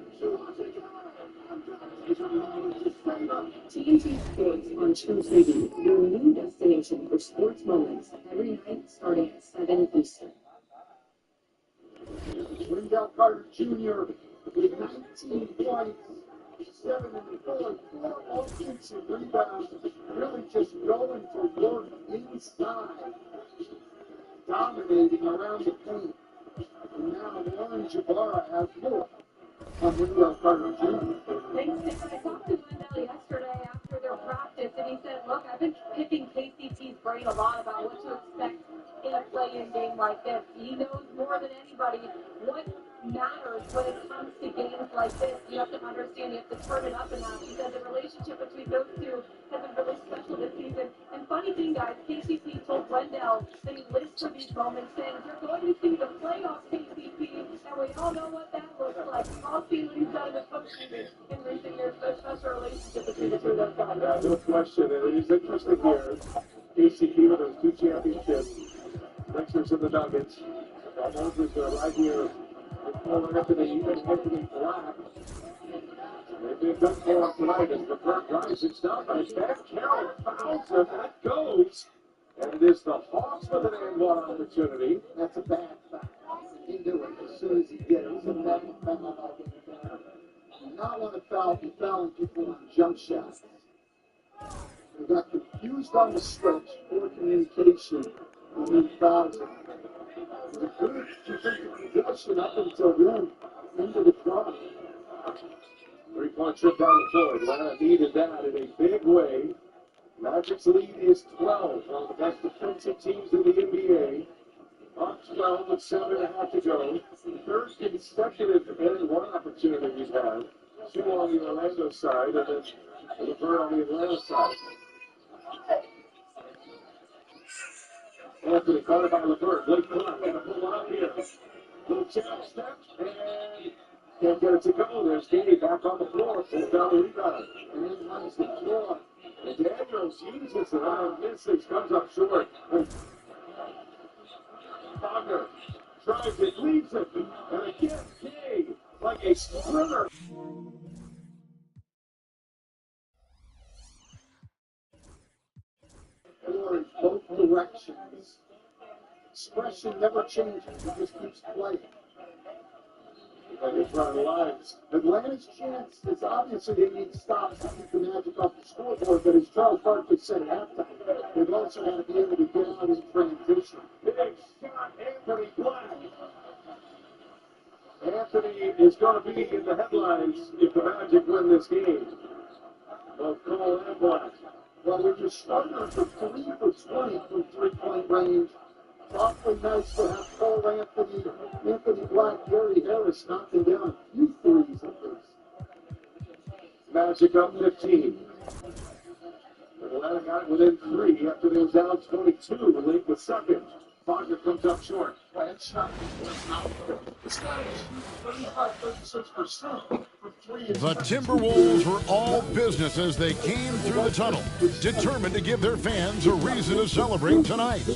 TNT Sports on True TV, your new destination for sports moments every night starting at 7 Eastern. Wendell Carter Jr. with 19 points, 7 and 4, 4 offensive rebounds, really just going to work inside, dominating around the paint. And now Warren Jabara has more on Wendell Carter Jr. Thanks, Nick. I talked to Wendell yesterday after their practice, and he said, look, I've been picking KCP's brain a lot about what to expect in a play-in game like this. He knows more than anybody what matters when it comes to games like this. You have to understand, you have to turn it up a notch. He said the relationship between those two has been really special this season. And funny thing, guys, KCP told Wendell that he lives for these moments, saying, you're going to see the playoff KCP, and we all know what that looks like. We've all seen what he's done in the postseason in recent years, so special relationship between the two of those guys. Yeah, no question. And it is interesting here. KCP with those 2 championships. Sixers and the Nuggets. Almost is right here with Paul Anthony and Anthony Black. They've been good for him tonight as the third drives. It's down by Stan Carroll. Fouls him. That goes. And it is the Hawks with an and one opportunity. That's a bad foul. He knew it as soon as he did it. It was a bad foul. You not want to foul, be fouling people on jump shots. They got confused on the stretch, poor communication, and then fouls him. The good defensive possession up until then, into the draw. 3-point trip down the floor. Atlanta needed that in a big way. Magic's lead is 12, one of the best defensive teams in the NBA. Up 12 with 7.5 to go. Third consecutive and one opportunity we've had. 2 on the Orlando side, and then LeVert on the Atlanta side. Anthony caught it by LeVert. Blake Clark going to pull up here. Little jab step, and can't get it to go. There's Danny back on the floor. Pulls down the rebound. And then runs the floor. And Daniels uses it and misses, comes up short. Wagner tries it, leaves it, and again, Kay, like a sprinter. Or in both directions. Expression never changes, it just keeps playing. Like it's running lines. Atlanta's chance is obviously they need stops to keep the Magic off the scoreboard, but as Charles Barkley said at halftime, they've also got to be able to get out in transition. Big shot, Anthony Black. Anthony is going to be in the headlines if the Magic win this game. Both Cole and Black. Well, when you're starting for 3 for 20 from 3-point range, it's awfully nice to have Cole Anthony Black, Gary Harris knocking down a few threes at least. Magic up 15. Atlanta got it within 3 after they was down 22 late the second. Wagner comes up short. It's not 35-36% for 3 and The Timberwolves were all business as they came through the tunnel, determined to give their fans a reason to celebrate tonight.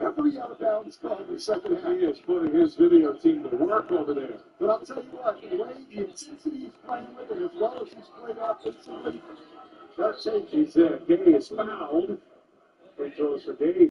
Every out-of-bounds call in the second half. He is putting his video team to work over there. But I'll tell you what, the way the intensity he's playing with it, as well as he's played offensively, That change, he said, Gay is fouled. Free throws for Gay.